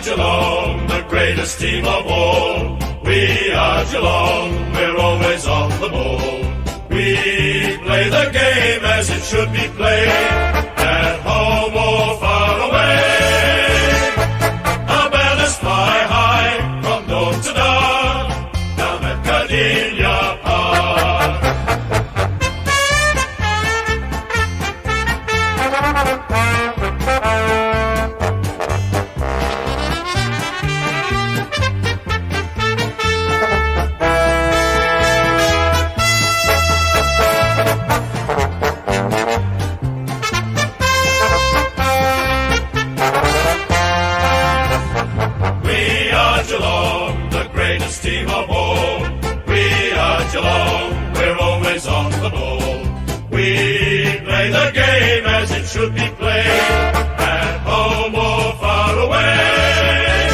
Geelong, the greatest team of all. We are Geelong, we're always on the ball. We play the game as it should be played, at home or far away. Our banners fly high from dawn to dark, down at Gardenia Park. Geelong, the greatest team of all. We are Geelong, we're always on the ball. We play the game as it should be played, at home or far away.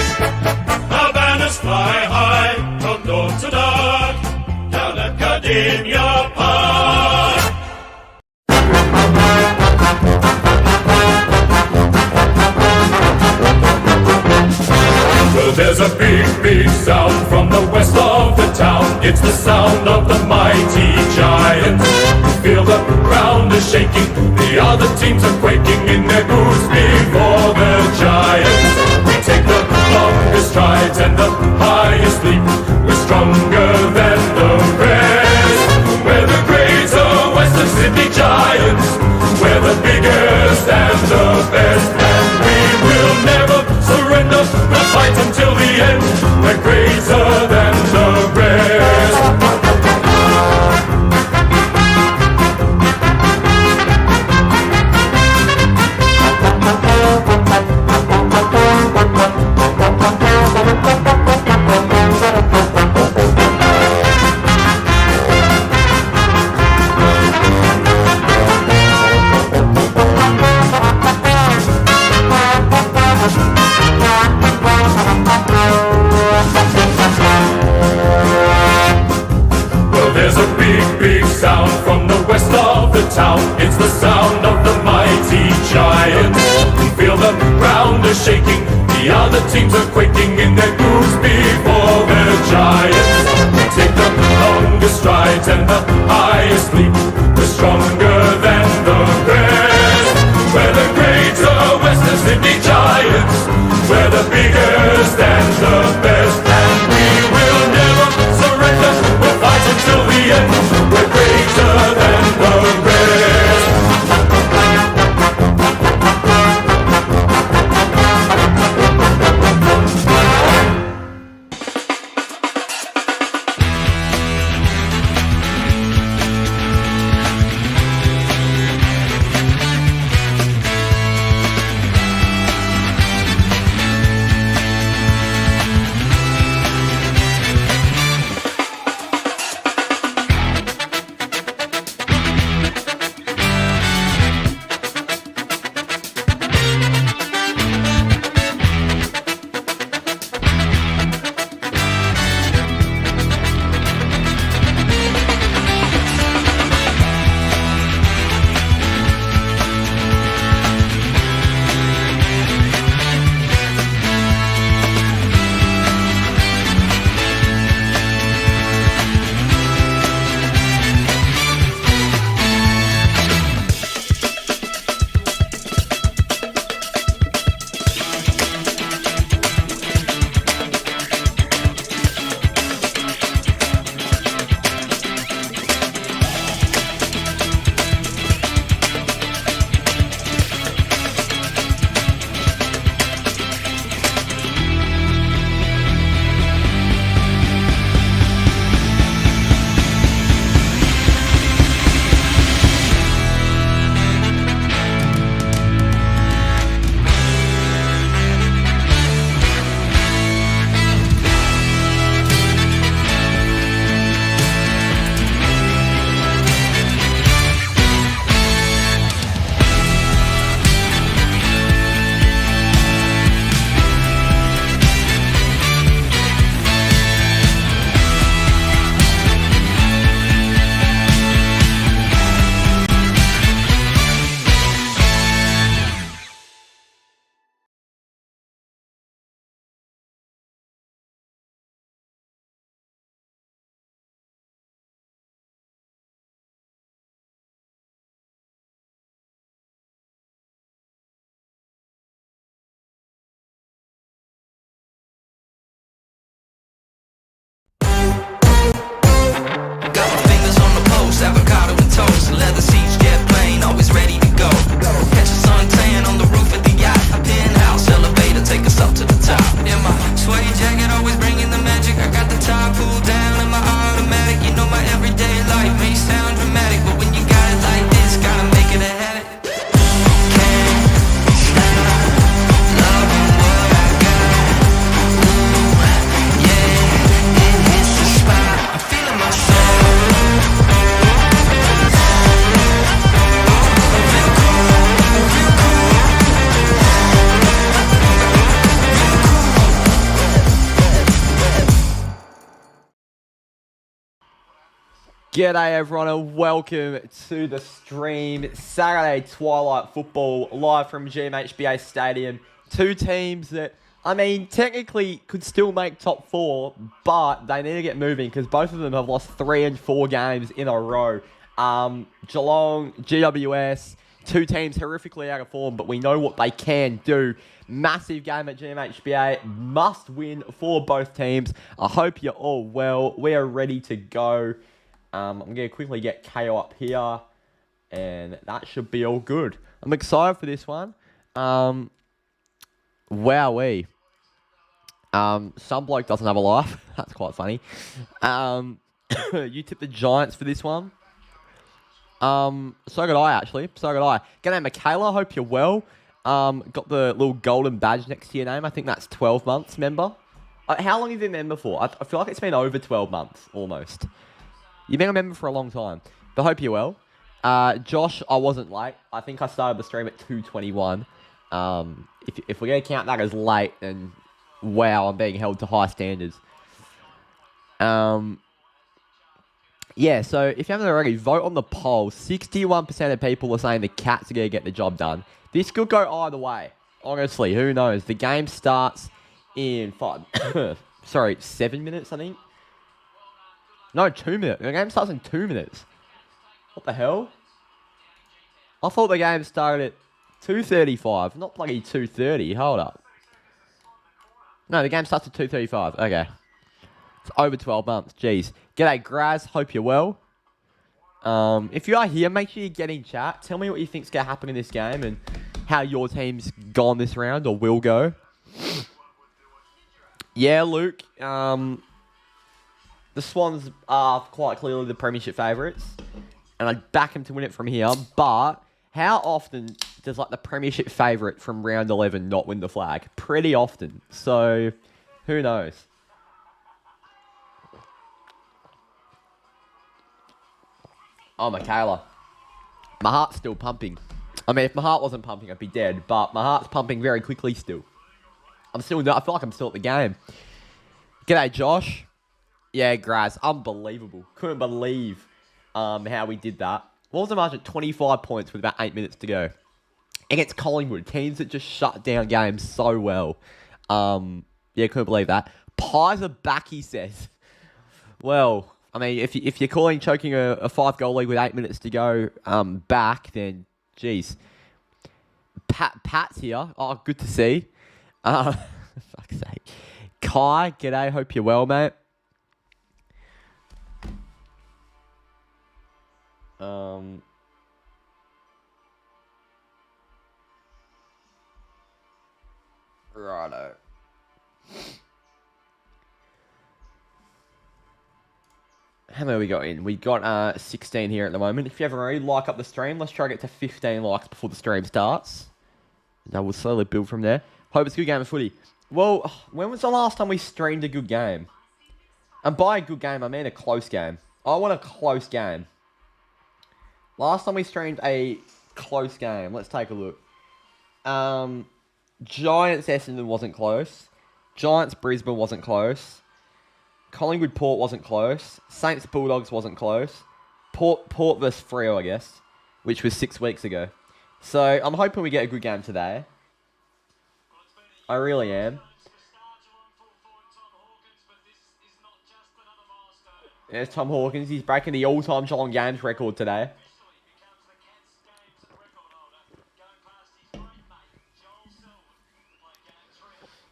Our banners fly high from dawn to dark, down at Gardenia Park. Well, there's a big, big sound from the west of the town. It's the sound of the mighty Giants. Feel the ground is shaking, the other teams are quaking in their boots before the Giants. We take the longest strides and the highest leap. We're stronger than the rest. We're the greater Western Sydney Giants. We're the biggest and the best, and we will never surrender. We'll fight until the end. We're greater than the rest. Big sound from the west of the town. It's the sound of the mighty Giants. Feel the ground is shaking, the other teams are quaking in their boots before the Giants. We take the longest strides and the highest leap. We're stronger than the rest. We're the greater Western Sydney Giants. We're the biggest and the best, and we will never surrender. We'll fight until the end. We're greater than the rest. G'day everyone and welcome to the stream. Saturday Twilight Football live from GMHBA Stadium. Two teams that, I mean, technically could still make top four, but they need to get moving because both of them have lost 3 and 4 games in a row. Geelong, GWS, two teams horrifically out of form, but we know what they can do. Massive game at GMHBA, must win for both teams. I hope you're all well. We are ready to go. I'm going to quickly get KO up here, and that should be all good. I'm excited for this one. Wowee. Some bloke doesn't have a life. That's quite funny. You tipped the Giants for this one. So did I, actually. So did I. G'day, Michaela. Hope you're well. Got the little golden badge next to your name. I think that's 12 months, member. How long have you been a member for? I feel like it's been over 12 months, almost. You've been a member for a long time, but hope you're well. Josh, I wasn't late. I think I started the stream at 2:21. If we're going to count that as late, then wow, I'm being held to high standards. Yeah, so if you haven't already, vote on the poll. 61% of people are saying the Cats are going to get the job done. This could go either way. Honestly, who knows? The game starts in 7 minutes, I think. No, 2 minutes. The game starts in 2 minutes. What the hell? I thought the game started at 2:35, not bloody 2:30. Hold up. No, the game starts at 2:35. Okay. It's over 12 months. Jeez. G'day, Graz. Hope you're well. If you are here, make sure you get in chat. Tell me what you think's going to happen in this game and how your team's gone this round or will go. Yeah, Luke. The Swans are quite clearly the premiership favourites, and I'd back them to win it from here. But how often does the premiership favourite from round 11 not win the flag? Pretty often. So, who knows? Oh, Michaela. My heart's still pumping. I mean, if my heart wasn't pumping, I'd be dead. But my heart's pumping very quickly still. I feel like I'm still at the game. G'day, Josh. Yeah, Graz, unbelievable. Couldn't believe how we did that. What was the margin? 25 points with about 8 minutes to go. Against Collingwood, teams that just shut down games so well. Yeah, couldn't believe that. Pies are back, he says. Well, I mean, if you're calling choking a 5-goal lead with 8 minutes to go back, then, geez. Pat's here. Oh, good to see. Fuck's sake. Kai, g'day. Hope you're well, mate. Righto. How many we got in? We got 16 here at the moment. If you haven't already, like up the stream. Let's try to get to 15 likes before the stream starts. Now we'll slowly build from there. Hope it's a good game of footy. Well, when was the last time we streamed a good game? And by a good game, I mean a close game. I want a close game. Last time we streamed a close game. Let's take a look. Giants Essendon wasn't close. Giants Brisbane wasn't close. Collingwood Port wasn't close. Saints Bulldogs wasn't close. Port versus Freo, I guess, which was 6 weeks ago. So I'm hoping we get a good game today. I really am. There's Tom Hawkins. He's breaking the all-time Geelong games record today.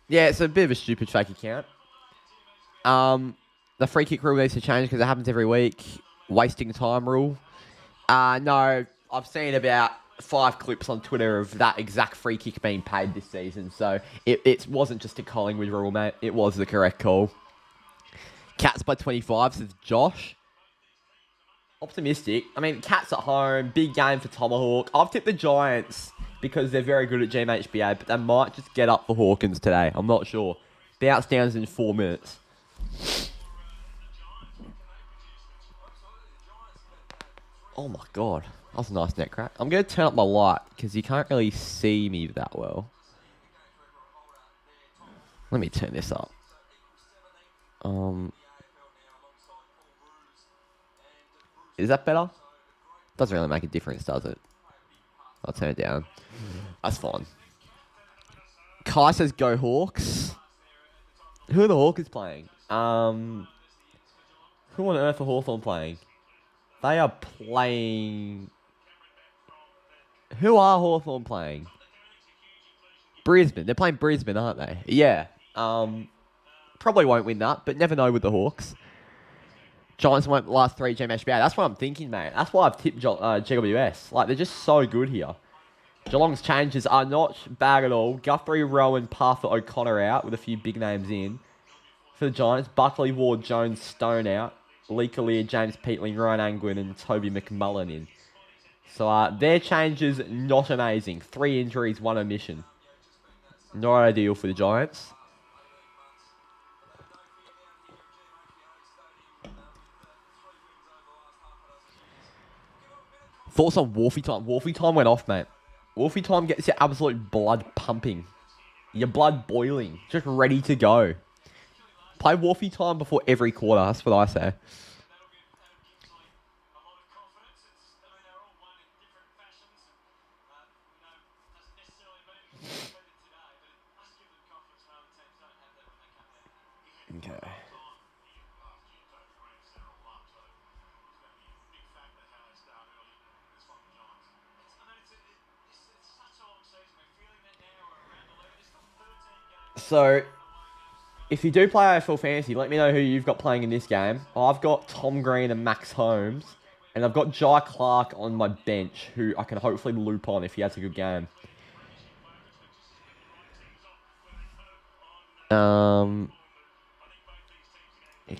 Yeah, it's a bit of a stupid fake account. The free kick rule needs to change because it happens every week. Wasting time rule. No, I've seen about 5 clips on Twitter of that exact free kick being paid this season. So it wasn't just a Collingwood rule, mate. It was the correct call. Cats by 25, says Josh. Optimistic. I mean, Cats at home. Big game for Tomahawk. I've tipped the Giants because they're very good at GMHBA, but they might just get up for Hawkins today. I'm not sure. Bounce downs in 4 minutes. Oh my god. That was a nice net crack. I'm going to turn up my light because you can't really see me that well. Let me turn this up. Is that better? Doesn't really make a difference, does it? I'll turn it down. That's fine. Kai says go Hawks. Who are the Hawkers playing? Who on earth are Hawthorn playing? They are playing... Who are Hawthorn playing? Brisbane. They're playing Brisbane, aren't they? Yeah. Probably won't win that, but never know with the Hawks. Giants won't last 3 GMHBA. That's what I'm thinking, mate. That's why I've tipped GWS. Like, they're just so good here. Geelong's changes are not bad at all. Guthrie, Rowan, Parker, O'Connor out with a few big names in. For the Giants, Buckley, Ward, Jones, Stone out. Lee Collier, James Peatling, Ryan Angwin, and Toby McMullen in. So their changes, not amazing. 3 injuries, 1 omission. Not ideal for the Giants. Thoughts on Wolfie time? Wolfie time went off, mate. Wolfie time gets your absolute blood pumping. Your blood boiling. Just ready to go. Play Wolfie time before every quarter. That's what I say. Okay. So, if you do play AFL Fantasy, let me know who you've got playing in this game. I've got Tom Green and Max Holmes. And I've got Jai Clark on my bench, who I can hopefully loop on if he has a good game.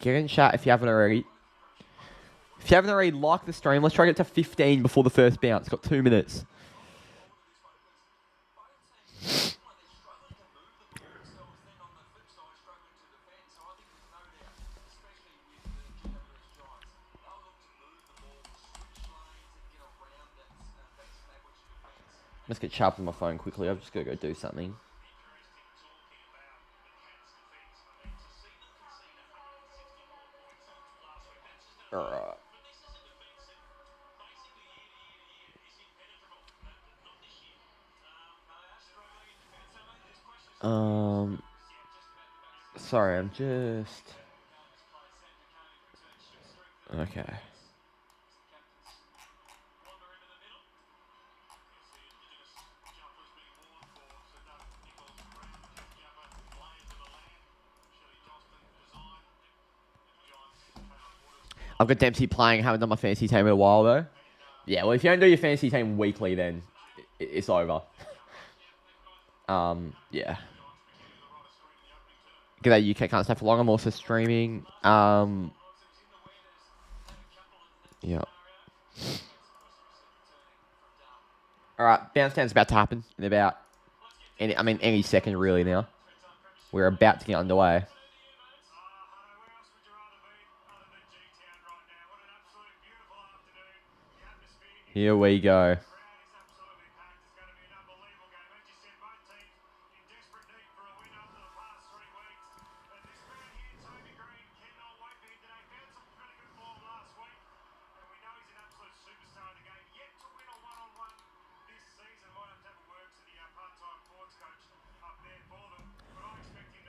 Get in chat if you haven't already. If you haven't already, like the stream. Let's try to get to 15 before the first bounce. Got 2 minutes. Let's get sharp on my phone quickly. I've just got to go do something. Alright. Sorry, I'm just... Okay. I've got Dempsey playing. Haven't done my fantasy team in a while, though. Yeah, well, if you don't do your fantasy team weekly, then it's over. Yeah. G'day, UK can't stay for long. I'm also streaming. Yeah. Alright, bounce down's about to happen in about... any second, really, now. We're about to get underway. Here we go.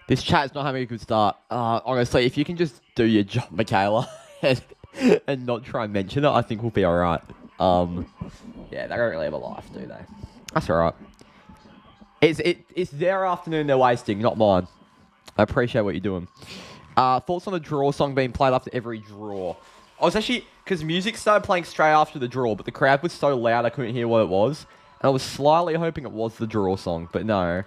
This chat's not having a good start. Honestly, if you can just do your job, Michaela, and not try and mention it, I think we'll be alright. Yeah, they don't really have a life, do they? That's alright. It's their afternoon they're wasting, not mine. I appreciate what you're doing. Thoughts on the draw song being played after every draw? I was actually... Because music started playing straight after the draw, but the crowd was so loud I couldn't hear what it was. And I was slightly hoping it was the draw song, but no.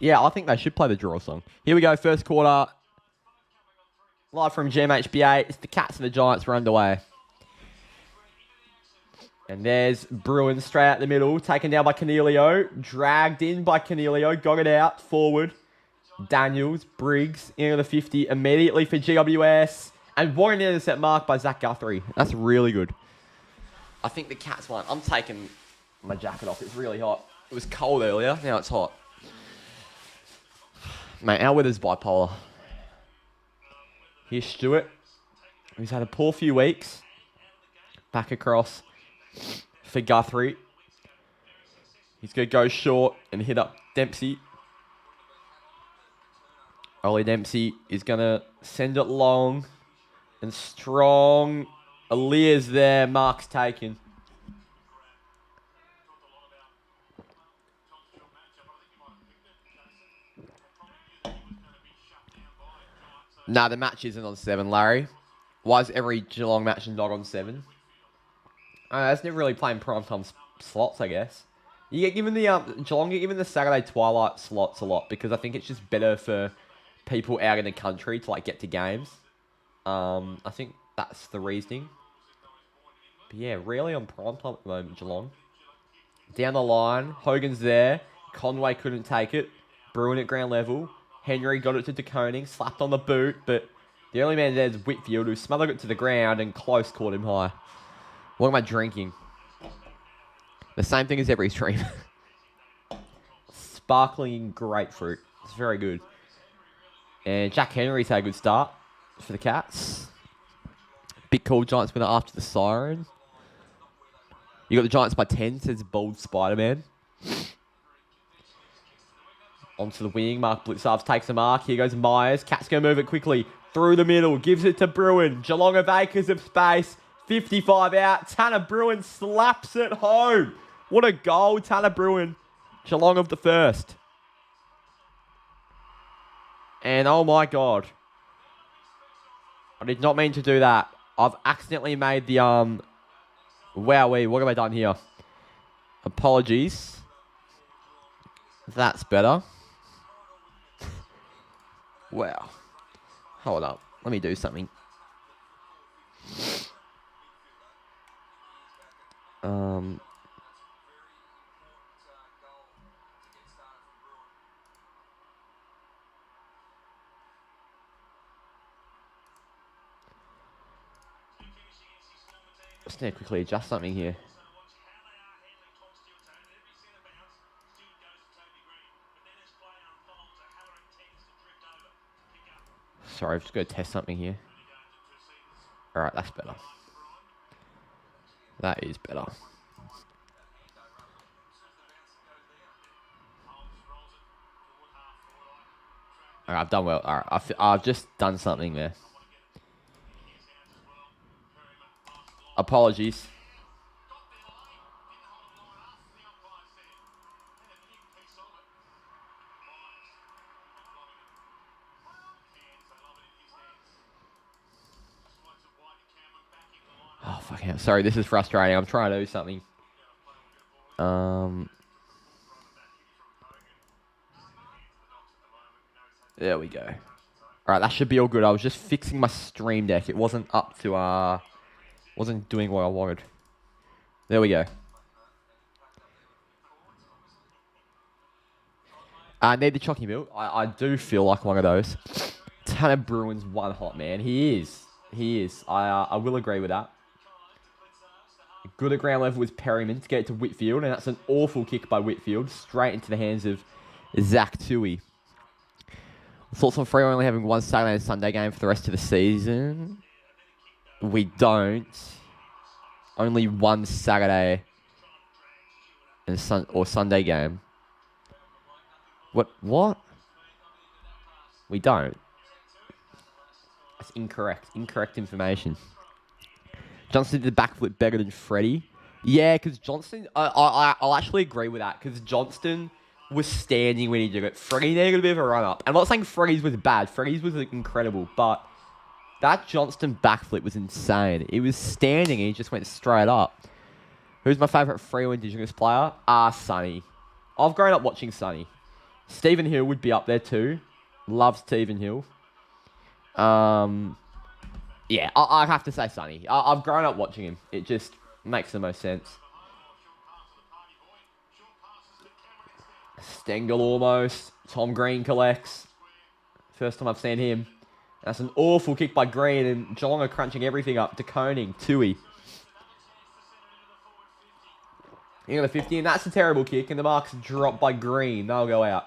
Yeah, I think they should play the draw song. Here we go, first quarter. Live from GMHBA. It's the Cats and the Giants. We're underway. And there's Bruin straight out the middle. Taken down by Cornelio. Dragged in by Cornelio. Got it out. Forward. Daniels. Briggs. Into the 50. Immediately for GWS. And what an intercept mark by Zach Guthrie. That's really good. I think the Cats won. I'm taking my jacket off. It's really hot. It was cold earlier. Now it's hot. Mate, our weather's bipolar. Here's Stewart. He's had a poor few weeks. Back across for Guthrie. He's going to go short and hit up Dempsey. Ollie Dempsey is going to send it long and strong. Aaliyah's there. Mark's taken. Nah, the match isn't on 7, Larry. Why is every Geelong match not on 7? That's never really playing primetime slots, I guess. You get given the Geelong get given the Saturday twilight slots a lot because I think it's just better for people out in the country to like get to games. I think that's the reasoning. But yeah, really on primetime at the moment, Geelong. Down the line, Hogan's there. Conway couldn't take it. Bruin at ground level. Henry got it to DeConing, slapped on the boot, but the only man there is Whitfield, who smothered it to the ground and close caught him high. What am I drinking? The same thing as every stream. Sparkling grapefruit. It's very good. And Jack Henry's had a good start for the Cats. Big call, Giants winner after the siren. You got the Giants by 10, says Bold Spider-Man. Onto the wing, Mark Blitzarves takes a mark. Here goes Myers. Cats going to move it quickly. Through the middle, gives it to Bruin. Geelong of acres of space. 55 out. Tanner Bruin slaps it home. What a goal, Tanner Bruin. Geelong of the first. And oh my God. I did not mean to do that. I've accidentally made the, wowee, what have I done here? Apologies. That's better. Wow. Hold up. Let me do something. Just need to quickly adjust something here. Sorry, I've just got to test something here. Alright, that's better. That is better. Alright, I've done well. Alright, I've just done something there. Apologies. Oh, fucking hell. Sorry, this is frustrating. I'm trying to do something. There we go. Alright, that should be all good. I was just fixing my stream deck. It wasn't up to, wasn't doing what I wanted. There we go. Need the chalky milk. I do feel like one of those. Tanner Bruin's one hot man. He is. He is. I will agree with that. Good at ground level with Perryman to get it to Whitfield, and that's an awful kick by Whitfield, straight into the hands of Zach Toohey. Thoughts on Freo only having one Saturday and Sunday game for the rest of the season? We don't. Only one Saturday and Sunday game. What? We don't. That's incorrect. Incorrect information. Johnston did the backflip better than Freddie. Yeah, because Johnston... I'll actually agree with that, because Johnston was standing when he did it. Freddie needed a bit of a run-up. I'm not saying Freddie's was bad. Freddie's was incredible, but that Johnston backflip was insane. It was standing and he just went straight up. Who's my favourite Freo Indigenous player? Sonny. I've grown up watching Sonny. Stephen Hill would be up there too. Love Stephen Hill. Yeah, I have to say Sonny. I've grown up watching him. It just makes the most sense. Stengel almost. Tom Green collects. First time I've seen him. That's an awful kick by Green, and Geelong are crunching everything up. DeConing, Toohey. You got the 50, and that's a terrible kick, and the mark's dropped by Green. They'll go out.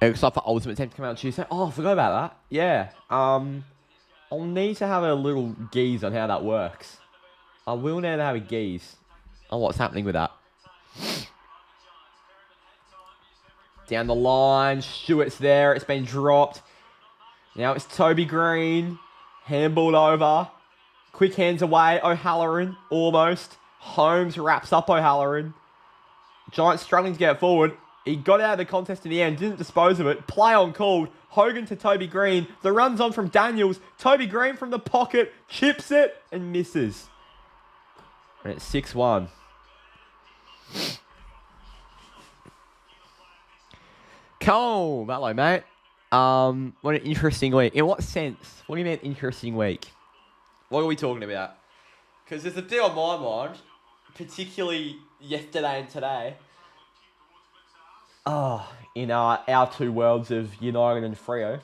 It looks like for Ultimate Team to come out on Tuesday. Oh, I forgot about that. Yeah. I'll need to have a little geeze on how that works. I will need to have a geeze on what's happening with that. Down the line, Stewart's there. It's been dropped. Now it's Toby Green. Handballed over. Quick hands away. O'Halloran, almost. Holmes wraps up O'Halloran. Giants struggling to get forward. He got out of the contest in the end, didn't dispose of it. Play on called. Hogan to Toby Green. The run's on from Daniels. Toby Green from the pocket. Chips it and misses. And it's 6-1. Cool. Hello, mate. What an interesting week. In what sense? What do you mean interesting week? What are we talking about? Because there's a bit on my mind, particularly yesterday and today. Oh, in our two worlds of United and Freo.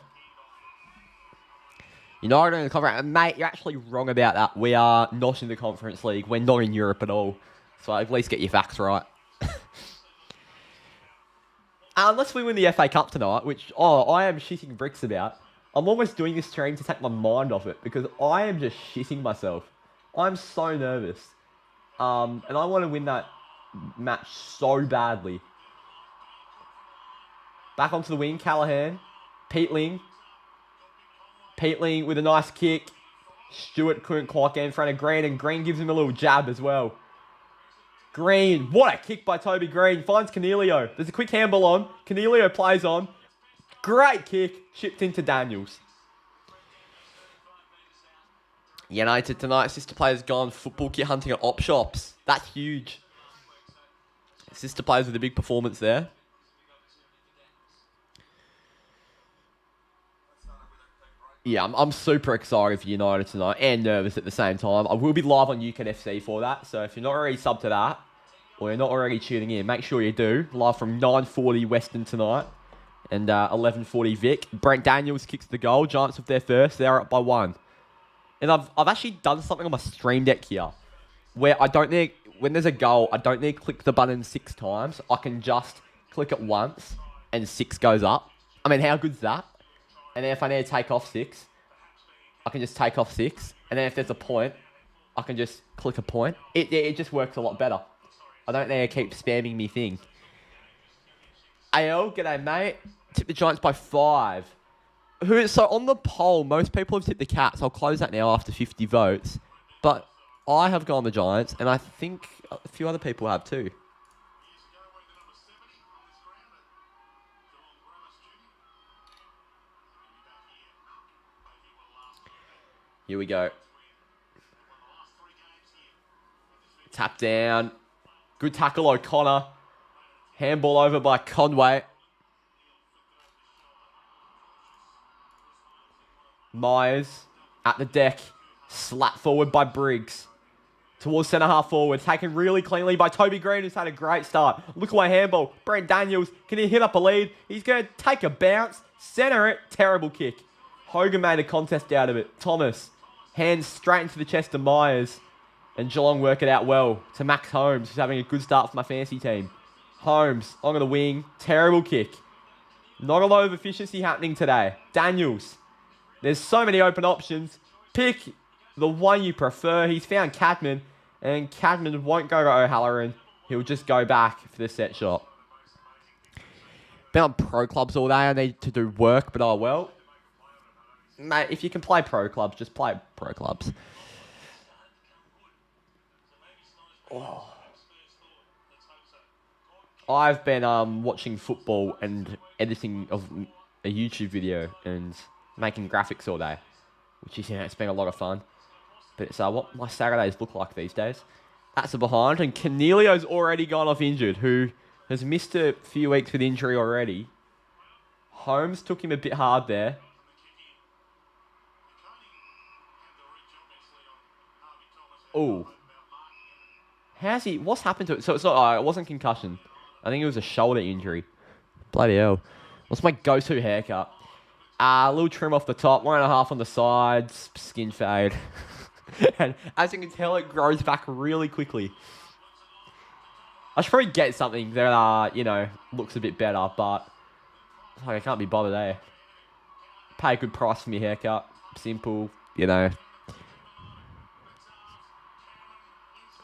United in the conference. Mate, you're actually wrong about that. We are not in the Conference League. We're not in Europe at all. So at least get your facts right. Unless we win the FA Cup tonight, which, I am shitting bricks about. I'm almost doing this stream to take my mind off it because I am just shitting myself. I'm so nervous. And I want to win that match so badly. Back onto the wing, Callahan. Peatling. Peatling with a nice kick. Stewart couldn't quite get in front of Green, and Green gives him a little jab as well. Green, what a kick by Toby Green. Finds Cornelio. There's a quick handball on. Cornelio plays on. Great kick. Chipped into Daniels. United tonight. Sister players gone football kit hunting at op shops. That's huge. Sister players with a big performance there. Yeah, I'm super excited for United tonight and nervous at the same time. I will be live on ucatt FC for that, so if you're not already subbed to that, or you're not already tuning in, make sure you do. Live from 9:40 Western tonight and 11:40 Vic. Brent Daniels kicks the goal. Giants with their first. They're up by 1. And I've actually done something on my stream deck here where I don't need, when there's a goal, I don't need to click the button 6 times. I can just click it once and 6 goes up. I mean, how good's that? And then if I need to take off 6, I can just take off 6. And then if there's a point, I can just click a point. It just works a lot better. I don't need to keep spamming me thing. AL, g'day mate. Tip the Giants by 5. So on the poll, most people have tipped the Cats. I'll close that now after 50 votes. But I have gone the Giants, and I think a few other people have too. Here we go. Tap down. Good tackle, O'Connor. Handball over by Conway. Myers at the deck. Slap forward by Briggs. Towards centre half forward. Taken really cleanly by Toby Green, who's had a great start. Look away handball. Brent Daniels. Can he hit up a lead? He's going to take a bounce. Centre it. Terrible kick. Hogan made a contest out of it. Thomas. Hands straight into the chest of Myers. And Geelong work it out well to Max Holmes, who's having a good start for my fantasy team. Holmes on the wing. Terrible kick. Not a lot of efficiency happening today. Daniels. There's so many open options. Pick the one you prefer. He's found Cadman. And Cadman won't go to O'Halloran. He'll just go back for the set shot. Been on pro clubs all day. I need to do work, but oh well. Mate, if you can play pro clubs, just play pro clubs. Oh. I've been watching football and editing of a YouTube video and making graphics all day, which is, it's been a lot of fun. But it's what my Saturdays look like these days. That's a behind, and Cornelio's already gone off injured, who has missed a few weeks with injury already. Holmes took him a bit hard there. Oh. What's happened to it? So it's not, it wasn't concussion. I think it was a shoulder injury. Bloody hell. What's my go-to haircut? A little trim off the top, 1.5 on the sides, skin fade. And as you can tell, it grows back really quickly. I should probably get something that, looks a bit better, but Like, I can't be bothered, eh? Pay a good price for my haircut. Simple, you know.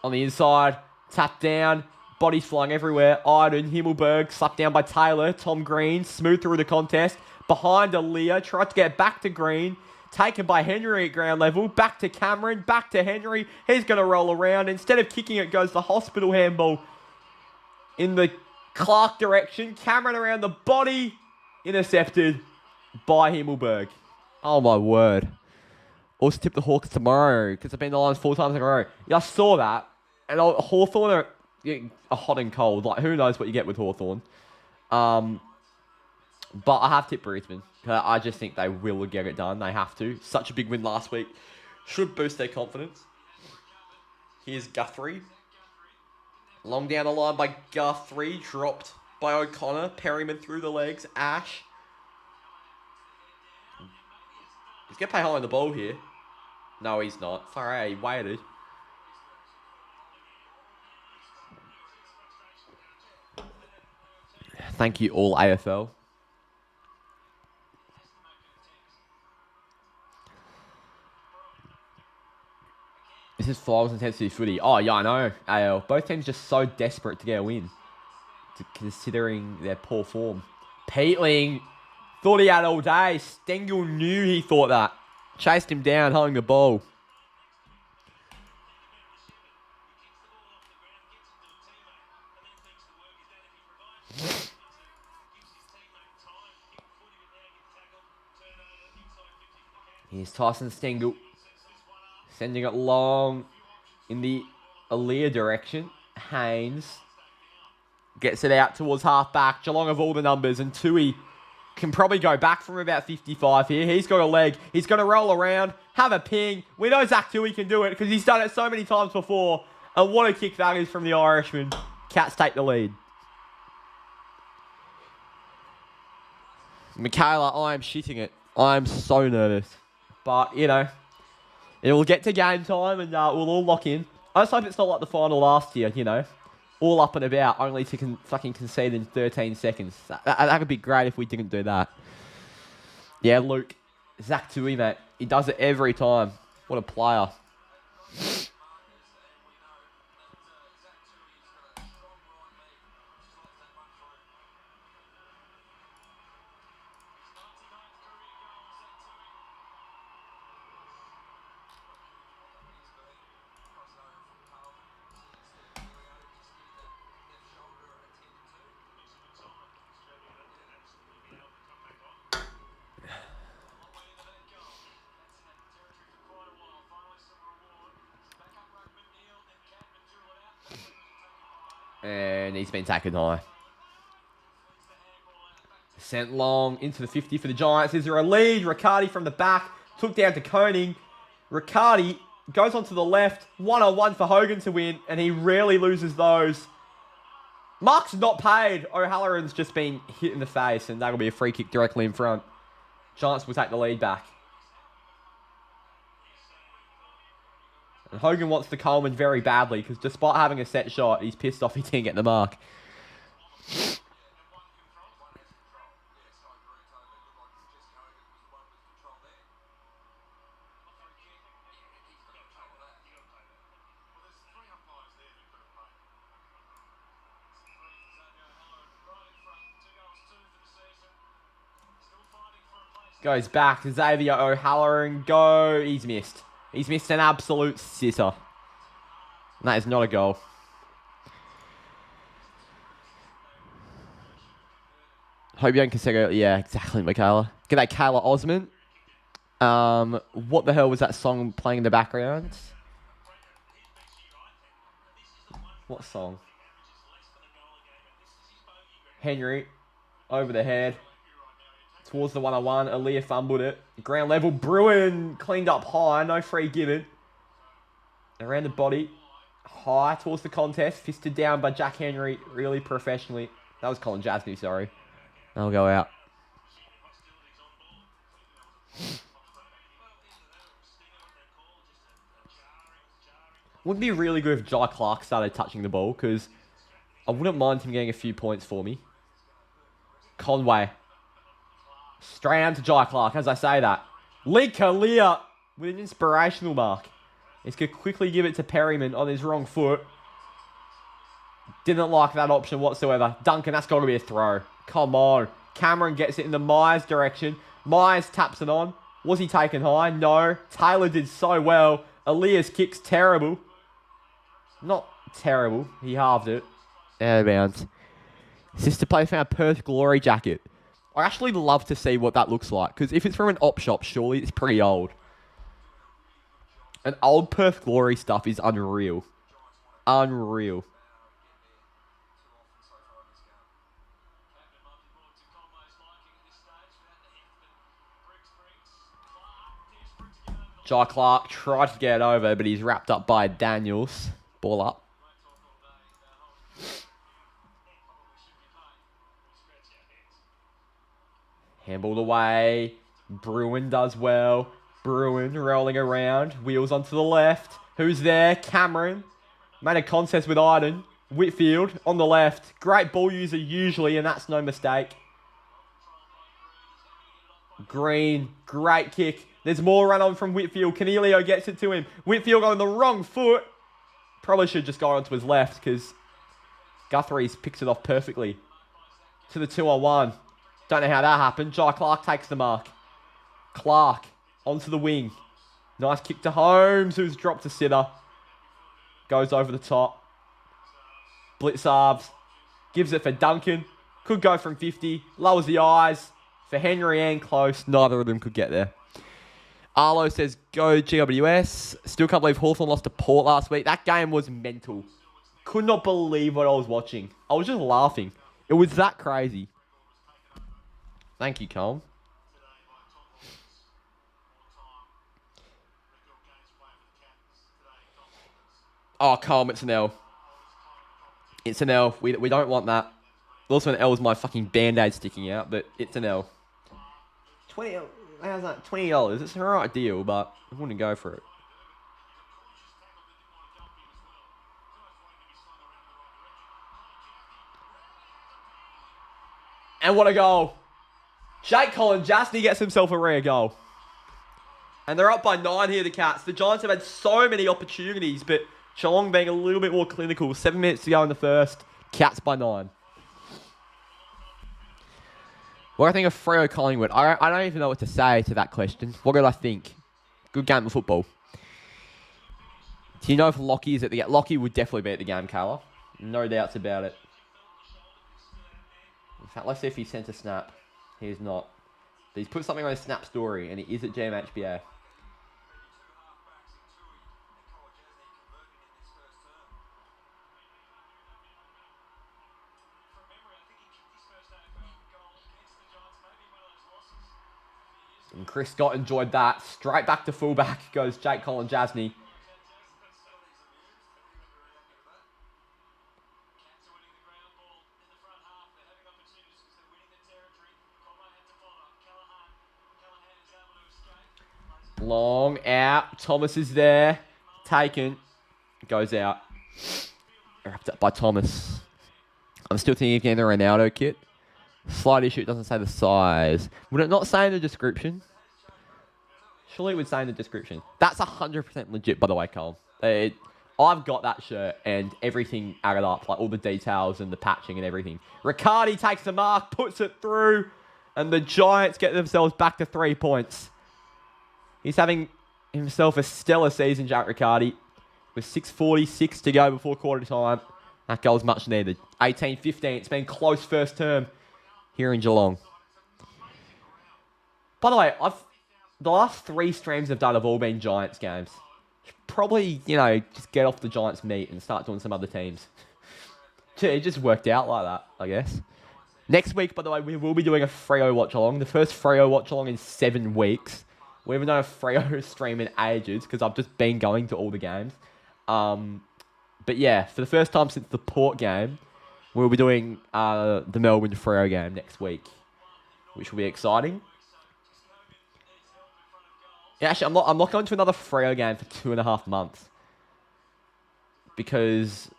On the inside, tap down, bodies flying everywhere. Iden, Himmelberg, slapped down by Taylor. Tom Green, smooth through the contest. Behind Aaliyah, tried to get back to Green. Taken by Henry at ground level. Back to Cameron, back to Henry. He's going to roll around. Instead of kicking it, goes the hospital handball in the Clark direction. Cameron around the body. Intercepted by Himmelberg. Oh, my word. Also tip the Hawks tomorrow because they've been the Lions 4 times in a row. Yeah, I saw that. And Hawthorn are hot and cold. Like, who knows what you get with Hawthorn. But I have tipped Brisbane. I just think they will get it done. They have to. Such a big win last week. Should boost their confidence. Here's Guthrie. Long down the line by Guthrie. Dropped by O'Connor. Perryman through the legs. Ash. He's going to play high on the ball here. No, he's not. Far out. He waited. Thank you, all AFL. This is finals intensity footy. Oh, yeah, I know, AL. Both teams just so desperate to get a win, considering their poor form. Peatling thought he had all day. Stengel knew he thought that. Chased him down, holding the ball. Here's Tyson Stengel. Sending it long in the Aaliyah direction. Haynes gets it out towards half-back. Geelong have all the numbers, and Tui can probably go back from about 55 here. He's got a leg. He's going to roll around, have a ping. We know Zach Tui can do it because he's done it so many times before. And what a kick that is from the Irishman. Cats take the lead. Michaela, I am shitting it. I am so nervous. But, you know, it will get to game time and we'll all lock in. I just hope it's not like the final last year, you know. All up and about, only to fucking concede in 13 seconds. That would be great if we didn't do that. Yeah, Luke. Zach Tui, mate. He does it every time. What a player. And he's been taken high. Sent long into the 50 for the Giants. Is there a lead? Riccardi from the back. Took down to Koning. Riccardi goes onto the left. 1-on-1 for Hogan to win. And he rarely loses those. Mark's not paid. O'Halloran's just been hit in the face. And that'll be a free kick directly in front. Giants will take the lead back. And Hogan wants the Coleman very badly because despite having a set shot, he's pissed off he didn't get the mark. Goes back to Xavier O'Halloran. Go. He's missed. He's missed an absolute sitter. And that is not a goal. Hope you don't consider... Yeah, exactly, Michaela. G'day, Kayla Osman. What the hell was that song playing in the background? What song? Henry. Over the head. Towards the 1-on-1. Aaliyah fumbled it. Ground level. Bruin cleaned up high. No free given. Around the body. High towards the contest. Fisted down by Jack Henry. Really professionally. That was Colin Jasny, sorry. I'll go out. Would be really good if Jai Clark started touching the ball because I wouldn't mind him getting a few points for me. Conway. Straight down to Jai Clark as I say that. Lee Kalia with an inspirational mark. He's going to quickly give it to Perryman on his wrong foot. Didn't like that option whatsoever. Duncan, that's got to be a throw. Come on. Cameron gets it in the Myers direction. Myers taps it on. Was he taken high? No. Taylor did so well. Elias kicks terrible. Not terrible. He halved it. Out of bounds. Sister Play found Perth Glory jacket. I actually love to see what that looks like. Because if it's from an op shop, surely it's pretty old. And old Perth Glory stuff is unreal. Unreal. Jai Clark tried to get it over, but he's wrapped up by Daniels. Ball up. Handballed away. Bruin does well. Bruin rolling around. Wheels onto the left. Who's there? Cameron. Made a contest with Iden. Whitfield on the left. Great ball user usually, and that's no mistake. Green. Great kick. There's more run on from Whitfield. Canelio gets it to him. Whitfield on the wrong foot. Probably should just go onto his left because Guthrie's picks it off perfectly. To the 2-on-1. Don't know how that happened. Jai Clark takes the mark. Clark onto the wing. Nice kick to Holmes, who's dropped a sitter. Goes over the top. Blitzarves. Gives it for Duncan. Could go from 50. Lowers the eyes. For Henry and Close. Neither of them could get there. Arlo says, go GWS. Still can't believe Hawthorn lost to Port last week. That game was mental. Could not believe what I was watching. I was just laughing. It was that crazy. Thank you, Colm. Oh, Colm, it's an L. It's an L. We don't want that. Also, an L is my fucking band-aid sticking out, but it's an L. 20... How's that? $20. It's an alright deal, but I wouldn't go for it. And what a goal. Jake Colin-Jasny gets himself a rare goal. And they're up by 9 here, the Cats. The Giants have had so many opportunities, but Geelong being a little bit more clinical. 7 minutes to go in the first. Cats by 9. What do I think of Freo Collingwood? I don't even know what to say to that question. What did I think? Good game of football. Do you know if Lockie is at the game? Lockie would definitely be at the game, Carla. No doubts about it. In fact, let's see if he sent a snap. He's not. But he's put something on his snap story, and he is at GMHBA. And Chris Scott enjoyed that. Straight back to fullback goes Jake Colin-Jasny. Long out. Thomas is there. Taken. Goes out. Wrapped up by Thomas. I'm still thinking of getting the Ronaldo kit. Slight issue, it doesn't say the size. Would it not say in the description? Surely it would say in the description. That's 100% legit, by the way, Cole. I've got that shirt and everything added up, like all the details and the patching and everything. Riccardi takes the mark, puts it through, and the Giants get themselves back to 3 points. He's having himself a stellar season, Jack Riccardi, with 6:46 to go before quarter time. That goal's much needed. 18-15, it's been close first term here in Geelong. By the way, the last 3 streams I've done have all been Giants games. Probably, just get off the Giants meat and start doing some other teams. It just worked out like that, I guess. Next week, by the way, we will be doing a Freo watch-along. The first Freo watch-along in 7 weeks. We haven't done a Freo stream in ages because I've just been going to all the games. But yeah, for the first time since the Port game, we'll be doing the Melbourne Freo game next week, which will be exciting. Yeah, actually, I'm not going to another Freo game for 2.5 months because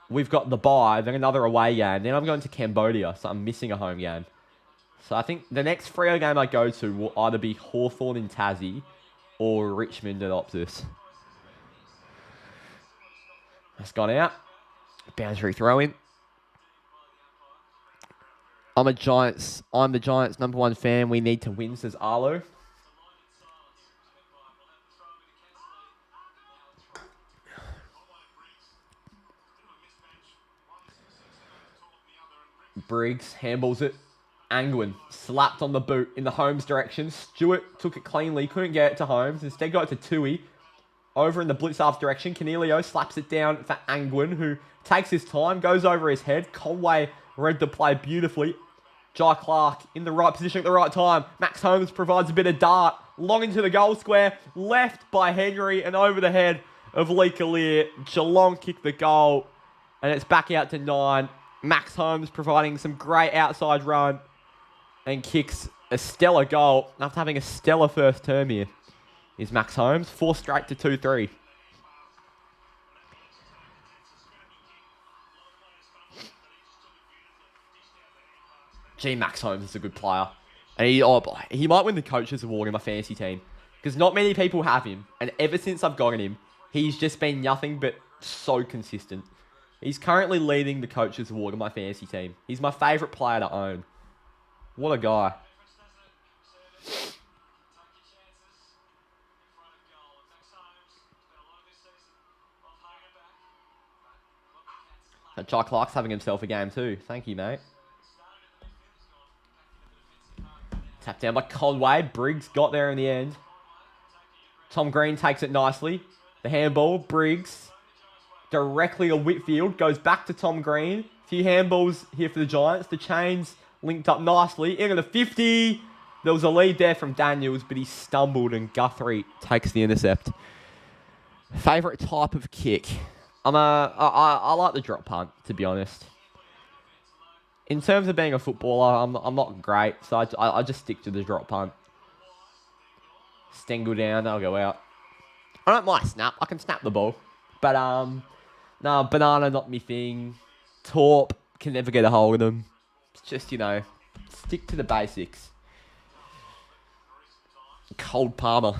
we've got the bye, then another away game, then I'm going to Cambodia, so I'm missing a home game. So I think the next Freo game I go to will either be Hawthorn in Tassie or Richmond at Optus. That's gone out. Boundary throw in. I'm the Giants' #1 fan. We need to win, says Arlo. Briggs handballs it. Angwin slapped on the boot in the Holmes direction. Stewart took it cleanly, couldn't get it to Holmes. Instead got it to Tui. Over in the blitz half direction, Canelio slaps it down for Angwin, who takes his time, goes over his head. Conway read the play beautifully. Jai Clark in the right position at the right time. Max Holmes provides a bit of dart. Long into the goal square. Left by Henry and over the head of Lee Collier. Geelong kick the goal. And it's back out to 9. Max Holmes providing some great outside run. And kicks a stellar goal. After having a stellar first term here is Max Holmes. 4 straight to 2-3. Gee, Max Holmes is a good player. And he might win the Coaches Award in my fantasy team. Because not many people have him. And ever since I've gotten him, he's just been nothing but so consistent. He's currently leading the Coaches Award in my fantasy team. He's my favourite player to own. What a guy. And Jai Clark's having himself a game too. Thank you, mate. Tapped down by Conway. Briggs got there in the end. Tom Green takes it nicely. The handball. Briggs. Directly to Whitfield. Goes back to Tom Green. A few handballs here for the Giants. The chains linked up nicely. Into the 50. There was a lead there from Daniels, but he stumbled and Guthrie takes the intercept. Favourite type of kick? I like the drop punt, to be honest. In terms of being a footballer, I'm not great, so I just stick to the drop punt. Stengel down, they'll go out. I don't mind snap. I can snap the ball. But, no, banana not me thing. Torp, can never get a hold of them. It's just, stick to the basics. Cold Palmer.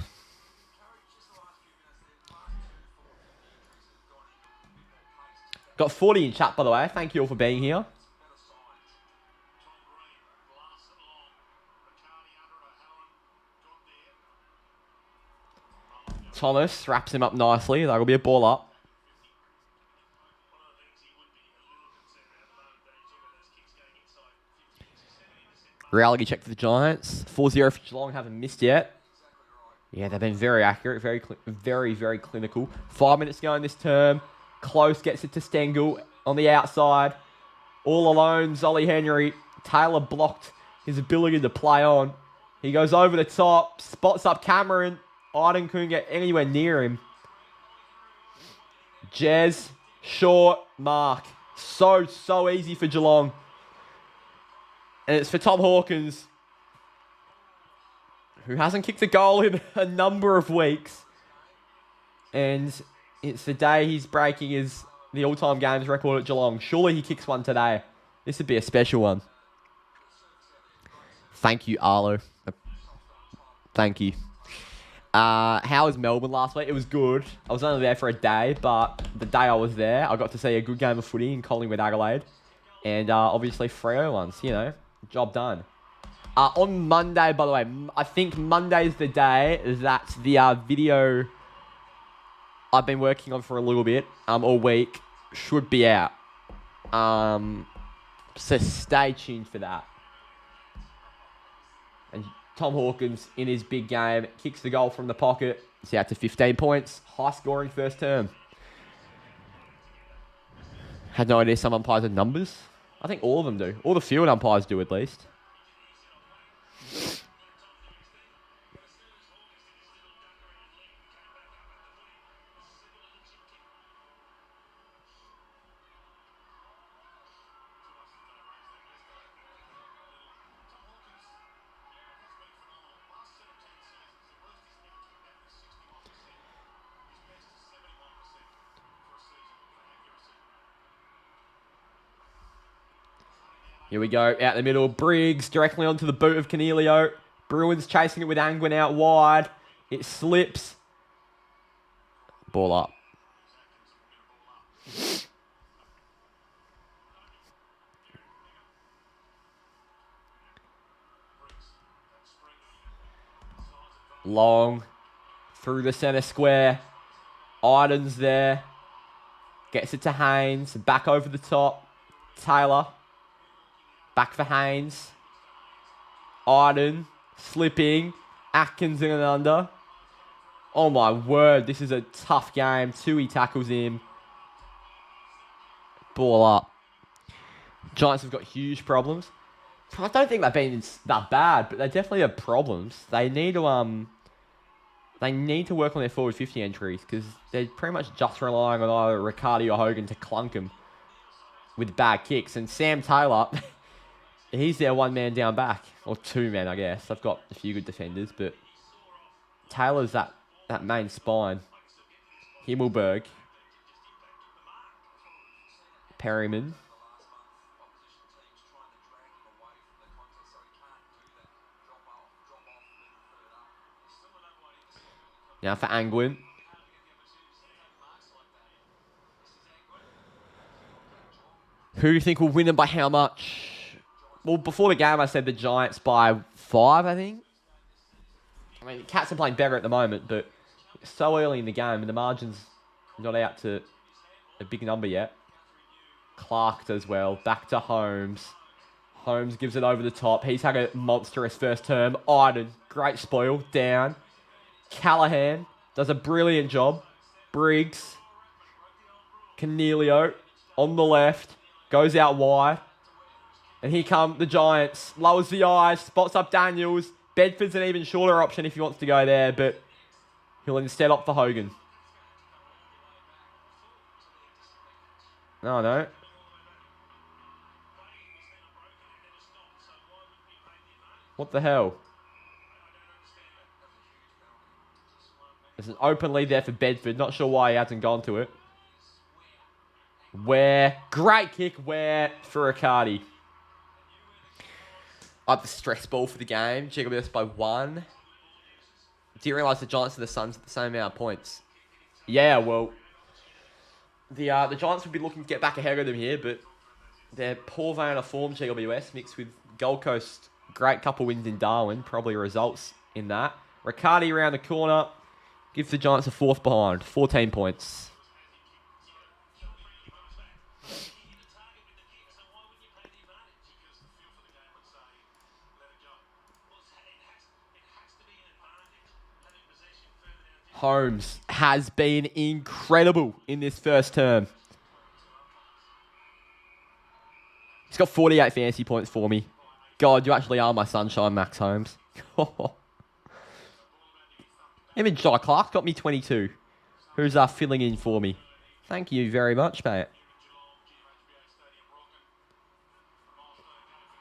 Got 40 in chat, by the way. Thank you all for being here. Thomas wraps him up nicely. That'll be a ball up. Reality check for the Giants. 4-0 for Geelong. Haven't missed yet. Yeah, they've been very accurate. Very, very clinical. 5 minutes to go in this term. Close gets it to Stengel on the outside. All alone, Zolly Henry. Taylor blocked his ability to play on. He goes over the top. Spots up Cameron. Iden couldn't get anywhere near him. Jez, short, mark. So easy for Geelong. And it's for Tom Hawkins, who hasn't kicked a goal in a number of weeks. And it's the day he's breaking the all-time games record at Geelong. Surely he kicks one today. This would be a special one. Thank you, Arlo. Thank you. How was Melbourne last week? It was good. I was only there for a day, but the day I was there, I got to see a good game of footy in Collingwood, Adelaide. And obviously Freo ones, job done. On Monday, by the way, I think Monday's the day that the video I've been working on for a little bit, all week, should be out. So stay tuned for that. And Tom Hawkins, in his big game, kicks the goal from the pocket. It's out to 15 points. High scoring first term. Had no idea some umpires had numbers. I think all of them do. All the field umpires do, at least. Here we go. Out the middle. Briggs directly onto the boot of Cornelio. Bruins chasing it with Angwin out wide. It slips. Ball up. Long. Through the centre square. Iden's there. Gets it to Haynes. Back over the top. Taylor. Back for Haynes. Iden. Slipping. Atkins in and under. Oh my word. This is a tough game. Tui tackles him. Ball up. Giants have got huge problems. I don't think they've been that bad, but they definitely have problems. They need to work on their forward 50 entries because they're pretty much just relying on either Riccardi or Hogan to clunk them with bad kicks. And Sam Taylor, he's their one man down back. Or two men, I guess. They've got a few good defenders, but Taylor's that main spine. Himmelberg. Perryman. Now for Angwin. Who do you think will win and by how much? Well, before the game, I said the Giants by 5, I think. I mean, the Cats are playing better at the moment, but it's so early in the game, and the margin's not out to a big number yet. Clark does well. Back to Holmes. Holmes gives it over the top. He's had a monstrous first term. Iden, great spoil. Down. Callahan does a brilliant job. Briggs. Cornelio on the left. Goes out wide. And here come the Giants. Lowers the eyes. Spots up Daniels. Bedford's an even shorter option if he wants to go there, but he'll instead opt for Hogan. No. What the hell? There's an open lead there for Bedford. Not sure why he hasn't gone to it. Great kick. For Riccardi. Up the stress ball for the game. GWS by 1. Didn't realise the Giants and the Suns at the same amount of points. Yeah, well, the Giants would be looking to get back ahead of them here, but their poor vein of form, GWS, mixed with Gold Coast, great couple wins in Darwin, probably results in that. Riccardi around the corner, gives the Giants a 4th behind, 14 points. Holmes has been incredible in this first term. He's got 48 fantasy points for me. God, you actually are my sunshine, Max Holmes. Even Jai Clark got me 22. Who's filling in for me. Thank you very much, mate.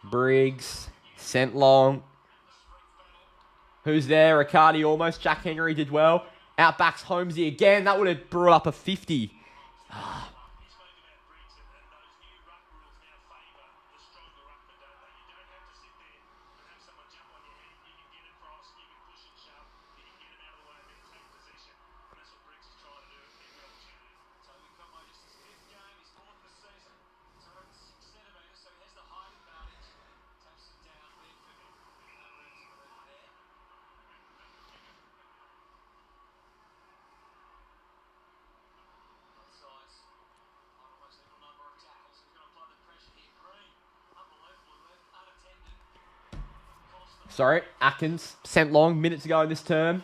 Briggs. Sent long. Who's there? Riccardi almost. Jack Henry did well. Outbacks Holmesy again. That would have brought up a 50. Sorry, Atkins sent long minutes ago in this term.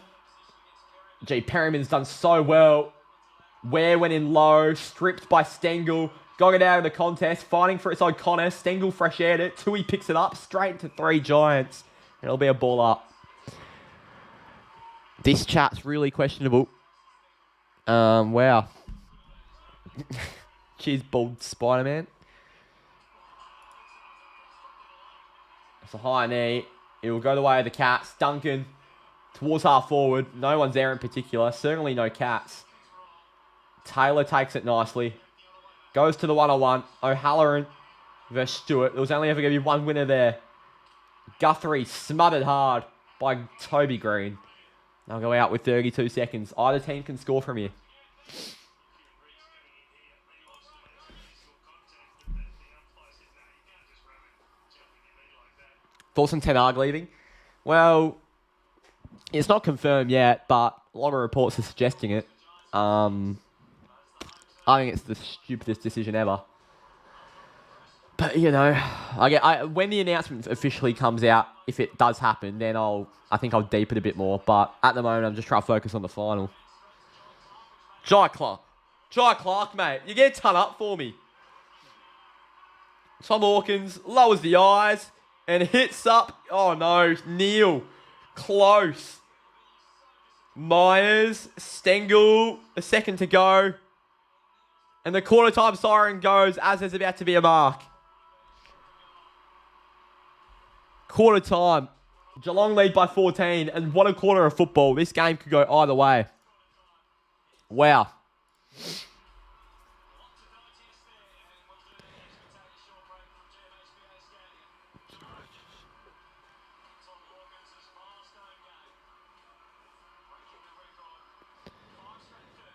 Perryman's done so well. Ware went in low, stripped by Stengel, got it out of the contest, fighting for its O'Connor. Stengel fresh aired it. Tui picks it up, straight to 3 Giants. And it'll be a ball up. This chat's really questionable. Wow. Cheers, bald Spider-Man. It's a high knee. It will go the way of the Cats. Duncan towards half forward. No one's there in particular. Certainly no Cats. Taylor takes it nicely. Goes to the 1-on-1. O'Halloran versus Stewart. There was only ever going to be one winner there. Guthrie smothered hard by Toby Green. They'll go out with 32 seconds. Either team can score from here. Thoughts on Ten Hag leaving? Well, it's not confirmed yet, but a lot of reports are suggesting it. I think it's the stupidest decision ever. But, you know, when the announcement officially comes out, if it does happen, then I think I'll deep it a bit more. But at the moment, I'm just trying to focus on the final. Jai Clark, mate. You get a ton up for me. Tom Hawkins lowers the eyes and hits up. Oh, no. Neil. Close. Myers. Stengel. A second to go. And the quarter time siren goes as there's about to be a mark. Quarter time. Geelong lead by 14. And what a quarter of football. This game could go either way. Wow.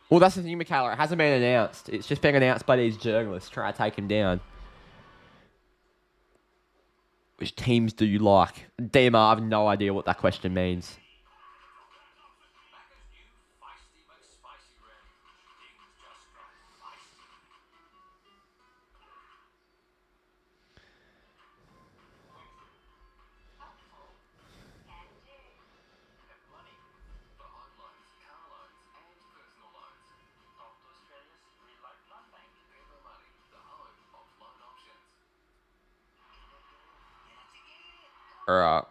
Well, that's the thing, Michaela. It hasn't been announced. It's just been announced by these journalists trying to take him down. Which teams do you like? DMR, I have no idea what that question means. Alright.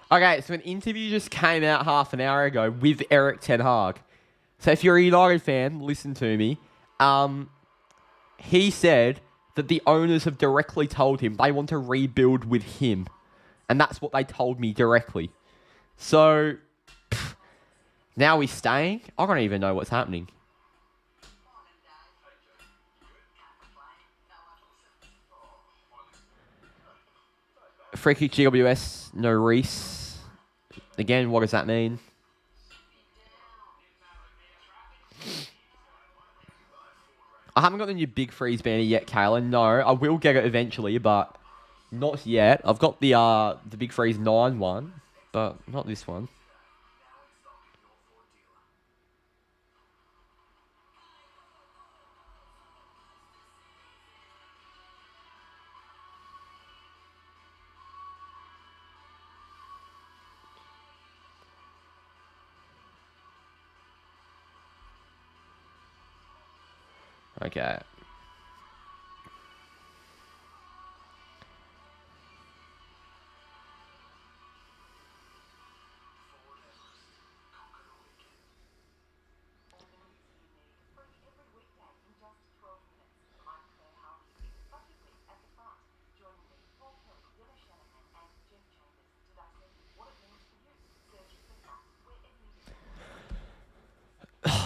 Okay, so an interview just came out half an hour ago with Eric Ten Hag. So if you're a United fan, listen to me. He said that the owners have directly told him they want to rebuild with him. And that's what they told me directly. So, now he's staying? I don't even know what's happening. Free kick GWS, no Reese. Again, what does that mean? I haven't got the new Big Freeze banner yet, Kayla. No, I will get it eventually, but not yet. I've got the Big Freeze 9 one, but not this one. Okay.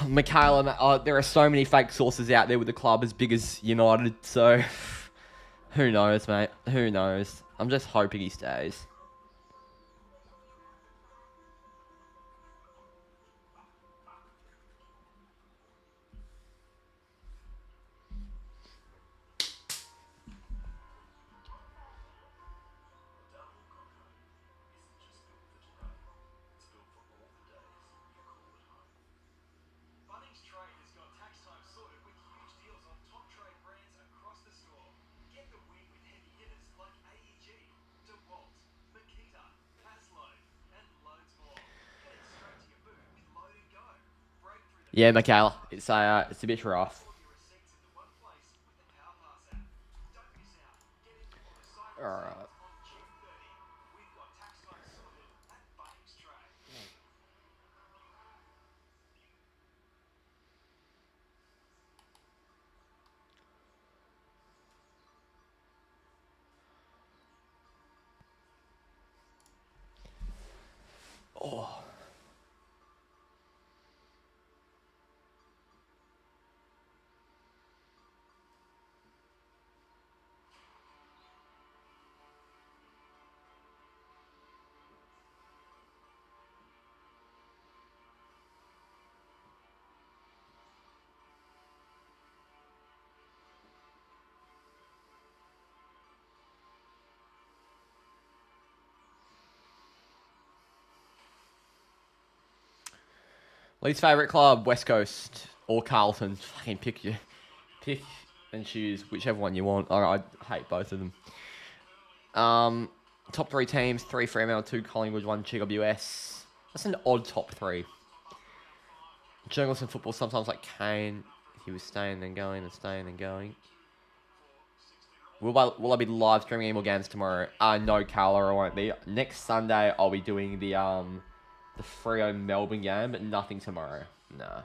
Michaela, there are so many fake sources out there with the club as big as United, so who knows, mate? Who knows? I'm just hoping he stays. Yeah, Michaela, it's a bit rough. Alright. Oh. Least favourite club, West Coast or Carlton. Fucking pick and choose whichever one you want. I hate both of them. Top 3 teams, 3 Fremantle, 2 Collingwood, 1 GWS. That's an odd top 3. Journalists in football sometimes like Kane. He was staying then going and staying and going. Will I be live streaming any more games tomorrow? No, Carla, I won't be. Next Sunday, I'll be doing the Freo Melbourne game, but nothing tomorrow. Nah.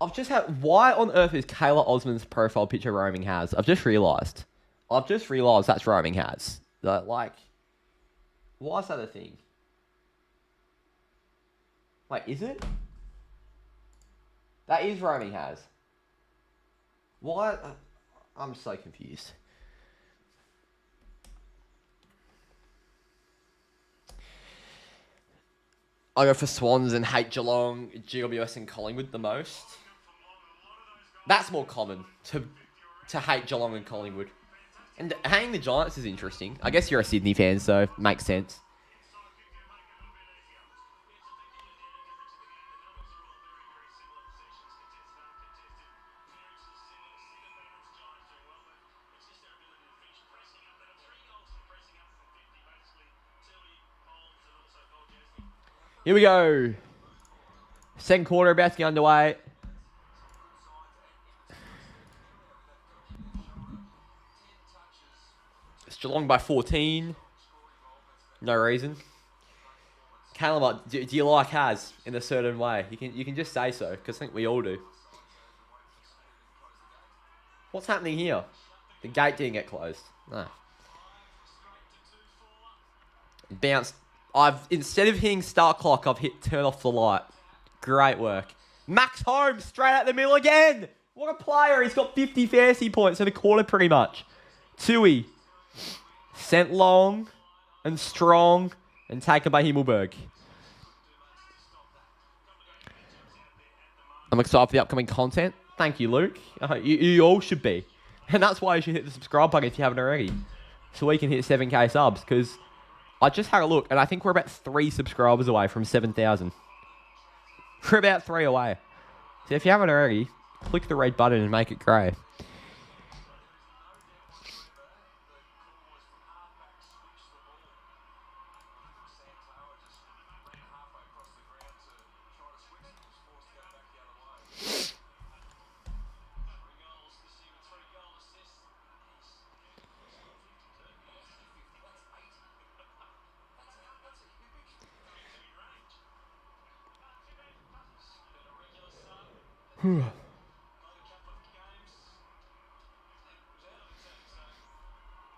I've just had... Why on earth is Kayla Osman's profile picture roaming has? I've just realised. That's roaming has. Like... Why is that a thing? Wait, is it? That is roaming has. Why? I'm so confused. I go for Swans and hate Geelong, GWS and Collingwood the most. That's more common, to hate Geelong and Collingwood. And hating the Giants is interesting. I guess you're a Sydney fan, so makes sense. Here we go. Second quarter about to get underway. It's Geelong by 14. No reason. Callum, do you like Haz in a certain way? You can just say so, because I think we all do. What's happening here? The gate didn't get closed. No. Bounced. Instead of hitting start clock, I've hit turn off the light. Great work. Max Holmes straight out the middle again. What a player. He's got 50 fantasy points in the quarter pretty much. Tui. Sent long and strong and taken by Himmelberg. I'm excited for the upcoming content. Thank you, Luke. You all should be. And that's why you should hit the subscribe button if you haven't already. So we can hit 7k subs, because I just had a look, and I think we're about 3 subscribers away from 7,000. We're about 3 away. So if you haven't already, click the red button and make it grey.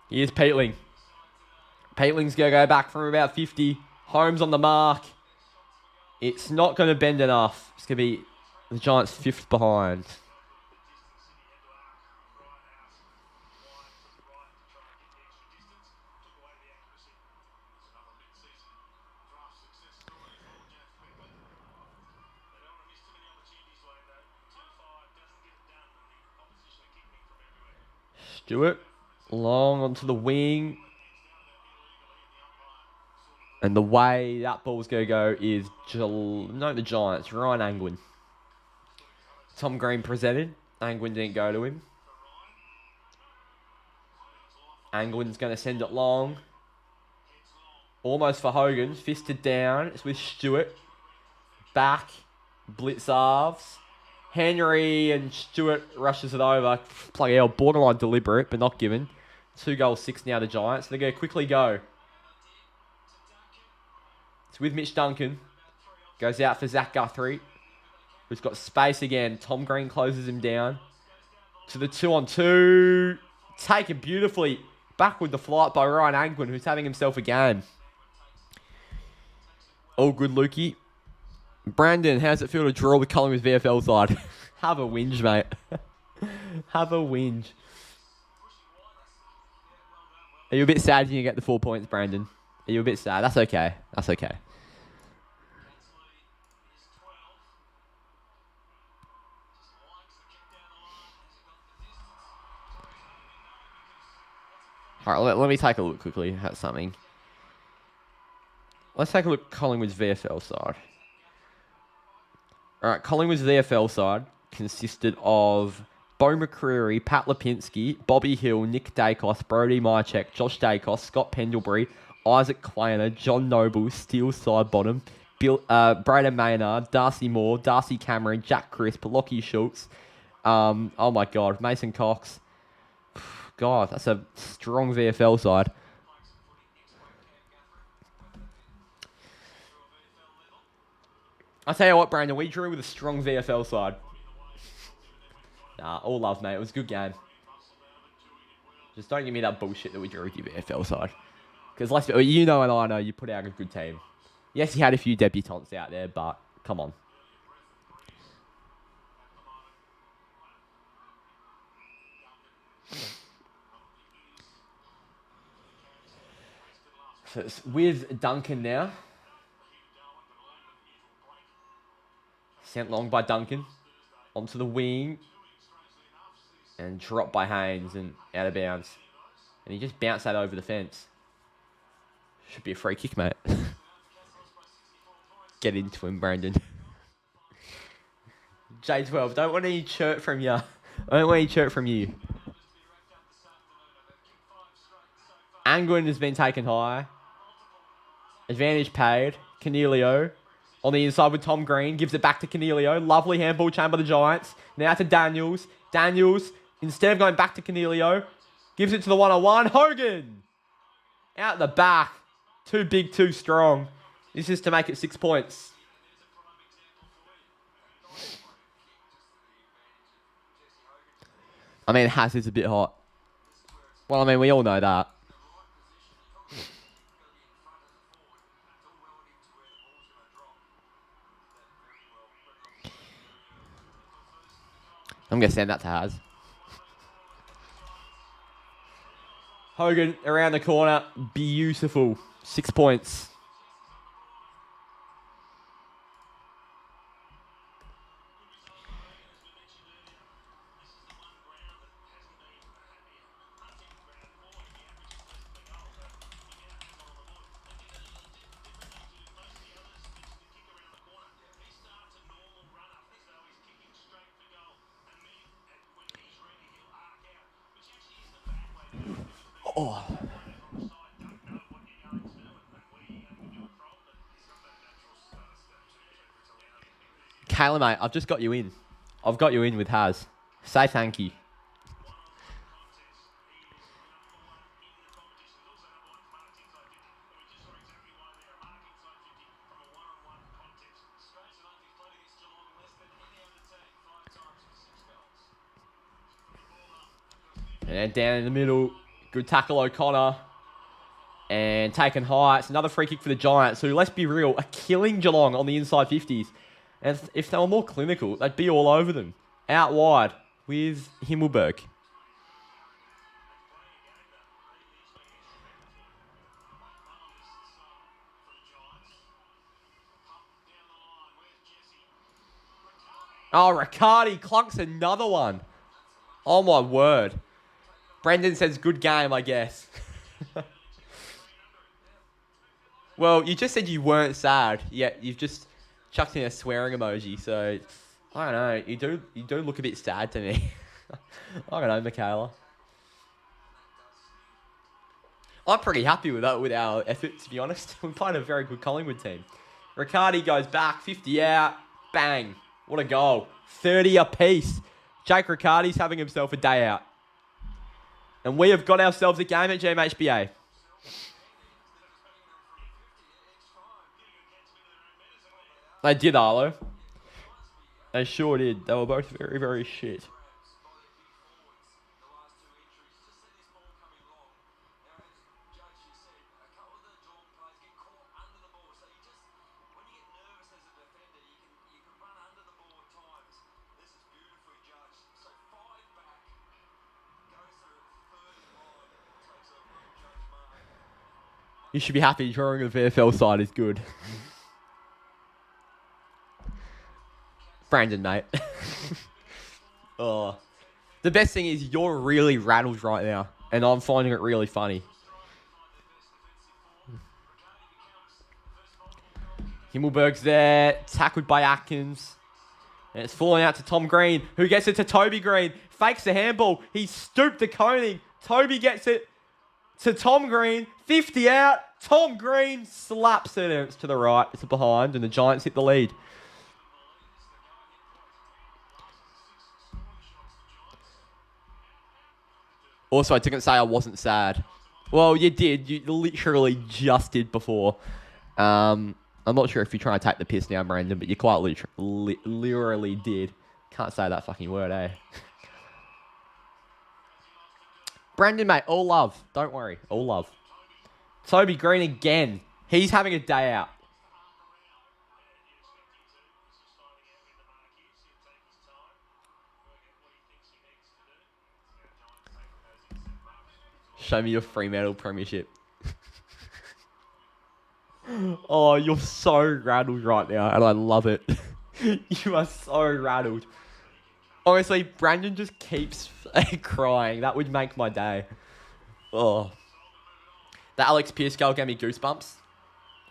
Here's Peatling. Peatling's going to go back from about 50. Holmes on the mark. It's not going to bend enough. It's going to be the Giants 5th behind. Stewart, long onto the wing. And the way that ball's going to go is, not the Giants, Ryan Angwin. Tom Green presented. Angwin didn't go to him. Angwin's going to send it long. Almost for Hogan. Fisted down. It's with Stewart. Back. Blitzarves. Henry and Stewart rushes it over. Plug out. Borderline deliberate, but not given. 2 goals, 6 now to Giants. They're going to quickly go. It's with Mitch Duncan. Goes out for Zach Guthrie, who's got space again. Tom Green closes him down. To the 2-on-2. Taken beautifully. Back with the flight by Ryan Angwin, who's having himself a game. All good, Lukey. Brandon, how's it feel to draw with Collingwood's VFL side? Have a whinge, mate. Have a whinge. Are you a bit sad you didn't get the 4 points, Brandon? Are you a bit sad? That's okay. That's okay. All right, let me take a look quickly at something. Let's take a look at Collingwood's VFL side. All right, Collingwood's VFL side consisted of Bo McCreary, Pat Lipinski, Bobby Hill, Nick Dacos, Brody Mychek, Josh Dacos, Scott Pendlebury, Isaac Kleiner, John Noble, Steele Sidebottom, Braden Maynard, Darcy Moore, Darcy Cameron, Jack Crisp, Lockie Schultz. Oh my God, Mason Cox. God, that's a strong VFL side. I'll tell you what, Brandon, we drew with a strong VFL side. Nah, all love, mate. It was a good game. Just don't give me that bullshit that we drew with your VFL side. Because you know and I know you put out a good team. Yes, you had a few debutants out there, but come on. So it's with Duncan now. Sent long by Duncan. Onto the wing. And dropped by Haynes and out of bounds. And he just bounced that over the fence. Should be a free kick, mate. Get into him, Brandon. J12, don't want any chirp from you. I don't want any chirp from you. Angwin has been taken high. Advantage paid. Cornelio on the inside with Tom Green. Gives it back to Cornelio. Lovely handball chain by the Giants. Now to Daniels. Daniels, instead of going back to Cornelio, gives it to the 101. Hogan! Out the back. Too big, too strong. This is to make it 6 points. I mean, Haas is a bit hot. Well, I mean, we all know that. I'm going to send that to Haas. Hogan around the corner. Beautiful. 6 points. Oh. Kayla, mate, I've just got you in. I've got you in with Haz. Say thank you. And then down in the middle, good tackle O'Connor. And taken high. It's another free kick for the Giants, who, let's be real, are killing Geelong on the inside 50s. And if they were more clinical, they'd be all over them. Out wide with Himmelberg. Oh, Riccardi clunks another one. Oh, my word. Brendan says good game, I guess. Well, you just said you weren't sad, yet you've just chucked in a swearing emoji, so I don't know. You do look a bit sad to me. I don't know, Michaela. I'm pretty happy with that, with our effort, to be honest. We're playing a very good Collingwood team. Riccardi goes back, 50 out, bang. What a goal. 30 apiece. Jake Riccardi's having himself a day out. And we have got ourselves a game at GMHBA. They did, Arlo. They sure did. They were both very, very shit. You should be happy drawing the VFL side is good. Brandon, mate. Oh. The best thing is you're really rattled right now. And I'm finding it really funny. Himmelberg's there. Tackled by Atkins. And it's falling out to Tom Green, who gets it to Toby Green. Fakes the handball. He stooped to Koenig. Toby gets it to Tom Green. 50 out. Tom Green slaps it. And it's to the right. It's behind. And the Giants hit the lead. Also, I didn't say I wasn't sad. Well, you did. You literally just did before. I'm not sure if you're trying to take the piss now, Brandon, but you quite literally did. Can't say that fucking word, eh? Brandon, mate, all love. Don't worry. All love. Toby Green again. He's having a day out. Show me your Fremantle premiership. Oh, you're so rattled right now, and I love it. You are so rattled. Honestly, Brandon just keeps crying. That would make my day. Oh. That Alex Pearce goal gave me goosebumps.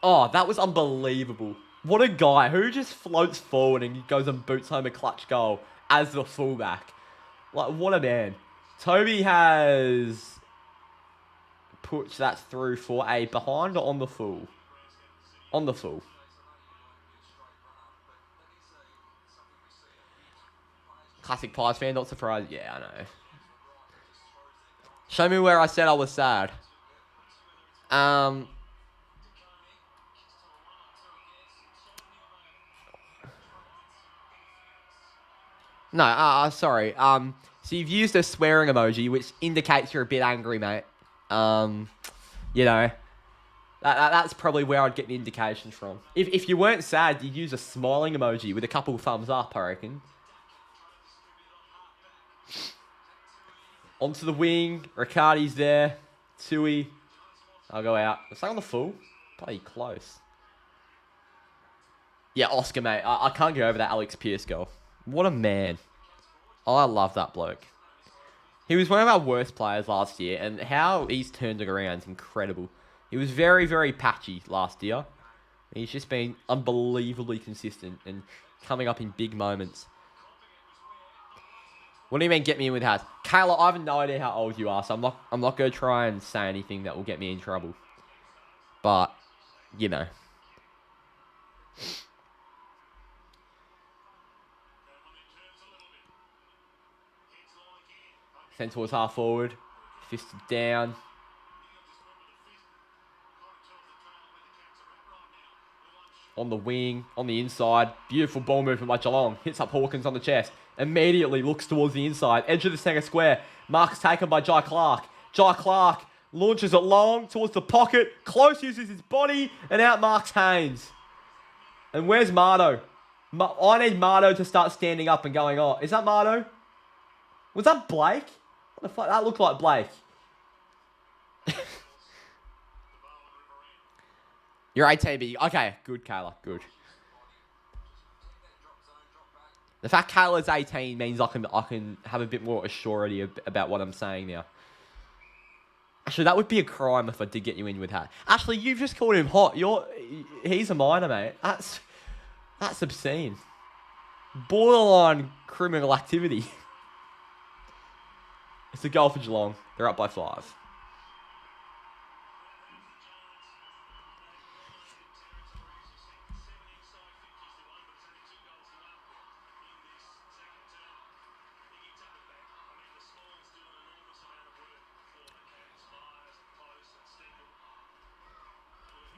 Oh, that was unbelievable. What a guy who just floats forward and goes and boots home a clutch goal as the fullback. Like, what a man. Toby has pushed that through for a behind or on the full? On the full. Classic Pies fan, not surprised. Yeah, I know. Show me where I said I was sad. No, sorry. So you've used a swearing emoji, which indicates you're a bit angry, mate. You know, that's probably where I'd get the indications from. If you weren't sad, you'd use a smiling emoji with a couple of thumbs up, I reckon. Onto the wing. Riccardi's there. Tui. I'll go out. Is that on the full? Bloody close. Yeah, Oscar, mate. I can't get over that Alex Pearce goal. What a man. Oh, I love that bloke. He was one of our worst players last year, and how he's turned it around is incredible. He was very, very patchy last year. He's just been unbelievably consistent and coming up in big moments. What do you mean, get me in with hats? Kayla, I have no idea how old you are, so I'm not going to try and say anything that will get me in trouble. But, you know. Sent towards half forward. Fisted down. On the wing, on the inside. Beautiful ball movement by Geelong. Hits up Hawkins on the chest. Immediately looks towards the inside. Edge of the centre square. Mark's taken by Jai Clark. Jai Clark launches it long towards the pocket. Close uses his body. And out marks Haynes. And where's Mardo? I need Mardo to start standing up and going, oh, is that Mardo? Was that Blake? What the fuck? That looked like Blake. You're 18, but okay, good, Kayla, good. The fact Kayla's 18 means I can have a bit more assurity about what I'm saying now. Actually, that would be a crime if I did get you in with that. Actually, you've just called him hot. He's a minor, mate. That's obscene. Borderline criminal activity. It's a goal for Geelong. They're up by 5.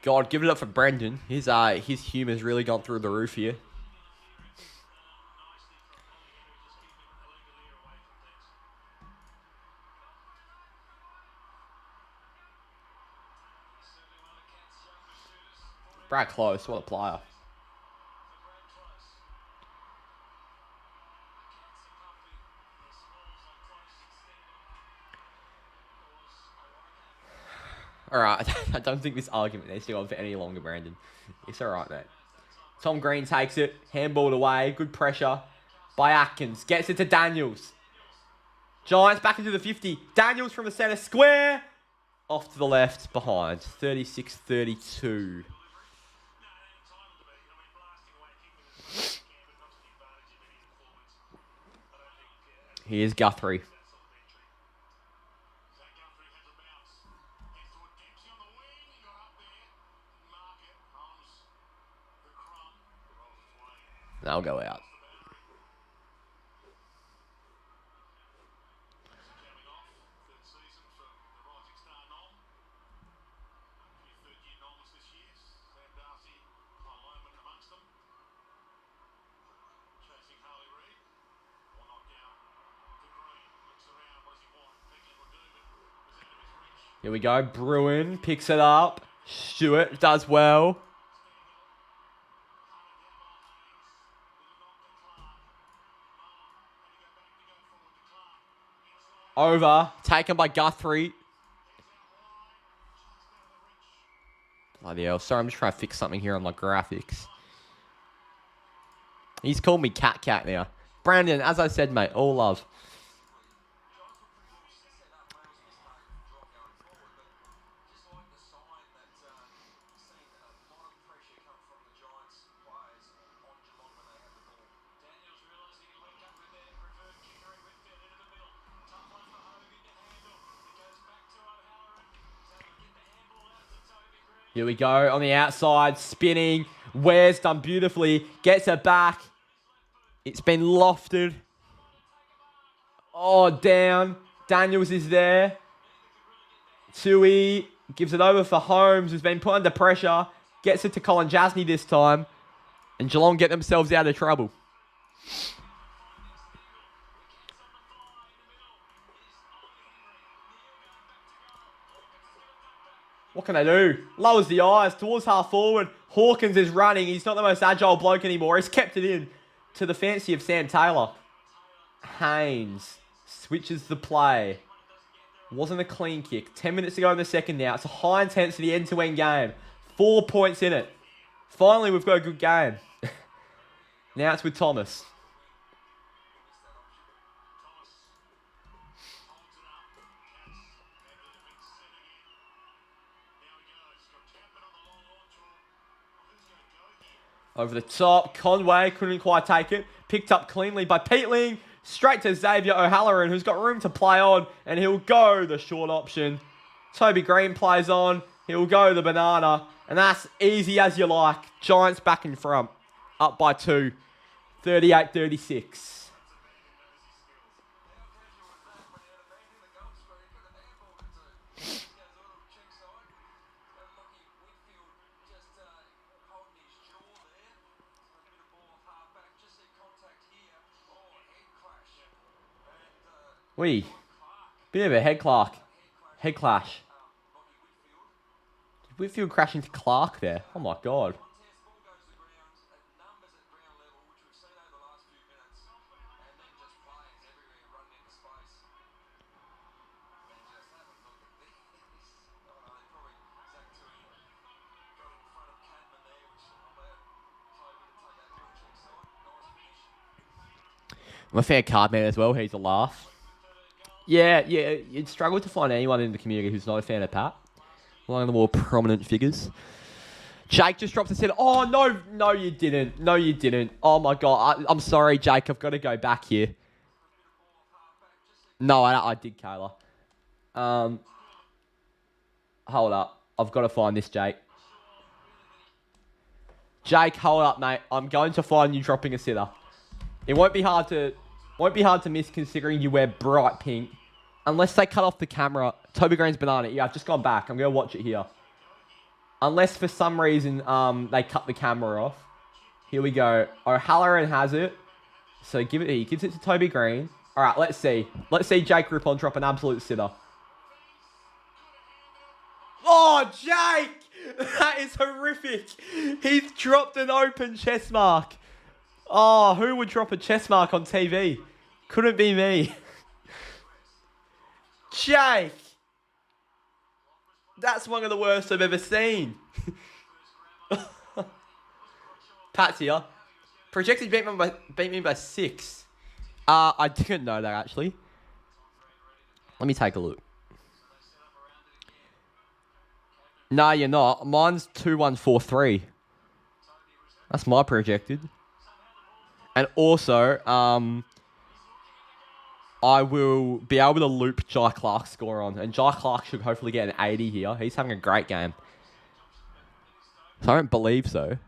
God, give it up for Brendan. His humour's really gone through the roof here. Brad Close, what a player. Alright, I don't think this argument needs to go on for any longer, Brandon. It's alright, mate. Tom Green takes it, handballed away, good pressure by Atkins. Gets it to Daniels. Giants back into the 50. Daniels from the centre square. Off to the left, behind. 36-32. Here's Guthrie. That'll go out. Here we go. Bruin picks it up. Stewart does well. Over. Taken by Guthrie. Bloody hell. Sorry, I'm just trying to fix something here on my graphics. He's called me Cat now. Brandon, as I said, mate, all love. Here we go on the outside, spinning. Ware's done beautifully. Gets it back. It's been lofted. Oh, down. Daniels is there. Tui gives it over for Holmes, who's been put under pressure. Gets it to Colin Jasny this time. And Geelong get themselves out of trouble. What can they do? Lowers the eyes towards half forward. Hawkins is running. He's not the most agile bloke anymore. He's kept it in to the fancy of Sam Taylor. Haynes switches the play. Wasn't a clean kick. 10 minutes to go in the second now. It's a high intensity end-to-end game. 4 points in it. Finally, we've got a good game. Now it's with Thomas. Over the top. Conway couldn't quite take it. Picked up cleanly by Peatling. Straight to Xavier O'Halloran, who's got room to play on. And he'll go the short option. Toby Green plays on. He'll go the banana. And that's easy as you like. Giants back in front. Up by 2. 38-36. Wee. Bit of a head clash. Did Whitfield crash into Clark there? Oh my god. I'm a fan card man as well. He's a laugh. Yeah, you'd struggle to find anyone in the community who's not a fan of Pat. One of the more prominent figures. Jake just drops a set. Oh, no, you didn't. No, you didn't. Oh, my God. I'm sorry, Jake. I've got to go back here. No, I did, Kayla. Hold up. I've got to find this, Jake. Jake, hold up, mate. I'm going to find you dropping a sitter. It won't be hard to miss considering you wear bright pink. Unless they cut off the camera. Toby Green's banana. Yeah, I've just gone back. I'm going to watch it here. Unless for some reason they cut the camera off. Here we go. O'Halloran has it. So he gives it to Toby Green. All right, let's see. Let's see Jake Rippon drop an absolute sitter. Oh, Jake! That is horrific. He's dropped an open chest mark. Oh, who would drop a chest mark on TV? Couldn't be me. Jake! That's one of the worst I've ever seen. Pat's here. Projected beat me by 6. I didn't know that, actually. Let me take a look. No, you're not. Mine's 2-1-4-3. That's my projected. And also, I will be able to loop Jai Clark's score on. And Jai Clark should hopefully get an 80 here. He's having a great game. So I don't believe so.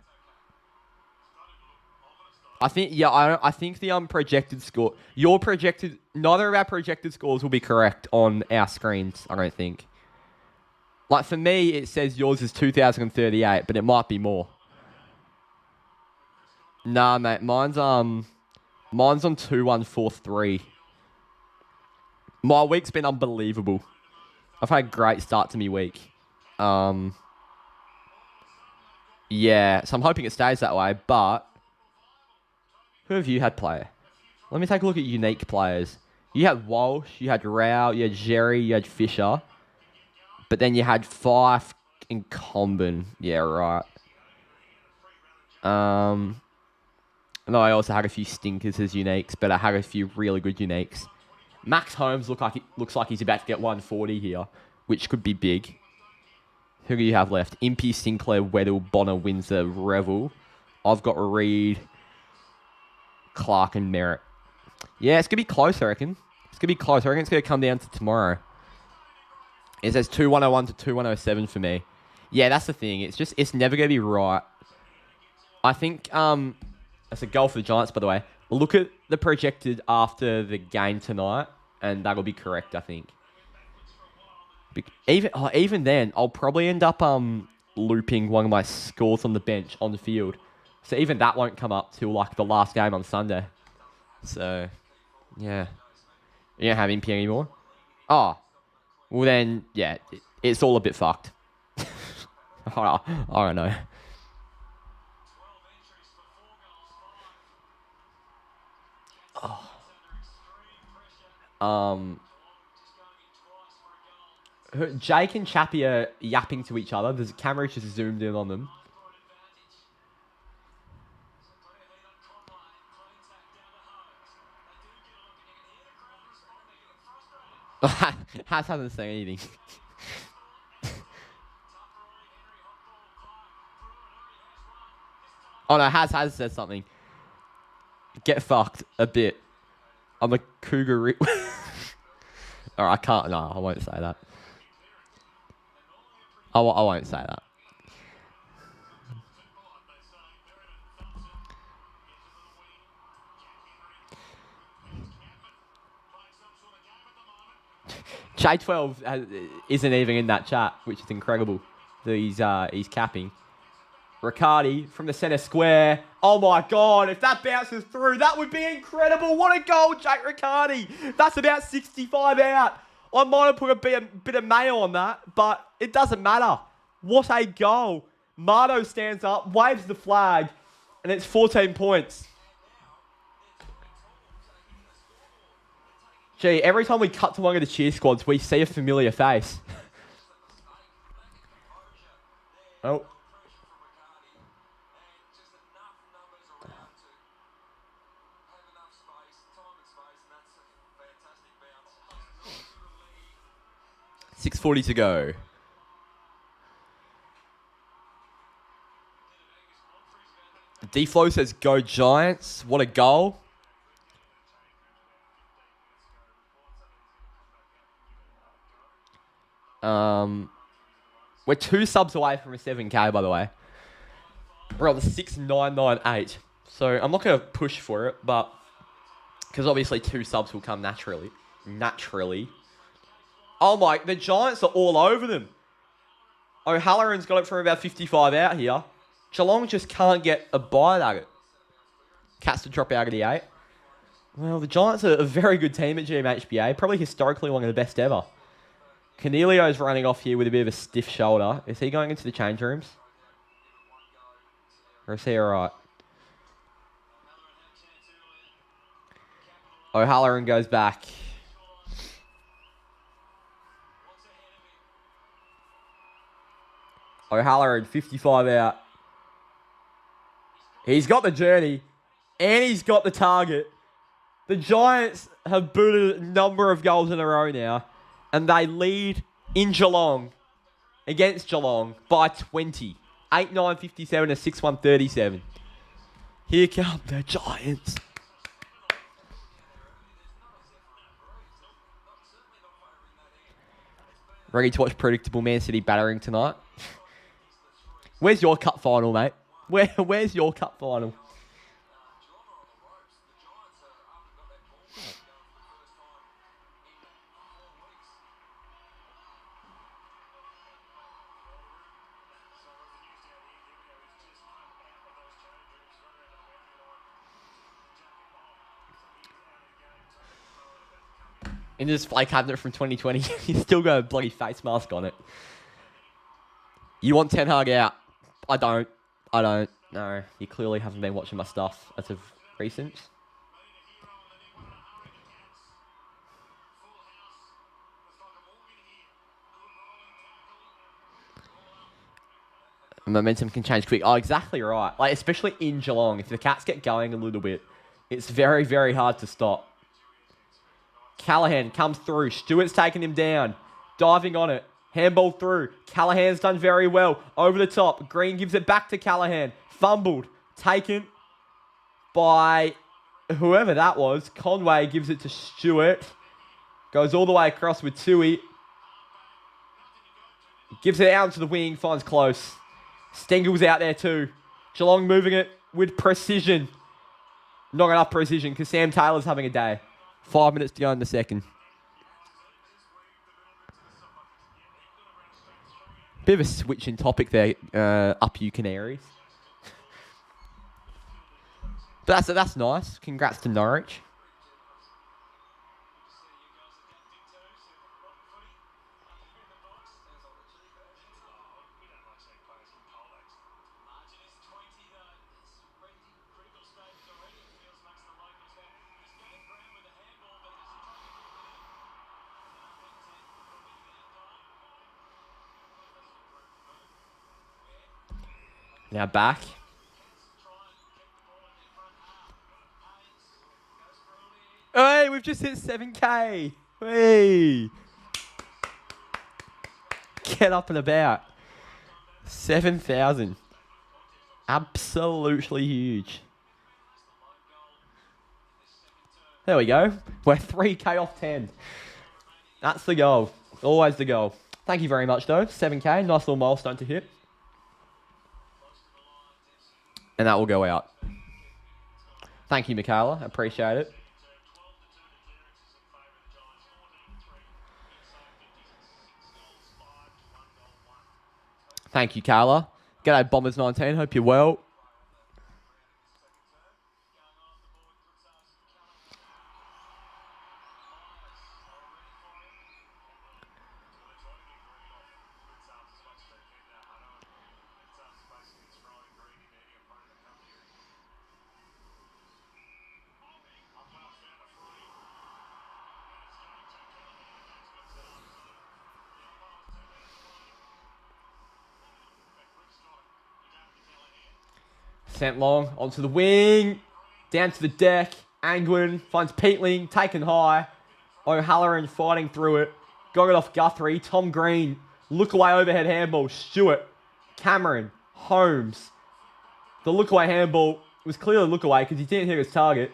I think, yeah, I think the projected score... Neither of our projected scores will be correct on our screens, I don't think. Like, for me, it says yours is 2,038, but it might be more. Nah, mate, mine's on 2-1-4-3. My week's been unbelievable. I've had a great start to my week. Yeah, so I'm hoping it stays that way, but... Who have you had play? Let me take a look at unique players. You had Walsh, you had Rao, you had Jerry, you had Fisher. But then you had Fife and Comben. Yeah, right. And I also had a few stinkers as uniques, but I had a few really good uniques. Max Holmes looks like he's about to get 140 here, which could be big. Who do you have left? Impey, Sinclair, Weddle, Bonner, Windsor, Revel. I've got Reed, Clark, and Merritt. Yeah, it's going to be close, I reckon. It's going to be close. I reckon it's going to come down to tomorrow. It says 2-1-01 to 2-1-07 for me. Yeah, that's the thing. It's never going to be right. I think, that's a goal for the Giants, by the way. Look at the projected after the game tonight, and that'll be correct, I think. Even then, I'll probably end up looping one of my scores on the bench on the field. So even that won't come up till like the last game on Sunday. So, yeah. You don't have Impy anymore? Oh. Well then, yeah, it's all a bit fucked. I don't know. Jake and Chappie are yapping to each other. There's a camera just zoomed in on them. Has hasn't said anything. Oh no, has said something. Get fucked a bit. I'm a cougar. Alright, I can't. No, I won't say that. I won't say that. J12 isn't even in that chat, which is incredible. He's capping. Riccardi from the centre square. Oh my God, if that bounces through, that would be incredible. What a goal, Jake Riccardi. That's about 65 out. I might have put a bit of mayo on that, but it doesn't matter. What a goal. Mardo stands up, waves the flag, and it's 14 points. Gee, every time we cut to one of the cheer squads, we see a familiar face. Oh. .640 to go. D-Flow says, go Giants. What a goal. We're 2 subs away from a 7K, by the way. We're on the 6998. So I'm not going to push for it, but... Because obviously 2 subs will come naturally. Oh my... The Giants are all over them. O'Halloran's got it from about 55 out here. Geelong just can't get a bite at it. Cats to drop out of the 8. Well, the Giants are a very good team at GMHBA. Probably historically one of the best ever. Cornelio's running off here with a bit of a stiff shoulder. Is he going into the change rooms? Or is he alright? O'Halloran goes back. O'Halloran, 55 out. He's got the journey. And he's got the target. The Giants have booted a number of goals in a row now. And they lead in Geelong against Geelong by 20. 8-9-57 to 6-1-37. Here come the Giants. Ready to watch predictable Man City battering tonight? Where's your cup final, mate? Where's your cup final? In the display cabinet from 2020, you still got a bloody face mask on it. You want Ten Hag out? I don't. No, you clearly haven't been watching my stuff as of recent. Momentum can change quick. Oh, exactly right. Like, especially in Geelong, if the Cats get going a little bit, it's very, very hard to stop. Callahan comes through. Stewart's taking him down. Diving on it. Handball through. Callahan's done very well. Over the top. Green gives it back to Callahan. Fumbled. Taken by whoever that was. Conway gives it to Stewart. Goes all the way across with Tui. Gives it out to the wing. Finds close. Stengel's out there too. Geelong moving it with precision. Not enough precision because Sam Taylor's having a day. 5 minutes to go in the second. Bit of a switch in topic there, up you Canaries. But that's nice. Congrats to Norwich. Now back. Hey, we've just hit 7K. Hey. Get up and about. 7,000. Absolutely huge. There we go. We're 3K off 10. That's the goal. Always the goal. Thank you very much, though. 7K. Nice little milestone to hit. And that will go out. Thank you, Michaela. Appreciate it. Thank you, Carla. G'day, Bombers19. Hope you're well. Sent long, onto the wing, down to the deck. Angwin finds Peatling, taken high. O'Halloran fighting through it. Got it off Guthrie. Tom Green, look away overhead handball. Stewart, Cameron, Holmes. The look away handball was clearly look away because he didn't hit his target.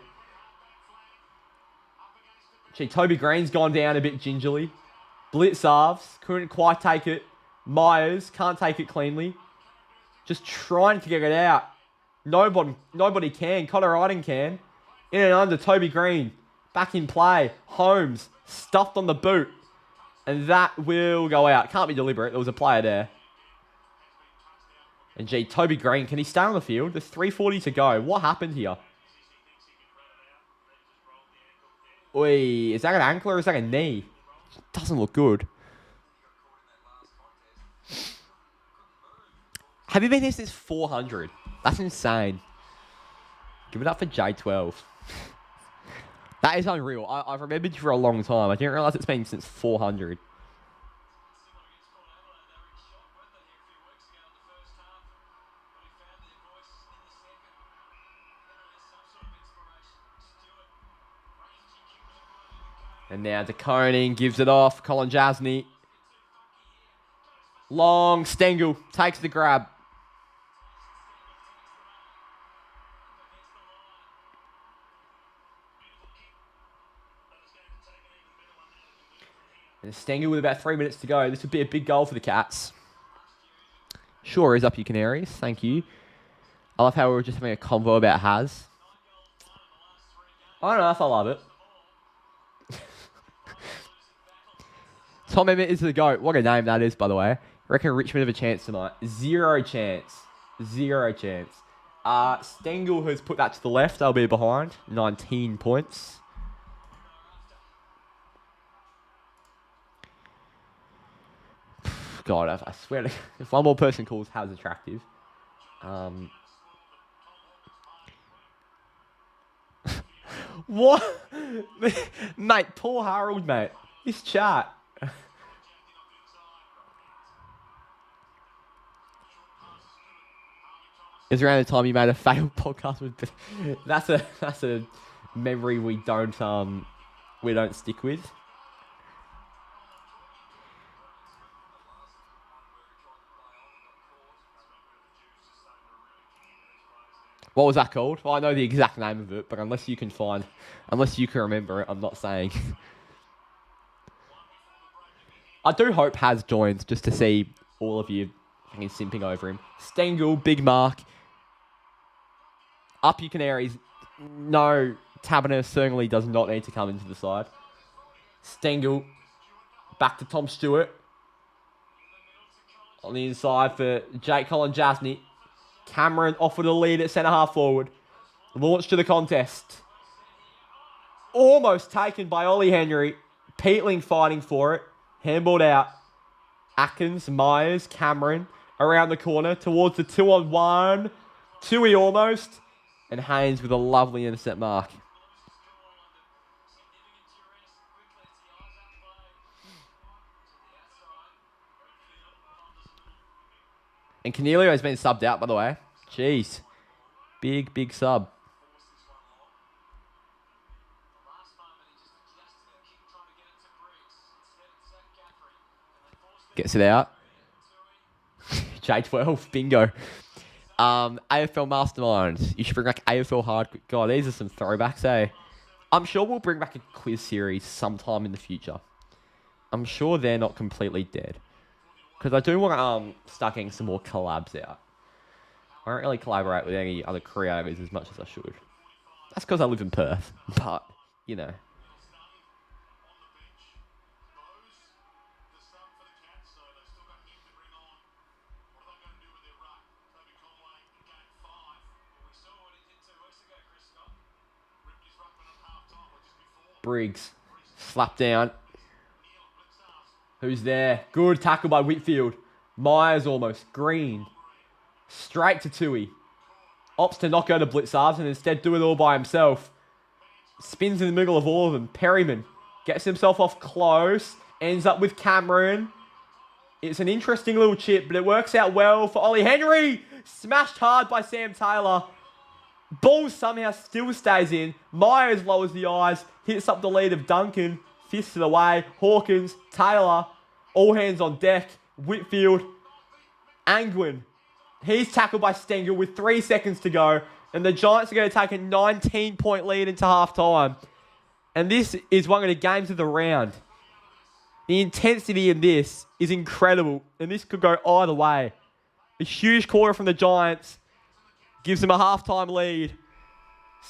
Gee, Toby Green's gone down a bit gingerly. Blitzarves, couldn't quite take it. Myers, can't take it cleanly. Just trying to get it out. Nobody can. Connor Iden can. In and under, Toby Green. Back in play. Holmes. Stuffed on the boot. And that will go out. Can't be deliberate. There was a player there. And gee, Toby Green, can he stay on the field? There's 3:40 to go. What happened here? Oi, is that an ankle or is that a knee? Doesn't look good. Have you been here since 400? That's insane. Give it up for J12. That is unreal. I've remembered you for a long time. I didn't realise it's been since 400. And now De Koning gives it off. Colin Jasny. Long. Stengel takes the grab. And Stengel with about 3 minutes to go. This would be a big goal for the Cats. Sure is up you Canaries. Thank you. I love how we were just having a convo about Haz. I don't know if I love it. Tom Emmett is the GOAT. What a name that is, by the way. I reckon Richmond have a chance tonight. Zero chance. Zero chance. Stengel has put that to the left. They'll be behind. 19 points. God, I swear to if one more person calls Haz attractive. What? Mate, Paul Harold, mate. This chat. It's around the time you made a failed podcast with. That's a memory we don't stick with. What was that called? Well, I know the exact name of it, but unless you can remember it, I'm not saying. I do hope Haz joins just to see all of you simping over him. Stengel, big mark. Up you Canaries. No, Taberner certainly does not need to come into the side. Stengel, back to Tom Stewart. On the inside for Jake Colin Jasny. Cameron offered a lead at centre-half forward. Launched to the contest. Almost taken by Ollie Henry. Peatling fighting for it. Handballed out. Atkins, Myers, Cameron around the corner towards the 2-on-1. Tui almost. And Haynes with a lovely intercept mark. And Cornelio has been subbed out, by the way. Jeez. Big sub. Gets it out. J12, bingo. AFL Mastermind. You should bring back AFL Hard. God, these are some throwbacks, eh? I'm sure we'll bring back a quiz series sometime in the future. I'm sure they're not completely dead. Because I do want to start getting some more collabs out. I don't really collaborate with any other creators as much as I should. That's because I live in Perth. But, you know. Briggs. Slap down. Who's there? Good tackle by Whitfield. Myers almost. Green. Straight to Tui. Opts to not go to Blitzarves and instead do it all by himself. Spins in the middle of all of them. Perryman gets himself off close. Ends up with Cameron. It's an interesting little chip, but it works out well for Ollie Henry. Smashed hard by Sam Taylor. Ball somehow still stays in. Myers lowers the eyes. Hits up the lead of Duncan. Fists it away. Hawkins. Taylor. All hands on deck. Whitfield. Angwin. He's tackled by Stengel with 3 seconds to go. And the Giants are going to take a 19-point lead into half-time. And this is one of the games of the round. The intensity in this is incredible. And this could go either way. A huge quarter from the Giants gives them a half-time lead.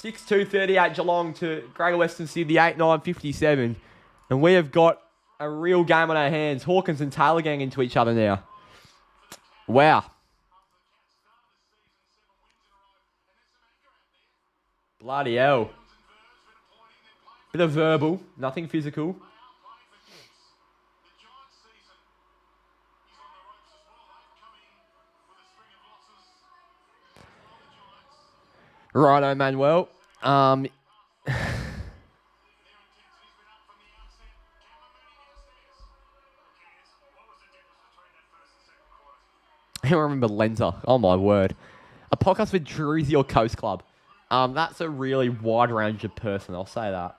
6-2-38 Geelong to Greater Western Sydney 8-9-57. And we have got a real game on our hands. Hawkins and Taylor getting into each other now. Wow. Bloody hell. Bit of verbal, nothing physical. Righto, Manuel. I remember Lenza. Oh my word. A podcast with Druzy or Coast Club. That's a really wide range of person, I'll say that.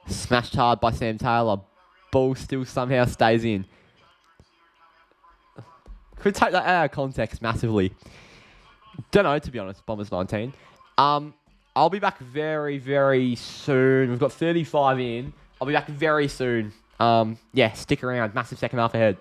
Smashed hard by Sam Taylor. Ball still somehow stays in. Could take that out of context massively. Don't know, to be honest, Bombers 19. I'll be back very, very soon. We've got 35 in. I'll be back very soon. Yeah, stick around. Massive second half ahead.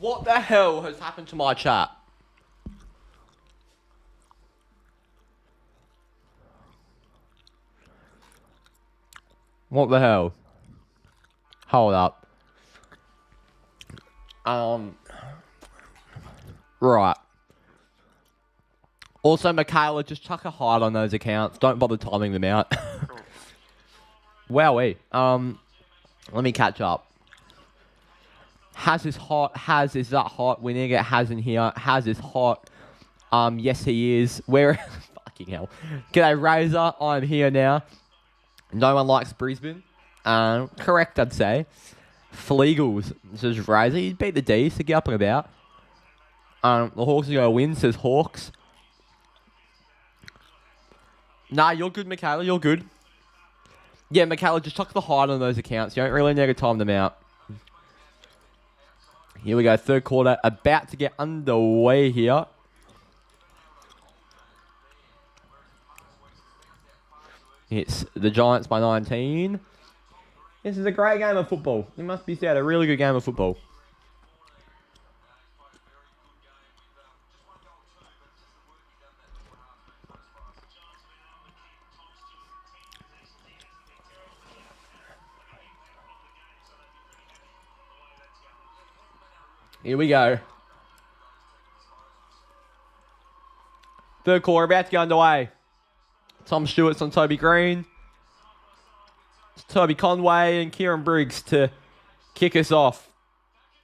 What the hell has happened to my chat? What the hell? Hold up. Right. Also, Michaela, just chuck a hide on those accounts. Don't bother timing them out. Wowee. Let me catch up. Haz is hot. Haz is that hot. We need to get Haz in here. Haz is hot. Yes, he is. Where? Fucking hell. G'day, Razor. I'm here now. No one likes Brisbane. Correct, I'd say. Flegals says Razor. You beat the D, so get up and about. The Hawks are going to win, says Hawks. Nah, you're good, Michaela. You're good. Yeah, Michaela, just chuck the hide on those accounts. You don't really need to time them out. Here we go. Third quarter. About to get underway here. It's the Giants by 19. This is a great game of football. It must be said, a really good game of football. Here we go. Third quarter about to go underway. Tom Stewart's on Toby Green. It's Toby Conway and Kieran Briggs to kick us off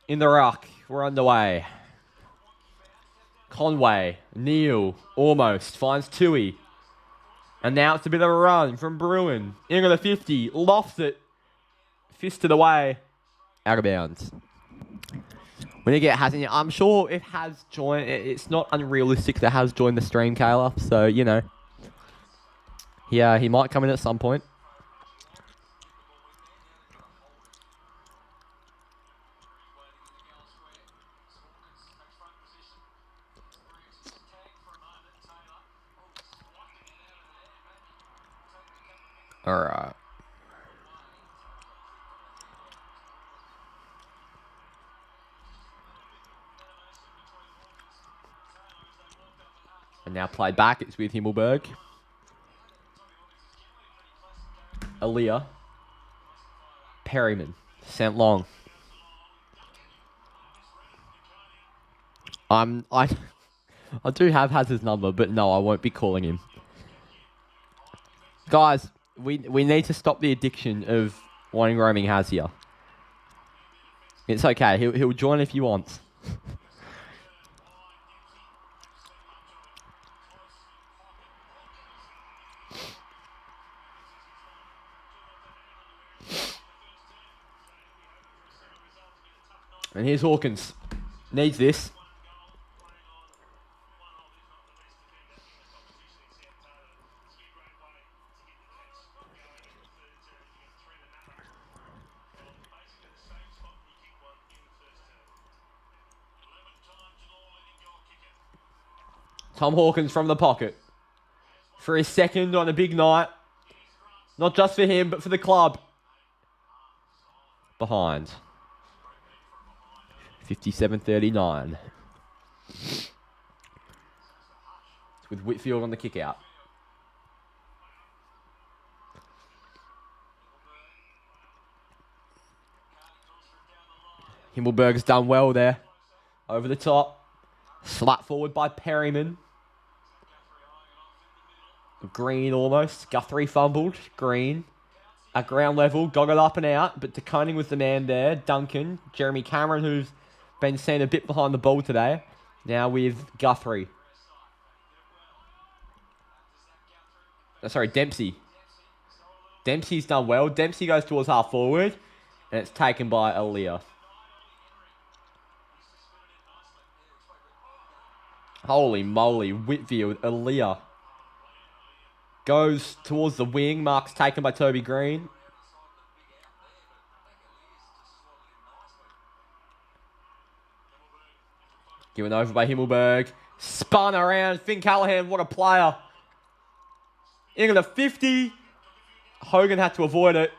in the ruck. We're underway. Conway, Neil, almost, finds Tui. And now it's a bit of a run from Bruin. In at the 50, lofts it. Fisted away. Out of bounds. When you get Haz in here, I'm sure if Haz joined, it's not unrealistic that Haz joined the stream, Kayla. So, you know. Yeah, he might come in at some point. All right. And now played back. It's with Himmelberg. Aaliyah. Perryman. Sent long. I do have Haz's number, but no, I won't be calling him. Guys, we need to stop the addiction of wanting roaming Haz here. It's okay. He'll join if he wants. And here's Hawkins. Needs this. Tom Hawkins from the pocket. For his second on a big night. Not just for him, but for the club. Behind. 57-39. With Whitfield on the kick out. Himmelberg's done well there. Over the top. Slap forward by Perryman. Green almost. Guthrie fumbled. Green. At ground level. Got it up and out. But DeConing was the man there. Duncan. Jeremy Cameron, who's been seen a bit behind the ball today. Now with Guthrie. Sorry, Dempsey. Dempsey's done well. Dempsey goes towards half forward. And it's taken by Aaliyah. Holy moly. Whitfield. Aaliyah. Goes towards the wing. Mark's taken by Toby Green. Given over by Himmelberg. Spun around. Finn Callahan, what a player. Into the 50. Hogan had to avoid it.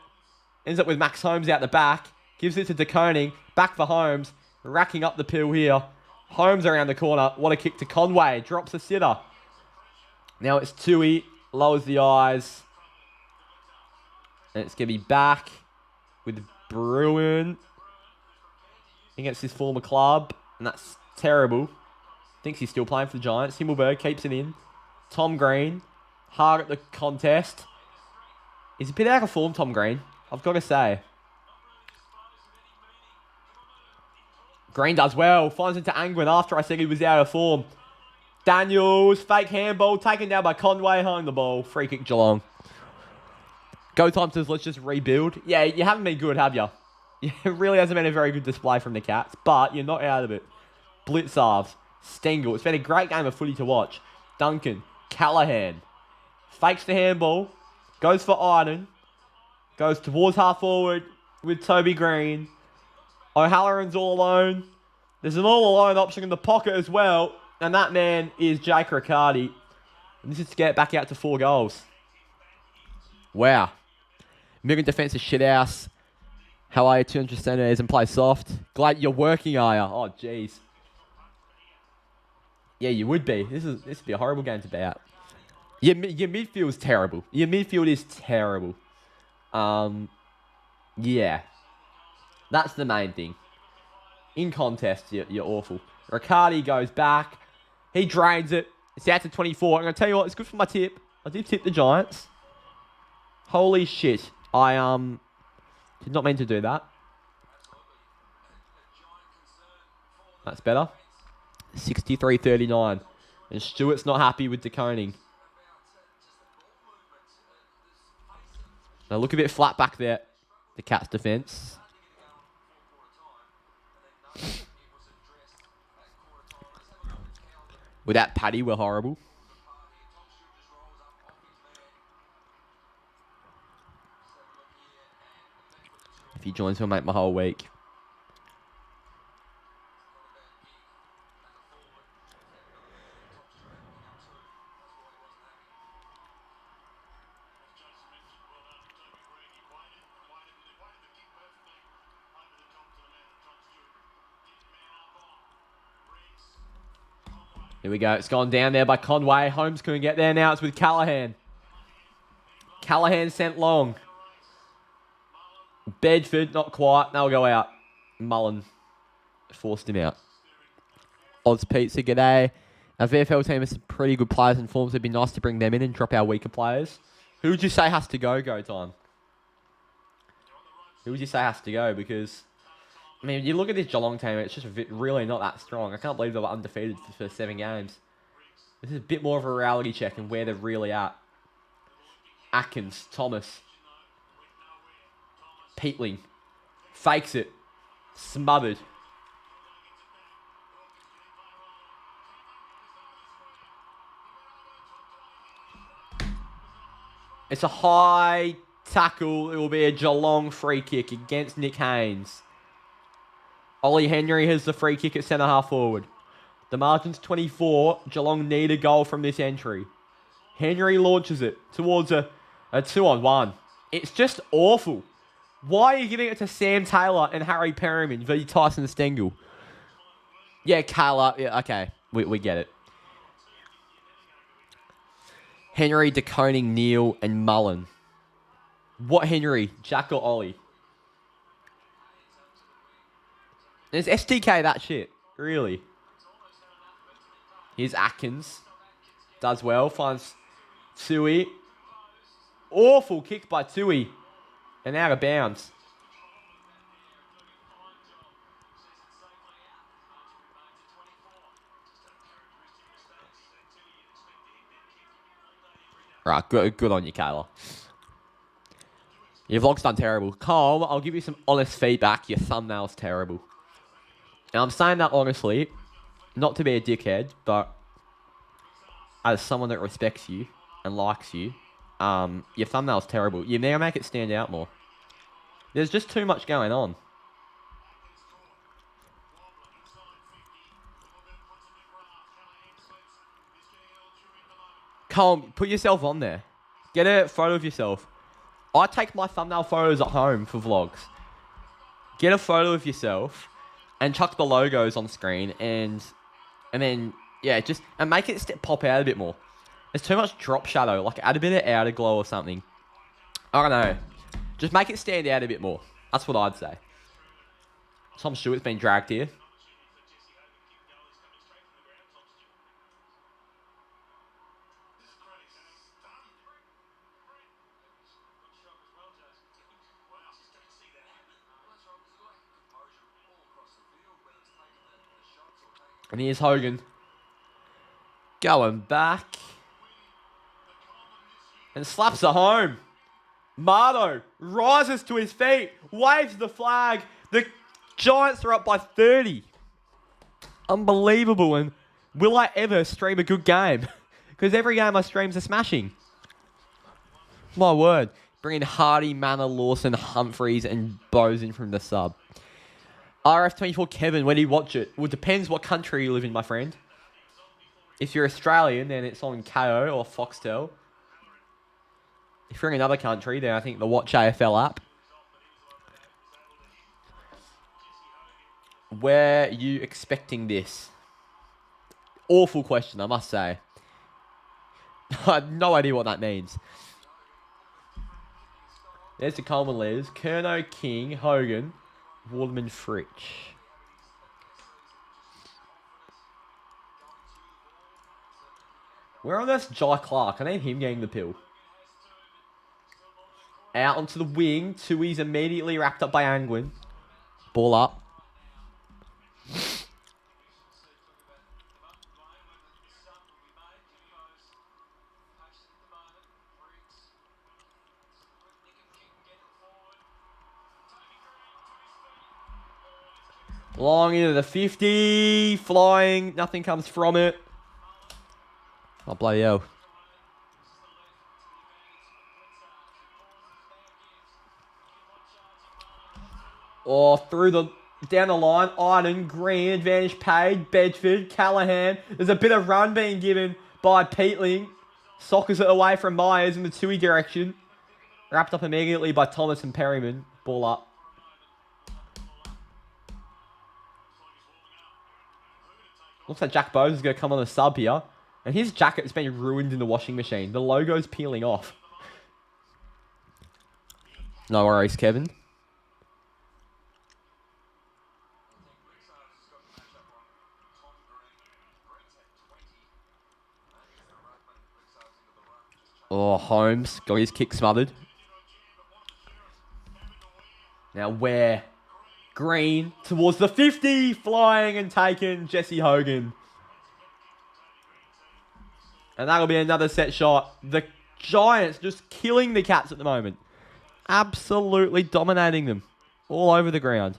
Ends up with Max Holmes out the back. Gives it to DeConing. Back for Holmes. racking up the pill here. Holmes around the corner. What a kick to Conway. Drops a sitter. Now it's Tui. Lowers the eyes. And it's going to be back with Bruin against his former club. And that's terrible. Thinks he's still playing for the Giants. Himmelberg keeps it in. Tom Green. Hard at the contest. He's a bit out of form, Tom Green. I've got to say. Green does well. Finds into Angwin after I said he was out of form. Daniels. Fake handball. Taken down by Conway. Home the ball. Free kick Geelong. Go time says, let's just rebuild. Yeah, you haven't been good, have you? It really hasn't been a very good display from the Cats. But you're not out of it. Blitzarves. Stengel. It's been a great game of footy to watch. Duncan. Callahan. Fakes the handball. Goes for Iden. Goes towards half forward with Toby Green. O'Halloran's all alone. There's an all alone option in the pocket as well. And that man is Jake Riccardi. And this is to get back out to 4 goals. Wow. Milligan defensive shithouse. How are you? 200 centimeters and play soft. Glad you're working, are you? Oh, jeez. Yeah, you would be. This would be a horrible game to be out. Your midfield is terrible. Your midfield is terrible. Yeah. That's the main thing. In contest, you're awful. Riccardi goes back. He drains it. It's out to 24. I'm going to tell you what, it's good for my tip. I did tip the Giants. Holy shit. I did not mean to do that. That's better. 63-39. And Stewart's not happy with the coning. Now look a bit flat back there. The Cats' defence. Without Paddy, we're horrible. If he joins, he'll make my whole week. Here we go. It's gone down there by Conway. Holmes couldn't get there. Now it's with Callahan. Callahan sent long. Bedford, not quite. They'll go out. Mullen forced him out. Oz Pizza, g'day. Our VFL team has some pretty good players in form, so it'd be nice to bring them in and drop our weaker players. Who would you say has to go time? Who would you say has to go? Because, I mean, you look at this Geelong team, it's just really not that strong. I can't believe they were undefeated for 7 games. This is a bit more of a reality check and where they're really at. Atkins, Thomas. Peatling. Fakes it. Smothered. It's a high tackle. It will be a Geelong free kick against Nick Haynes. Ollie Henry has the free kick at centre half forward. The margin's 24. Geelong need a goal from this entry. Henry launches it towards a 2-on-1. It's just awful. Why are you giving it to Sam Taylor and Harry Perryman v Tyson Stengel? Yeah, Kayla. Yeah, okay. We get it. Henry, DeConing, Neal, and Mullen. What Henry? Jack or Ollie? Is STK that shit? Really? Here's Atkins. Does well. Finds Tui. Awful kick by Tui. And out of bounds. Right, good on you, Kayla. Your vlog's done terrible. Cole, I'll give you some honest feedback. Your thumbnail's terrible. And I'm saying that honestly, not to be a dickhead, but as someone that respects you and likes you, your thumbnail's terrible. You need to make it stand out more. There's just too much going on. Cole, put yourself on there. Get a photo of yourself. I take my thumbnail photos at home for vlogs. Get a photo of yourself and chuck the logos on screen and then yeah, just and make it pop out a bit more. There's too much drop shadow. Like add a bit of outer glow or something. I don't know. Just make it stand out a bit more. That's what I'd say. Tom Stewart's been dragged here. And here's Hogan. Going back. And slaps it home. Mardo rises to his feet. Waves the flag. The Giants are up by 30. Unbelievable. And will I ever stream a good game? Because every game I stream's a smashing. My word. Bring in Hardy, Manor, Lawson, Humphreys, and Bose in from the sub. RF24 Kevin, when do you watch it? Well, it depends what country you live in, my friend. If you're Australian, then it's on KO or Foxtel. If you're in another country, then I think the Watch AFL app. Where are you expecting this? Awful question, I must say. I have no idea what that means. There's the Coleman leaders. Kerno, King, Hogan, Waterman, Fritsch. Where on earth's Jai Clark? I need him getting the pill. Out onto the wing. Tui's immediately wrapped up by Angwin. Ball up. Long into the 50. Flying. Nothing comes from it. Oh, bloody hell. Or through the down the line, Iden, Green, advantage paid, Bedford, Callahan. There's a bit of run being given by Peatling. Sockers it away from Myers in the Tui direction. Wrapped up immediately by Thomas and Perryman. Ball up. Looks like Jack Bowes is going to come on the sub here. And his jacket's been ruined in the washing machine. The logo's peeling off. No worries, Kevin. Oh, Holmes got his kick smothered. Now where? Green towards the 50. Flying and taken. Jesse Hogan. And that'll be another set shot. The Giants just killing the Cats at the moment. Absolutely dominating them. All over the ground.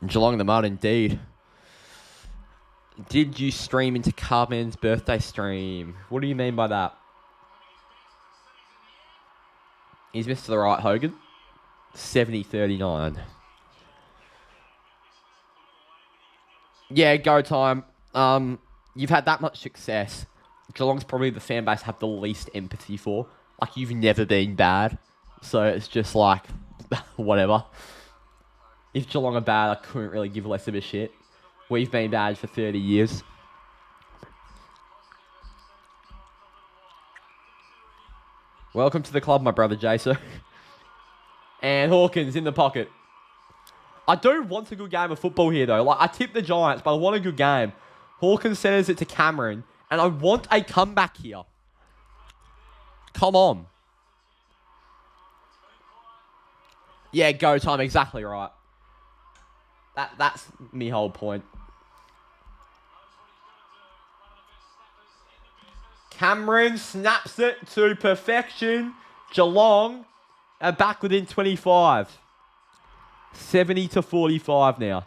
Geelong in the mud indeed. Did you stream into Carmen's birthday stream? What do you mean by that? He's missed to the right, Hogan. 70-39. Yeah, go time. You've had that much success. Geelong's probably the fan base I have the least empathy for. Like, you've never been bad. So it's just like, whatever. If Geelong are bad, I couldn't really give less of a shit. We've been bad for 30 years. Welcome to the club, my brother Jason. And Hawkins in the pocket. I do want a good game of football here, though. Like, I tip the Giants, but I want a good game. Hawkins sends it to Cameron, and I want a comeback here. Come on. Yeah, go time. Exactly right. That's me whole point. Cameron snaps it to perfection. Geelong are back within 25. 70-45 now.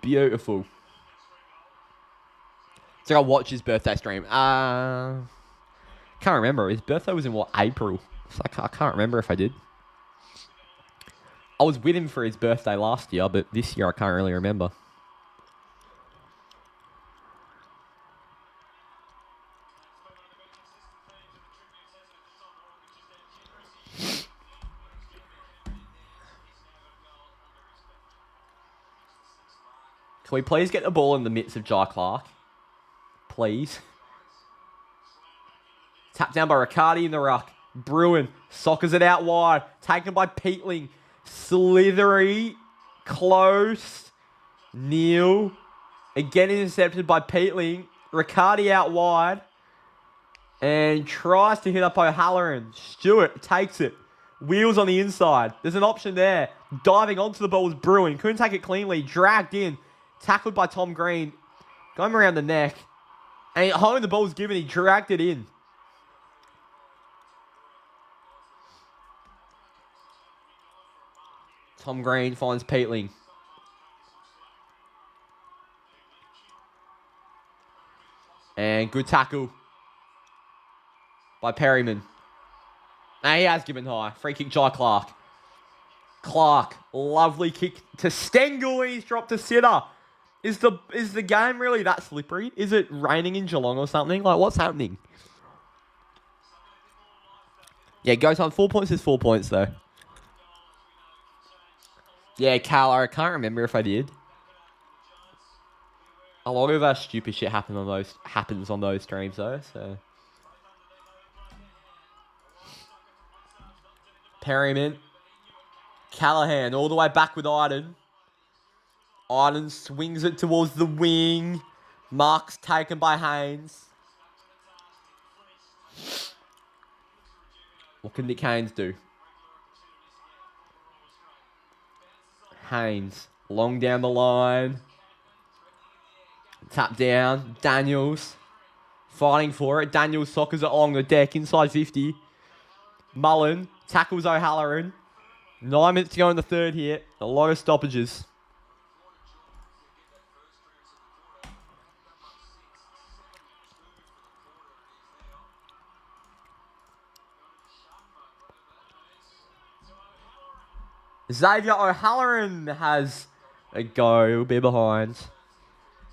Beautiful. So I'll watch his birthday stream. Can't remember. His birthday was in what, April? So I can't remember if I did. I was with him for his birthday last year, but this year I can't really remember. Can we please get the ball in the midst of Jai Clark? Please. Tapped down by Riccardi in the ruck. Bruin soccers it out wide. Taken by Peatling. Slithery. Close. Neal. Again intercepted by Peatling. Riccardi out wide. And tries to hit up O'Halloran. Stewart takes it. Wheels on the inside. There's an option there. Diving onto the ball was Bruin. Couldn't take it cleanly. Dragged in. Tackled by Tom Green. Going around the neck. And home the ball was given. He dragged it in. Tom Green finds Peatling. And good tackle by Perryman. Now he has given high. Free kick, Jai Clark. Clark, lovely kick to Stengel. He's dropped to sitter. Is the game really that slippery? Is it raining in Geelong or something? Like, what's happening? Yeah, goes on. 4 points is 4 points, though. Yeah, Cal, I can't remember if I did. A lot of stupid shit happens on those streams, though, so... Perryman. Callahan all the way back with Iden. Iden swings it towards the wing. Mark's taken by Haynes. What can Nick Haynes do? Haynes, long down the line. Tap down. Daniels, fighting for it. Daniels soccers it along the deck, inside 50. Mullen tackles O'Halloran. 9 minutes to go in the third here. A lot of stoppages. Xavier O'Halloran has a go. He'll be behind.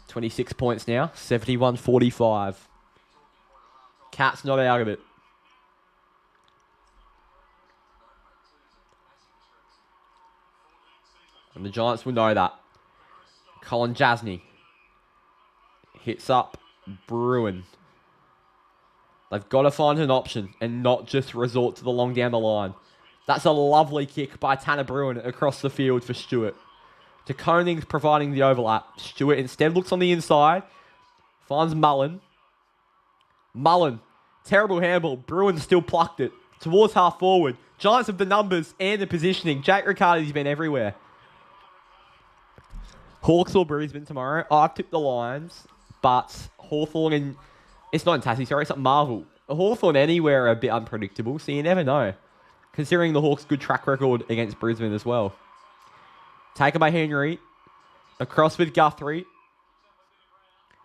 26 points now. 71-45. Cat's not out of it. And the Giants will know that. Colin Jasny hits up Bruin. They've got to find an option and not just resort to the long down the line. That's a lovely kick by Tanner Bruin across the field for Stewart. De Koning's providing the overlap. Stewart instead looks on the inside. Finds Mullen. Mullen. Terrible handball. Bruin still plucked it. Towards half forward. Giants have the numbers and the positioning. Jake Riccardi's been everywhere. Hawks or Brisbane tomorrow. I've tipped the Lions, but Hawthorn and... It's not in Tassie, sorry. It's at Marvel. Hawthorn anywhere are a bit unpredictable, so you never know. Considering the Hawks' good track record against Brisbane as well. Taken by Henry. Across with Guthrie.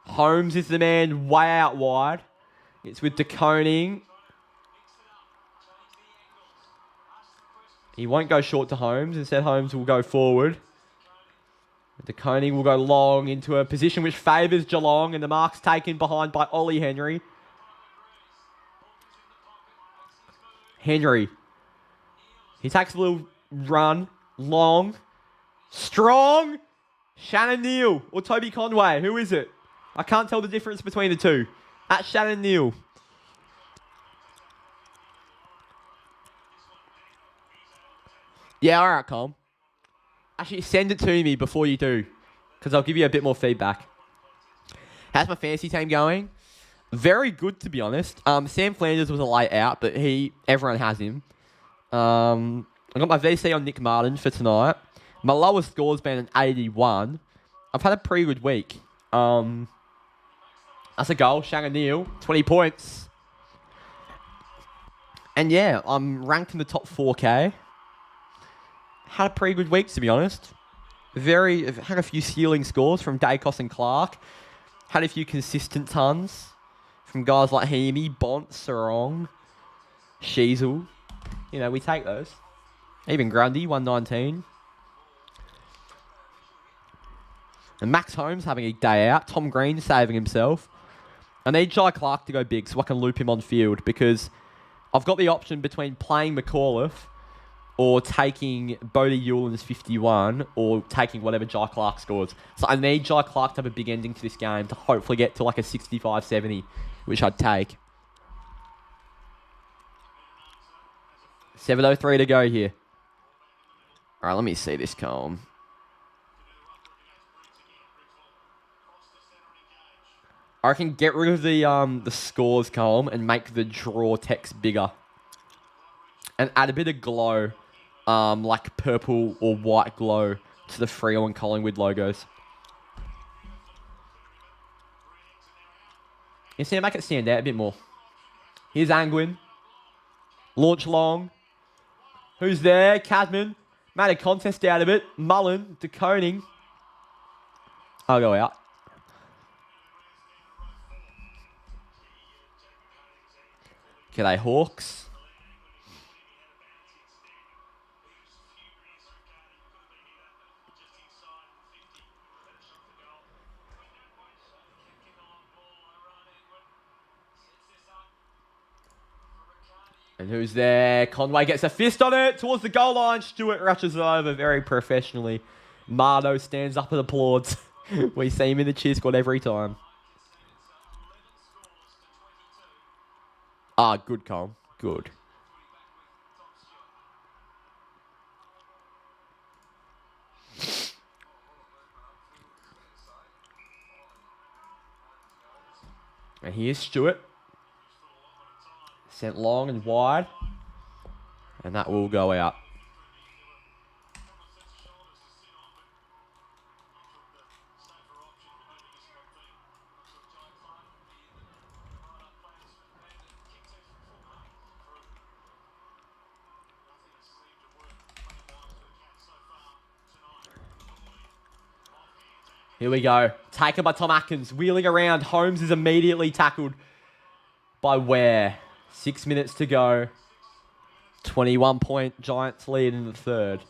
Holmes is the man way out wide. It's with De Koning. He won't go short to Holmes. Instead, Holmes will go forward. De Koning will go long into a position which favours Geelong, and the mark's taken behind by Ollie Henry. Henry. He takes a little run. Long. Strong. Shannon Neal or Toby Conway. Who is it? I can't tell the difference between the two. At Shannon Neal. Yeah, all right, Colm. Actually, send it to me before you do, because I'll give you a bit more feedback. How's my fantasy team going? Very good, to be honest. Sam Flanders was a late out, but everyone has him. I got my VC on Nick Martin for tonight. My lowest score's been an 81. I've had a pretty good week. That's a goal. Shannon Neal, 20 points. And yeah, I'm ranked in the top 4K. Had a pretty good week, to be honest. Had a few ceiling scores from Dacos and Clark. Had a few consistent tons From guys like Heaney, Bont, Sarong, Sheasel. You know, we take those. Even Grundy, 119. And Max Holmes having a day out. Tom Green saving himself. I need Jai Clark to go big so I can loop him on field because I've got the option between playing McAuliffe or taking Bodie Hewlin's 51 or taking whatever Jai Clark scores. So I need Jai Clark to have a big ending to this game to hopefully get to like a 65-70, which I'd take. 7:03 to go here. All right, let me see this column. I can get rid of the scores column and make the draw text bigger. And add a bit of glow, like purple or white glow to the Freo and Collingwood logos. You see, make it stand out a bit more. Here's Angwin. Launch long. Who's there? Cadman. Made a contest out of it. Mullen. De Koning. I'll go out. G'day, Hawks. And who's there? Conway gets a fist on it towards the goal line. Stewart rushes it over very professionally. Mardo stands up and applauds. We see him in the cheer squad every time. Ah, good, Colm. Good. And here's Stewart. Sent long and wide. And that will go out. Here we go. Taken by Tom Atkins. Wheeling around. Holmes is immediately tackled by Ware. 6 minutes to go. 21-point Giants lead in the third.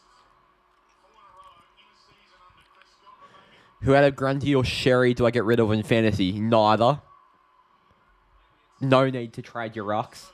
Who out of Grundy or Sherry do I get rid of in fantasy? Neither. No need to trade your rucks.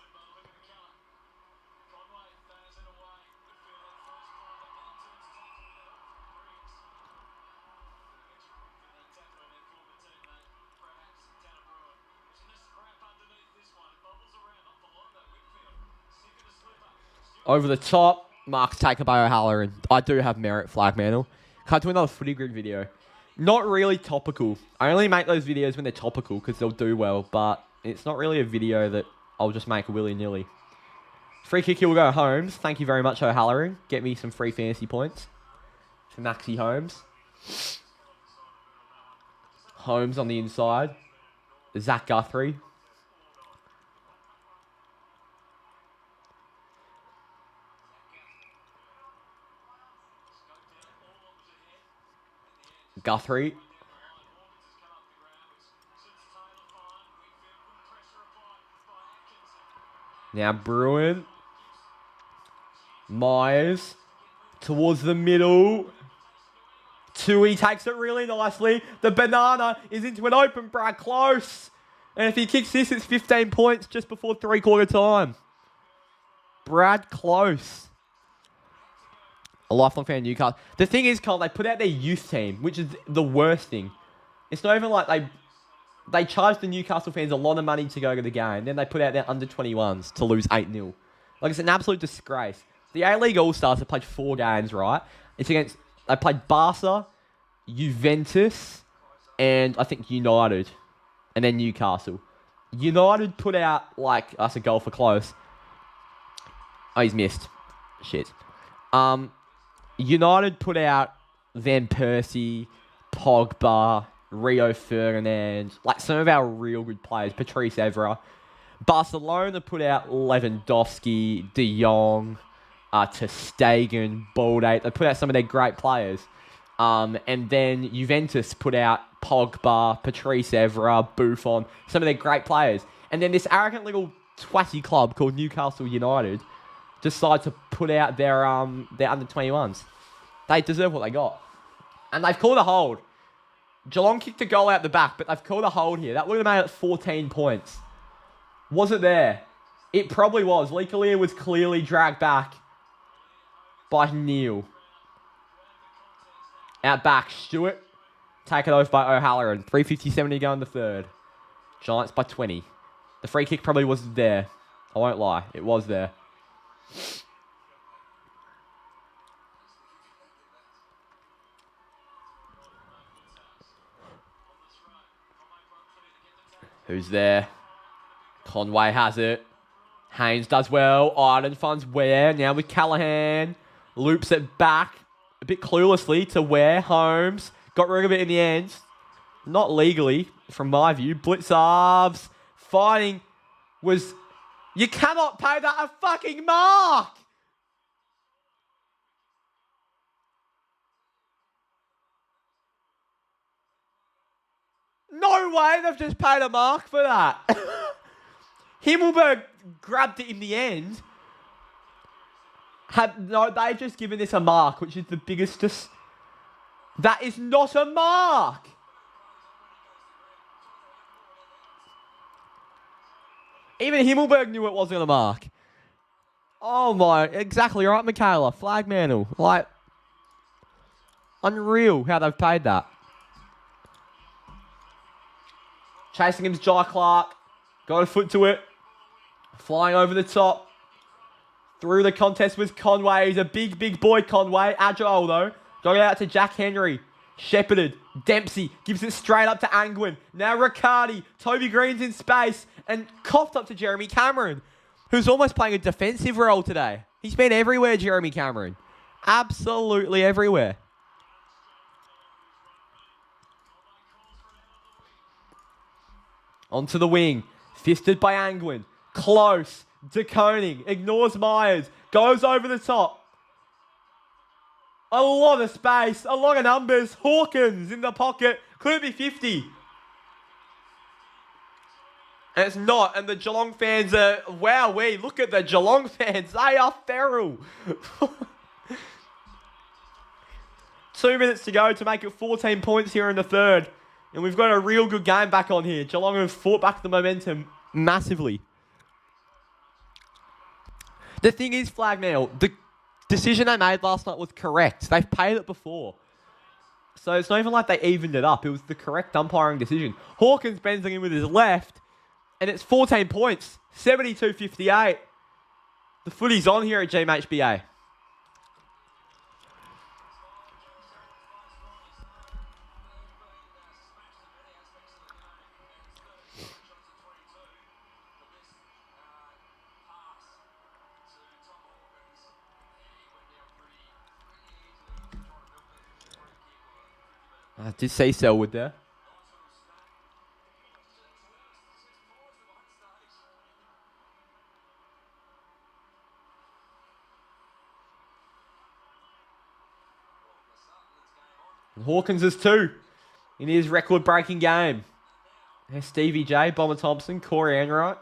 Over the top, marks taken by O'Halloran. I do have merit flag mantle. Can't do another footy grid video. Not really topical. I only make those videos when they're topical because they'll do well, but it's not really a video that I'll just make willy-nilly. Free kick here will go Holmes. Thank you very much, O'Halloran. Get me some free fantasy points for Maxi Holmes. Holmes on the inside. Zach Guthrie. Guthrie. Now Bruin. Myers. Towards the middle. Tui takes it really nicely. The banana is into an open Brad Close. And if he kicks this, it's 15 points just before three-quarter time. Brad Close. A lifelong fan of Newcastle. The thing is, Cole, they put out their youth team, which is the worst thing. It's not even like they charge the Newcastle fans a lot of money to go to the game. Then they put out their under-21s to lose 8-0. Like, it's an absolute disgrace. The A-League All-Stars have played 4 games, right? They played Barca, Juventus, and I think United. And then Newcastle. United put out, like, that's a goal for Close. Oh, he's missed. Shit. United put out Van Persie, Pogba, Rio Ferdinand, like some of our real good players, Patrice Evra. Barcelona put out Lewandowski, De Jong, Ter Stegen, Balde. They put out some of their great players. And then Juventus put out Pogba, Patrice Evra, Buffon, some of their great players. And then this arrogant little twatty club called Newcastle United decide to put out their under-21s. They deserve what they got. And they've called a hold. Geelong kicked a goal out the back, but they've called a hold here. That would have made it 14 points. Was it there? It probably was. Lee Kalia was clearly dragged back by Neil. Out back, Stewart. Taken over by O'Halloran. 3:57 to go in the third. Giants by 20. The free kick probably wasn't there. I won't lie. It was there. Who's there? Conway has it. Haynes does well. Iden finds Ware. Now with Callahan. Loops it back a bit cluelessly to Ware. Holmes. Got rid of it in the end. Not legally, from my view. Blitzarves. Fighting was... You cannot pay that a fucking mark! No way they've just paid a mark for that. Himmelberg grabbed it in the end. They've just given this a mark, which is the biggest... That is not a mark! Even Himmelberg knew it wasn't a mark. Oh my, exactly right, Michaela. Flag mantle. Like, unreal how they've paid that. Chasing him's Jai Clark. Got a foot to it. Flying over the top. Through the contest with Conway. He's a big, big boy, Conway. Agile, though. Got it out to Jack Henry. Shepherded. Dempsey gives it straight up to Angwin. Now Riccardi. Toby Green's in space. And coughed up to Jeremy Cameron, who's almost playing a defensive role today. He's been everywhere, Jeremy Cameron. Absolutely everywhere. Onto the wing. Fisted by Angwin. Close. De Koning. Ignores Myers. Goes over the top. A lot of space. A lot of numbers. Hawkins in the pocket. Could be 50. And it's not. And the Geelong fans are... Wowee. Look at the Geelong fans. They are feral. 2 minutes to go to make it 14 points here in the third. And we've got a real good game back on here. Geelong have fought back the momentum massively. The thing is, Flagmail, the decision they made last night was correct. They've paid it before. So it's not even like they evened it up. It was the correct umpiring decision. Hawkins bends in with his left. And it's 14 points. 72-58. The footy's on here at GMHBA. I did see Selwood there. And Hawkins is 2 in his record-breaking game. There's Stevie J, Bomber Thompson, Corey Enright.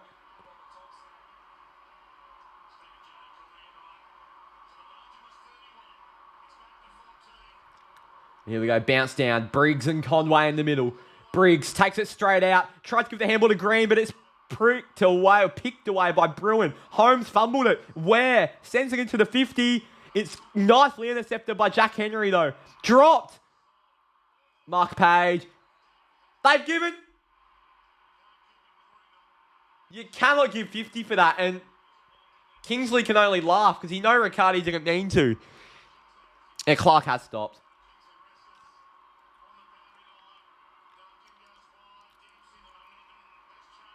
Here we go, bounce down. Briggs and Conway in the middle. Briggs takes it straight out. Tries to give the handball to Green, but it's picked away by Bruin. Holmes fumbled it. Ware sends it into the 50. It's nicely intercepted by Jack Henry, though. Dropped. Mark Page. They've given... You cannot give 50 for that, and Kingsley can only laugh because he knows Riccardi didn't mean to. And Clark has stopped.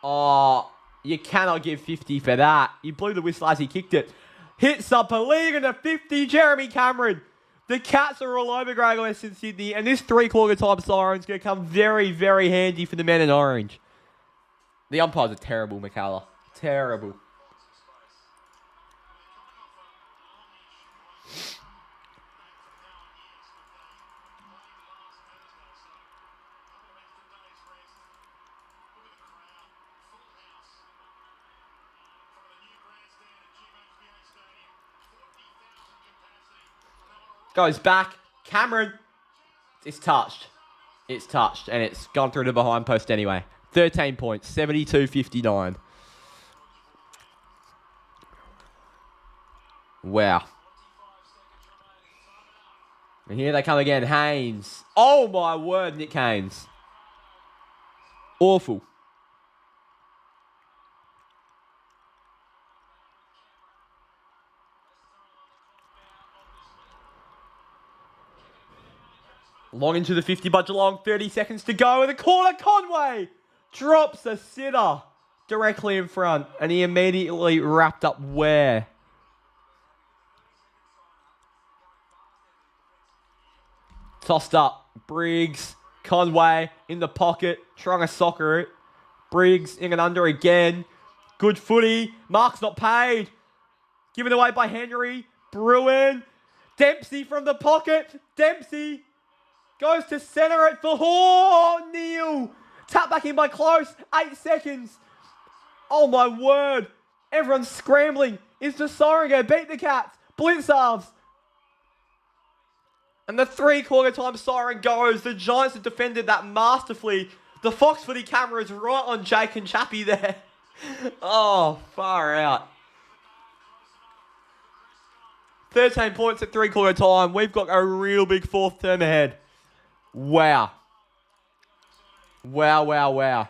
Oh, you cannot give 50 for that. He blew the whistle as he kicked it. Hits up a league in the 50, Jeremy Cameron. The Cats are all over GWS in Sydney, and this three-quarter time siren is going to come very, very handy for the men in orange. The umpires are terrible, McCullough. Terrible. Goes back. Cameron. It's touched. It's touched. And it's gone through the behind post anyway. 13 points. 72-59. Wow. And here they come again. Haynes. Oh, my word, Nick Haynes. Awful. Long into the 50 by Geelong. 30 seconds to go. In the corner, Conway drops a sitter directly in front. And he immediately wrapped up where? Tossed up. Briggs. Conway in the pocket. Trying to soccer it. Briggs in and under again. Good footy. Mark's not paid. Given away by Henry. Bruin. Dempsey from the pocket. Dempsey goes to centre it for Neil. Tap back in by Close. 8 seconds. Oh my word. Everyone's scrambling. Is the siren going to beat the Cats? Blitz halves. And the 3/4 time siren goes. The Giants have defended that masterfully. The Fox footy camera is right on Jake and Chappie there. Oh, far out. 13 points at 3/4 time. We've got a real big fourth term ahead. Wow. Wow, wow, wow.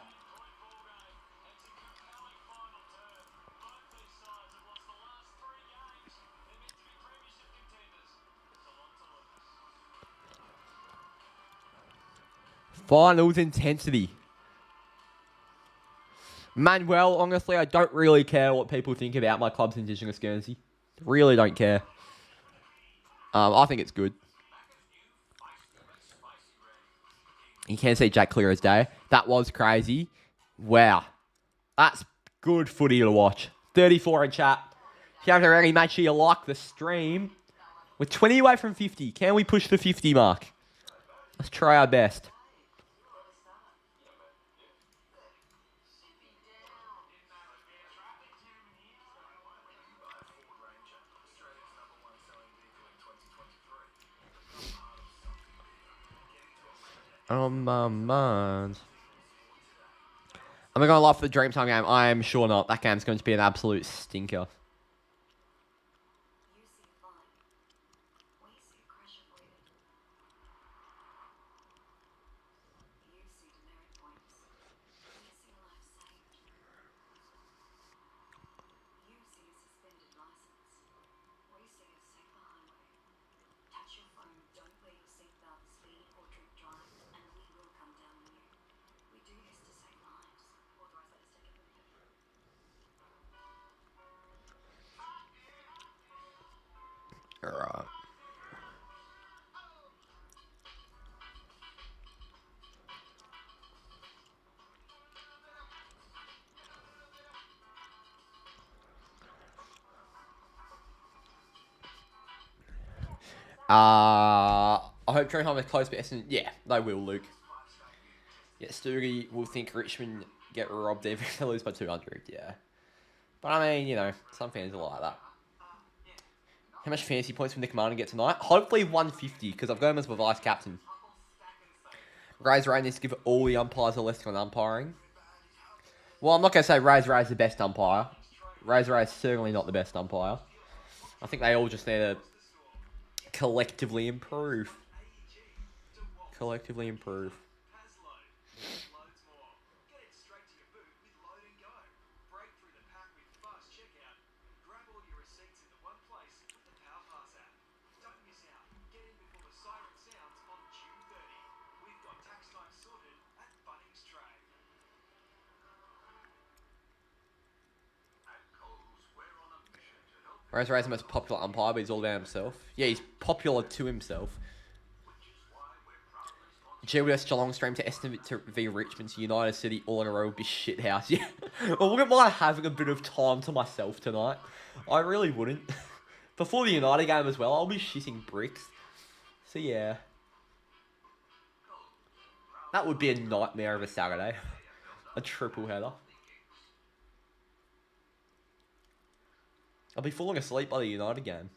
Finals intensity. Manuel, honestly, I don't really care what people think about my club's Indigenous Guernsey. Really don't care. I think it's good. You can see Jack clear as day. That was crazy. Wow. That's good footy to watch. 34 in chat. If you haven't already, make sure you like the stream. We're 20 away from 50. Can we push the 50 mark? Let's try our best. Oh my mind. Am I going to lie for the Dreamtime game? I am sure not. That game's going to be an absolute stinker. Alright. I hope Dreamtime is close, but Essendon, yeah, they will, Luke. Yeah, Stoogie will think Richmond get robbed if they lose by 200, yeah. But I mean, you know, some fans are like that. How much fantasy points will Nick Martin get tonight? Hopefully 150, because I've got him as my vice captain. Ray's Ray needs to give all the umpires a lesson on umpiring. Well, I'm not going to say Ray's the best umpire. Ray's is certainly not the best umpire. I think they all just need to collectively improve. Collectively improve. Ray's the most popular umpire, but he's all about himself. Yeah, he's popular to himself. GWS Geelong stream to Essendon to v Richmond to United City all in a row would be shithouse. Yeah. I wouldn't mind having a bit of time to myself tonight. I really wouldn't. Before the United game as well, I'll be shitting bricks. So yeah. That would be a nightmare of a Saturday. A triple header. I'll be falling asleep by the United game.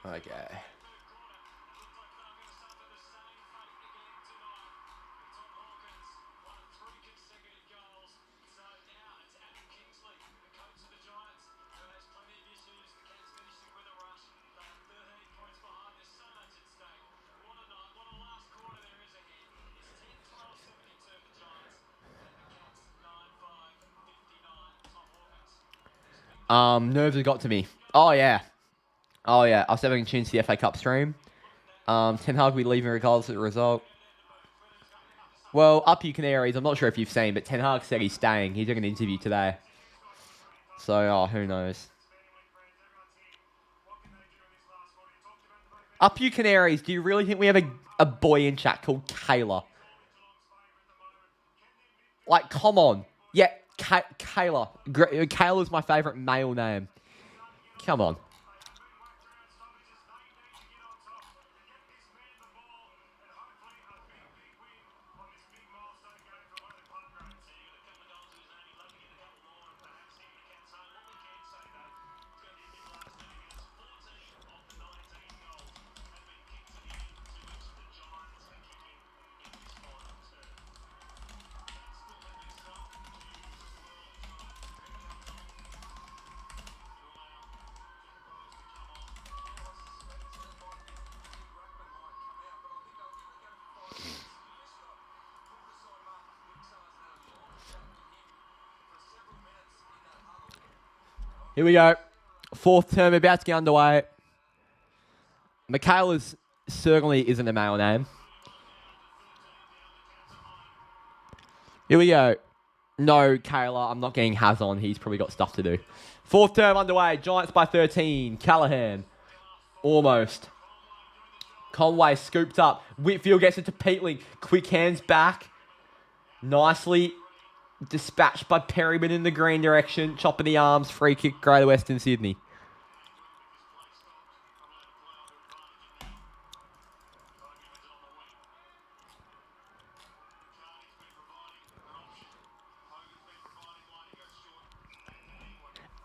Okay. Nerves have got to me. Oh, yeah. Oh, yeah. I was having a tune to the FA Cup stream. Ten Hag will be leaving regardless of the result. Well, up you Canaries. I'm not sure if you've seen, but Ten Hag said he's staying. He's doing an interview today. So, oh, who knows? Up you Canaries. Do you really think we have a boy in chat called Kayla? Like, come on. Yeah, Kayla. Kayla's my favourite male name. Come on. Here we go. Fourth term about to get underway. Michaela's certainly isn't a male name. Here we go. No, Kayla, I'm not getting Haz on. He's probably got stuff to do. Fourth term underway. Giants by 13. Callahan. Almost. Conway scooped up. Whitfield gets it to Peatling. Quick hands back. Nicely dispatched by Perryman in the green direction. Chop of the arms. Free kick. Greater Western Sydney.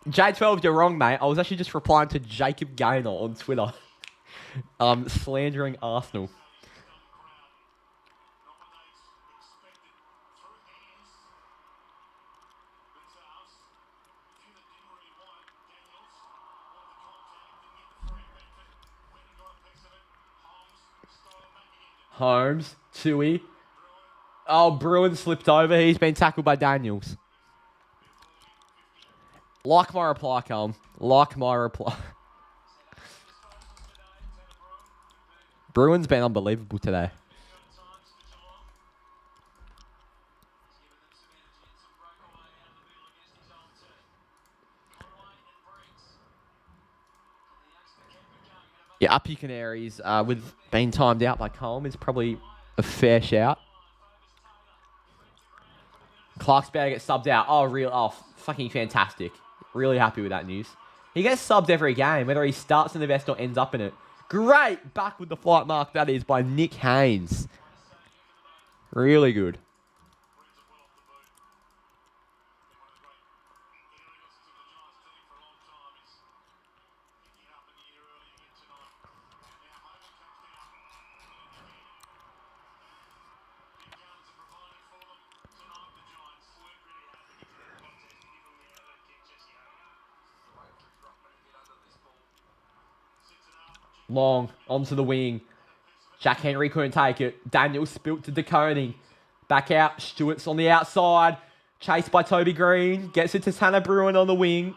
J12, you're wrong, mate. I was actually just replying to Jacob Gaynor on Twitter. Slandering Arsenal. Holmes, Tui. Oh, Bruin slipped over. He's been tackled by Daniels. Like my reply, Calm. Like my reply. Bruin's been unbelievable today. Yeah, up you Canaries with being timed out by Colm is probably a fair shout. Clark's about to get subbed out. Oh, fucking fantastic. Really happy with that news. He gets subbed every game, whether he starts in the vest or ends up in it. Great! Back with the flight mark, that is, by Nick Haynes. Really good. Long, onto the wing. Jack Henry couldn't take it. Daniel spilt to DeConing. Back out. Stewart's on the outside. Chased by Toby Green. Gets it to Tanner Bruin on the wing.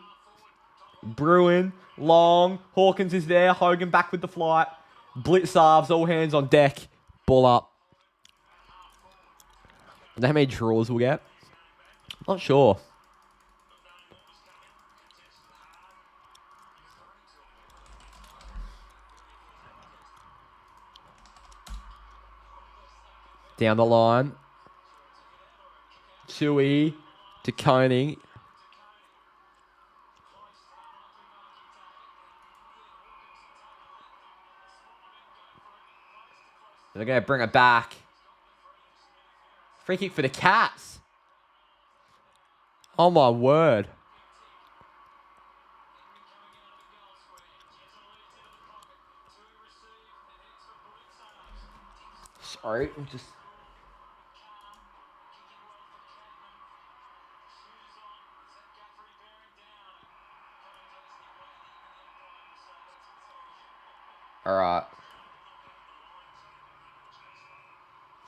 Bruin. Long. Hawkins is there. Hogan back with the flight. Blitz halves. All hands on deck. Ball up. I don't know how many draws we'll get. Not sure. Down the line. Tui to Koning. They're going to bring it back. Free kick for the Cats. Oh, my word. Sorry, I'm just... Alright.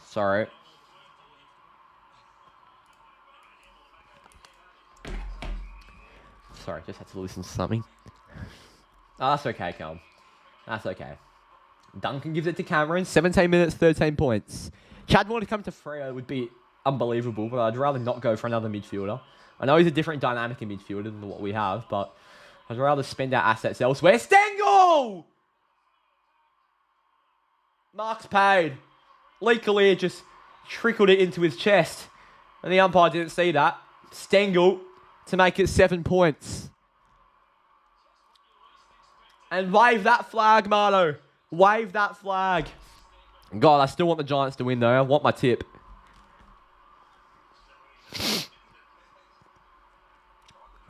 Sorry. Sorry, just had to listen to something. Oh, that's okay, Calm. That's okay. Duncan gives it to Cameron. 17 minutes, 13 points. Chad wanted to come to Freo. It would be unbelievable, but I'd rather not go for another midfielder. I know he's a different dynamic in midfielder than what we have, but I'd rather spend our assets elsewhere. Stengel! Mark's paid. Lee Collier just trickled it into his chest, and the umpire didn't see that. Stengel to make it 7 points. And wave that flag, Marno. Wave that flag. God, I still want the Giants to win, though. I want my tip.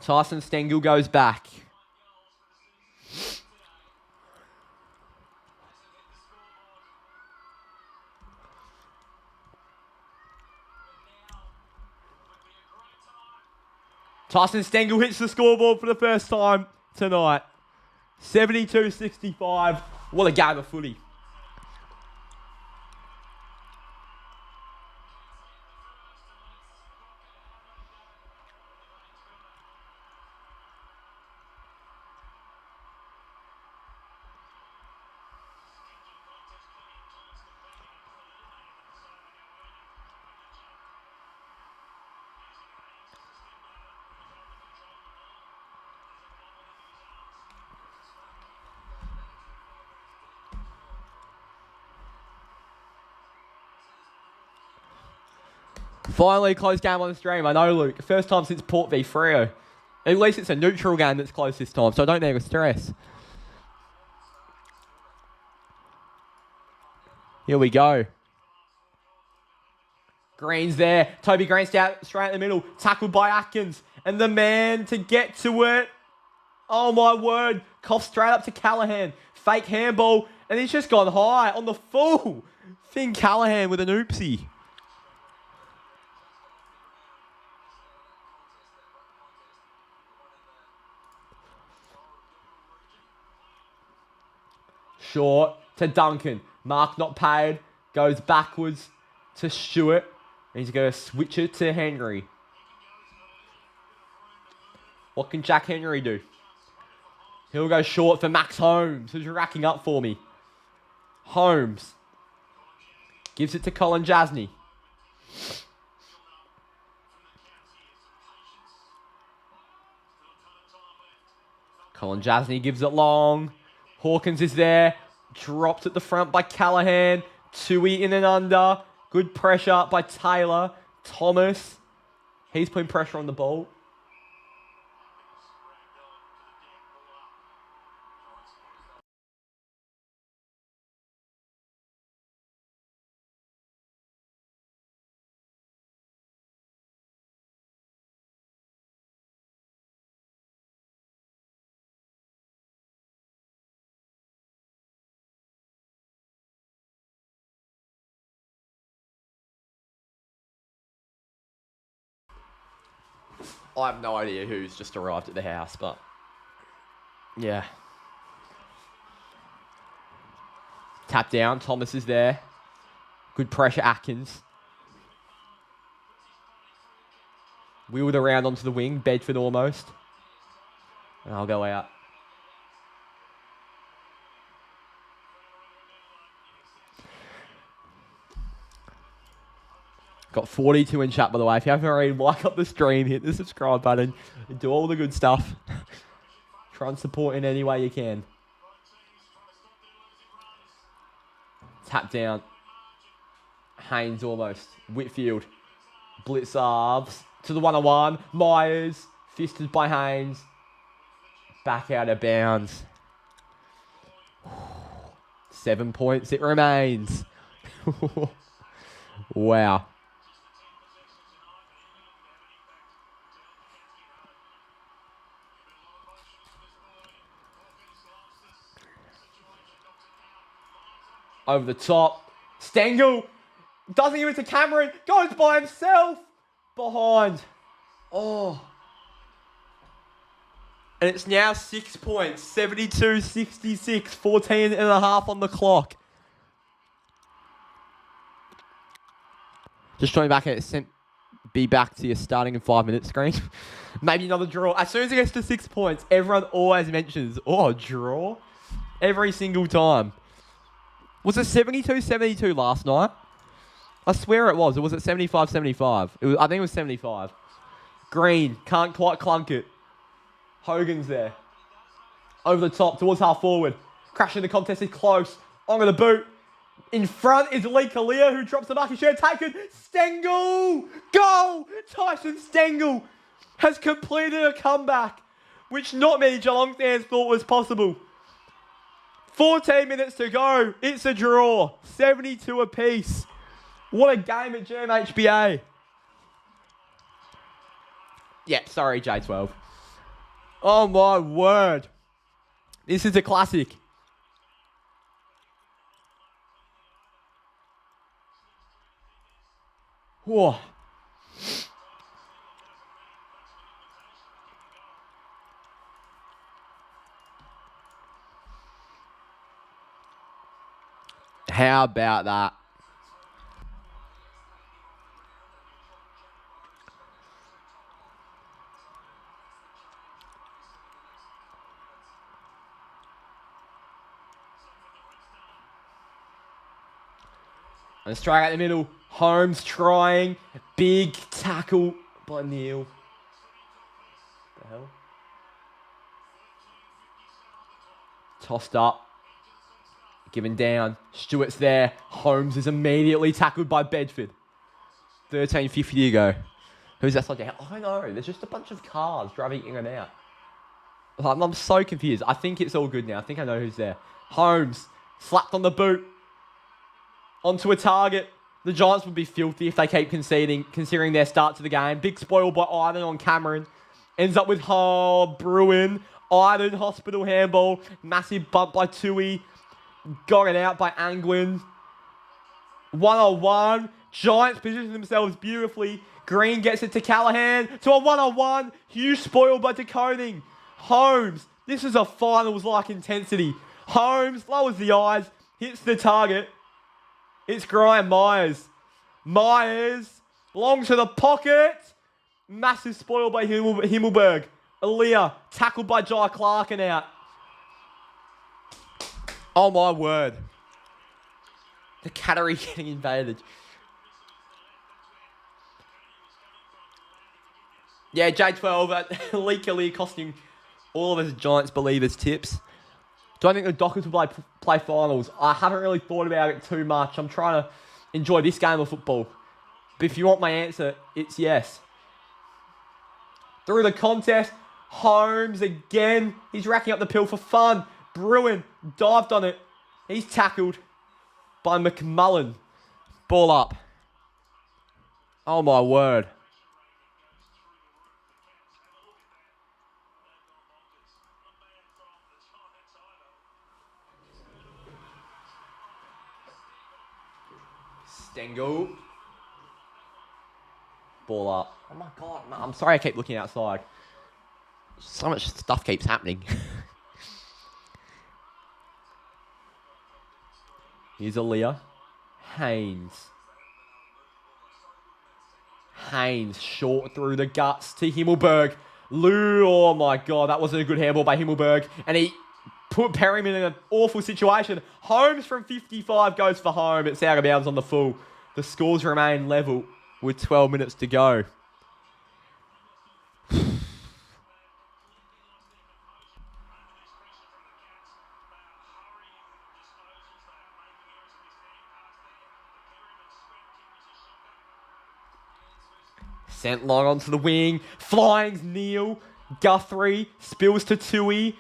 Tyson Stengel goes back. Tyson Stengel hits the scoreboard for the first time tonight. 72-65. What a game of footy. Finally, close game on the stream. I know, Luke. First time since Port v Freo. At least it's a neutral game that's close this time, so I don't need to stress. Here we go. Green's there. Toby Green's out straight in the middle. Tackled by Atkins. And the man to get to it. Oh, my word. Cough straight up to Callahan. Fake handball. And he's just gone high on the full. Finn Callahan with an oopsie. Short to Duncan. Mark not paid. Goes backwards to Stewart. And he's going to switch it to Henry. What can Jack Henry do? He'll go short for Max Holmes, who's racking up for me. Holmes. Gives it to Colin Jasny. Colin Jasny gives it long. Hawkins is there. Dropped at the front by Callahan. Tui in and under. Good pressure by Taylor. Thomas. He's putting pressure on the ball. I have no idea who's just arrived at the house, but yeah. Tap down. Thomas is there. Good pressure, Atkins. Wheeled around onto the wing. Bedford almost. And I'll go out. Got 42 in chat, by the way. If you haven't already, like up the stream, hit the subscribe button, and do all the good stuff. Try and support in any way you can. Tap down. Haynes almost. Whitfield. Blitz arves to the 1-on-1. Myers. Fisted by Haynes. Back out of bounds. 7 points it remains. Wow. Over the top. Stengel Doesn't give it to Cameron. Goes by himself. Behind. Oh. And it's now 6 points. 72-66. 14 and a half on the clock. Just showing back at it. Be back to your starting in 5 minutes screen. Maybe another draw. As soon as it gets to 6 points, everyone always mentions, oh, draw. Every single time. Was it 72-72 last night? I swear it was. Or was it 75-75? I think it was 75. Green. Can't quite clunk it. Hogan's there. Over the top. Towards half forward. Crashing the contest is close. Onto the boot. In front is Lee Kalia, who drops the mark. He should have taken. Stengel! Goal! Tyson Stengel has completed a comeback, which not many Geelong fans thought was possible. 14 minutes to go. It's a draw. 72 apiece. What a game at GMHBA. Yeah, sorry, J12. Oh, my word. This is a classic. Whoa. How about that? And strike out the middle. Holmes trying. Big tackle by Neil. What the hell? Tossed up. Given down. Stewart's there. Holmes is immediately tackled by Bedford. 13:50 to go. Who's that side down? I don't know. There's just a bunch of cars driving in and out. I'm so confused. I think it's all good now. I think I know who's there. Holmes. Slapped on the boot. Onto a target. The Giants would be filthy if they keep conceding, considering their start to the game. Big spoil by Iden on Cameron. Ends up with Bruin. Iden, hospital handball. Massive bump by Tui. Got it out by Anglin. 1-on-1. Giants position themselves beautifully. Green gets it to Callahan. To a 1-on-1. Huge spoil by DeConing. Holmes. This is a finals-like intensity. Holmes lowers the eyes. Hits the target. It's Graham Myers. Myers, long to the pocket. Massive spoil by Himmelberg. Aaliyah, tackled by Jai Clark and out. Oh my word. The Cattery getting invaded. Yeah, J12, Lee Kelly costing all of us Giants believers tips. Do I think the Dockers will play finals? I haven't really thought about it too much. I'm trying to enjoy this game of football. But if you want my answer, it's yes. Through the contest, Holmes again. He's racking up the pill for fun. Bruin dived on it. He's tackled by McMullen. Ball up. Oh my word. Stengel. Ball up. Oh my god. I'm sorry I keep looking outside. So much stuff keeps happening. Here's Aaliyah. Haynes. Haynes short through the guts to Himmelberg. Lou. Oh my god. That wasn't a good handball by Himmelberg. And he put Perryman in an awful situation. Holmes from 55 goes for home. It's out of bounds on the full. The scores remain level with 12 minutes to go. Sent long onto the wing. Flying's Neil. Guthrie spills to Tui.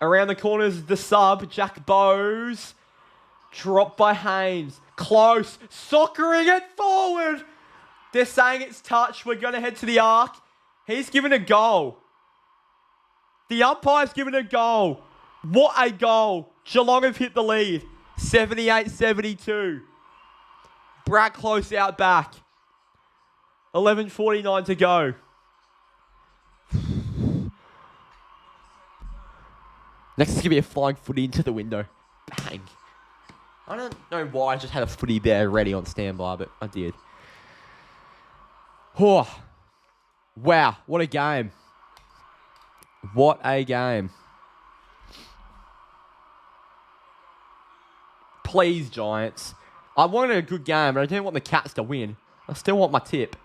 Around the corners, the sub, Jack Bowes. Dropped by Haynes. Close. Soccering it forward. They're saying it's touch. We're going to head to the arc. He's given a goal. The umpire's given a goal. What a goal. Geelong have hit the lead. 78-72. Brad close out back. 11:49 to go. Next is going to be a flying footy into the window. Bang. I don't know why I just had a footy there ready on standby, but I did. Oh, wow, what a game. What a game. Please, Giants. I wanted a good game, but I didn't want the Cats to win. I still want my tip.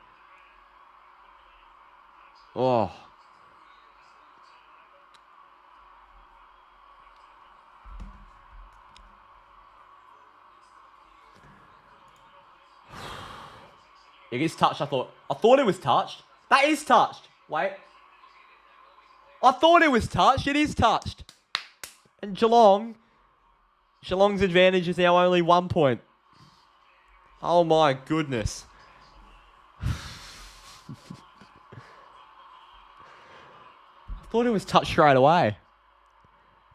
Oh. It is touched, I thought. I thought it was touched. That is touched. Wait. I thought it was touched. It is touched. And Geelong's advantage is now only 1 point. Oh my goodness. I thought it was touched straight away.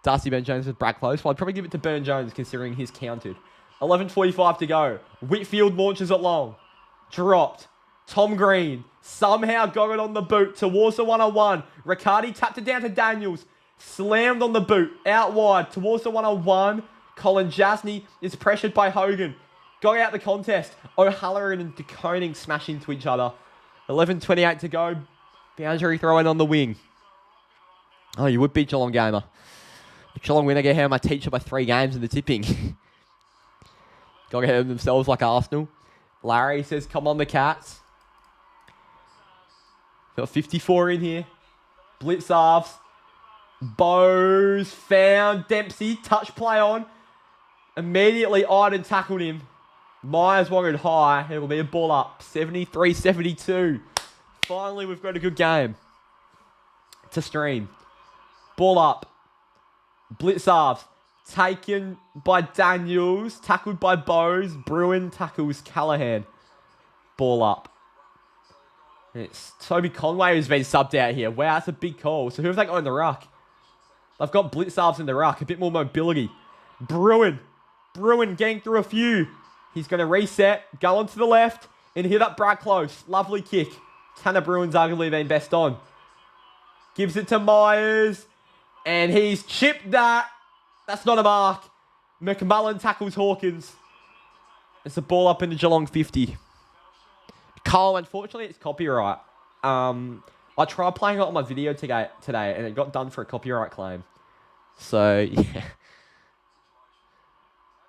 Darcy Burn-Jones with Brad close. Well, I'd probably give it to Burn-Jones considering he's counted. 11:45 to go. Whitfield launches it long. Dropped. Tom Green somehow got it on the boot towards the 101. Riccardi tapped it down to Daniels. Slammed on the boot. Out wide towards the 101. Colin Jasny is pressured by Hogan. Got out the contest. O'Halloran and De Koning smash into each other. 11:28 to go. Boundary throw in on the wing. Oh, you would beat Geelong gamer. If Geelong win, I get hand my teacher by 3 games in the tipping. Got to get themselves like Arsenal. Larry says, come on the Cats. Got 54 in here. Blitz halves. Bowes found Dempsey. Touch play on. Immediately Iden tackled him. Myers wanted high. It will be a ball up. 73-72. Finally, we've got a good game to stream. Ball up. Blitz halves. Taken by Daniels. Tackled by Bowes. Bruin tackles Callahan. Ball up. It's Toby Conway who's been subbed out here. Wow, that's a big call. So who have they got in the ruck? They've got Blitz halves in the ruck. A bit more mobility. Bruin getting through a few. He's going to reset. Go on to the left. And hit up Brad close. Lovely kick. Tanner Bruin's arguably been best on. Gives it to Myers. And he's chipped that. That's not a mark. McMullen tackles Hawkins. It's a ball up in the Geelong 50. Cole, unfortunately, it's copyright. I tried playing it on my video today, and it got done for a copyright claim. So, yeah.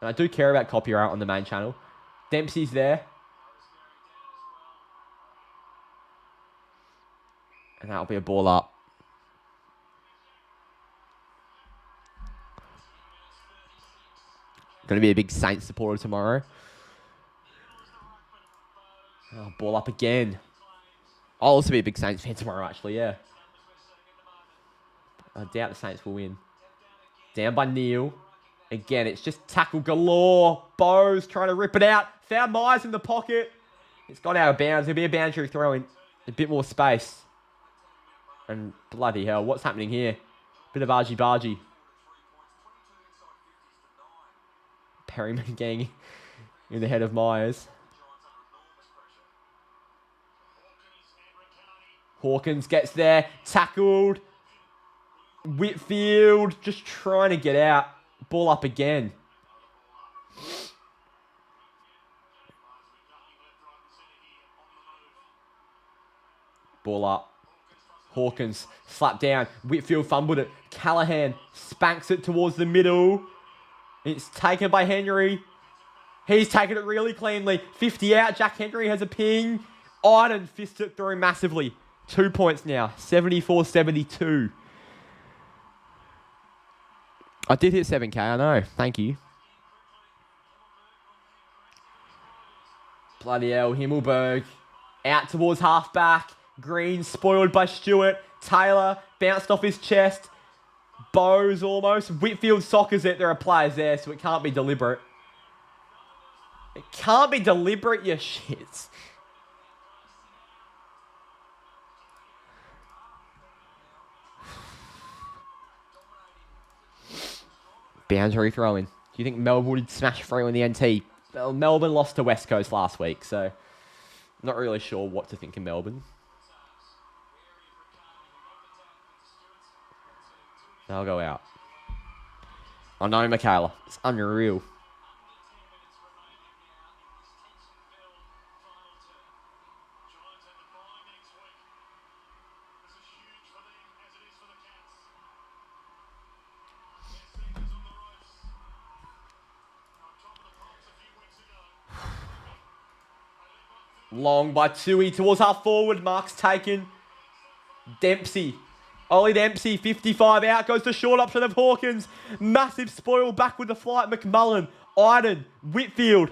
And I do care about copyright on the main channel. Dempsey's there. And that'll be a ball up. Going to be a big Saints supporter tomorrow. Oh, ball up again. I'll also be a big Saints fan tomorrow, actually, yeah. I doubt the Saints will win. Down by Neil. Again, it's just tackle galore. Bowes trying to rip it out. Found Myers in the pocket. It's gone out of bounds. There'll be a boundary throw in. A bit more space. And bloody hell, what's happening here? Bit of argy-bargy. Perryman gang in the head of Myers. Hawkins gets there. Tackled. Whitfield just trying to get out. Ball up again. Ball up. Hawkins slapped down. Whitfield fumbled it. Callahan spanks it towards the middle. It's taken by Henry. He's taken it really cleanly. 50 out. Jack Henry has a ping. Iden fists it through massively. 2 points now. 74-72. I did hit 7K, I know. Thank you. Bloody hell. Himmelberg. Out towards halfback. Green spoiled by Stewart. Taylor bounced off his chest. Bowes almost. Whitfield soccers it. There are players there, so it can't be deliberate. It can't be deliberate, you shits. Boundary throw in. Do you think Melbourne would smash through in the NT? Well, Melbourne lost to West Coast last week, so not really sure what to think of Melbourne. They'll go out. I know, Michaela. It's unreal. Long by Tui towards half forward. Mark's taken. Dempsey. Ollie Dempsey, 55 out. Goes to short option of Hawkins. Massive spoil back with the flight. McMullen. Iden. Whitfield.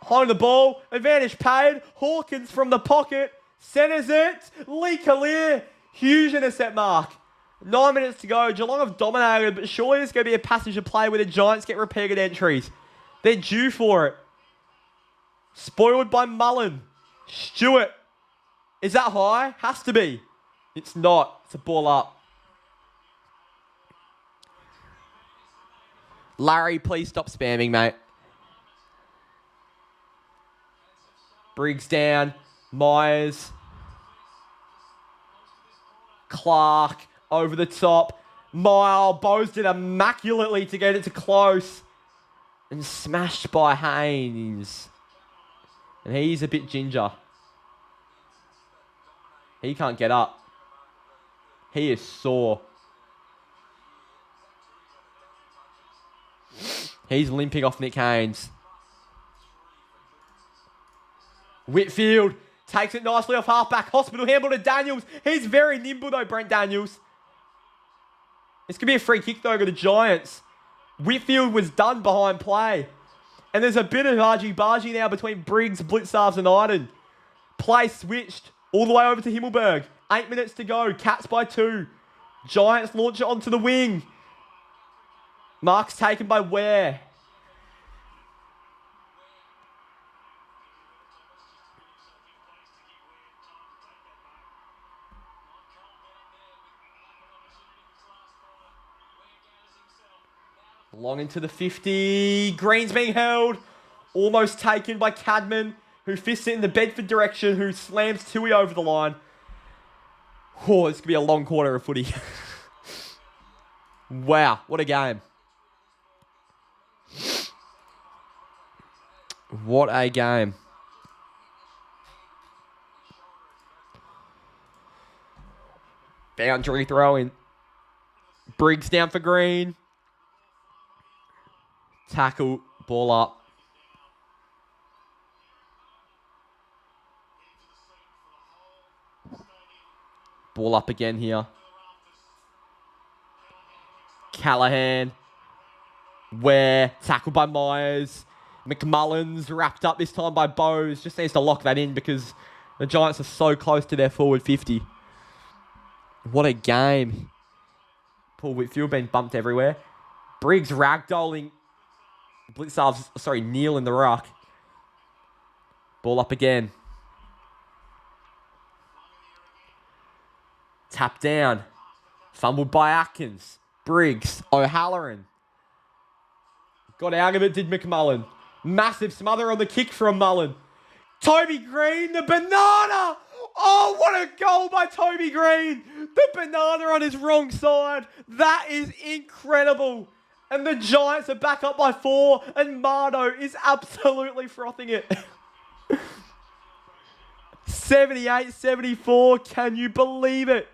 Holding the ball. Advantage paid. Hawkins from the pocket. Centers it. Lee Kalir. Huge intercept mark. 9 minutes to go. Geelong have dominated, but surely there's going to be a passage of play where the Giants get repeated entries. They're due for it. Spoiled by Mullen. Stewart. Is that high? Has to be. It's not. It's a ball up. Larry, please stop spamming, mate. Briggs down. Myers. Clark. Over the top. Mile. Bowes did immaculately to get it to close. And smashed by Haynes. And he's a bit ginger. He can't get up. He is sore. He's limping off Nick Haynes. Whitfield takes it nicely off halfback. Hospital handball to Daniels. He's very nimble though, Brent Daniels. This could be a free kick though to the Giants. Whitfield was done behind play. And there's a bit of argy-bargy now between Briggs, Blitzarves and Iden. Play switched all the way over to Himmelberg. 8 minutes to go. Cats by 2. Giants launch it onto the wing. Mark's taken by Ware. Long into the 50. Green's being held. Almost taken by Cadman, who fists it in the Bedford direction, who slams Tui over the line. Oh, this could be a long quarter of footy. Wow, what a game. What a game. Boundary throw in. Briggs down for Green. Tackle, ball up. Ball up again here. Callahan. Ware, tackled by Myers. McMullen's wrapped up this time by Bowes. Just needs to lock that in because the Giants are so close to their forward 50. What a game. Paul Whitfield being bumped everywhere. Briggs ragdolling. Blitzarves, Neil in the ruck. Ball up again. Tap down. Fumbled by Atkins. Briggs. O'Halloran. Got out of it, did McMullen. Massive smother on the kick from Mullen. Toby Green, the banana! Oh, what a goal by Toby Green! The banana on his wrong side. That is incredible. And the Giants are back up by 4, and Mardo is absolutely frothing it. 78-74, can you believe it?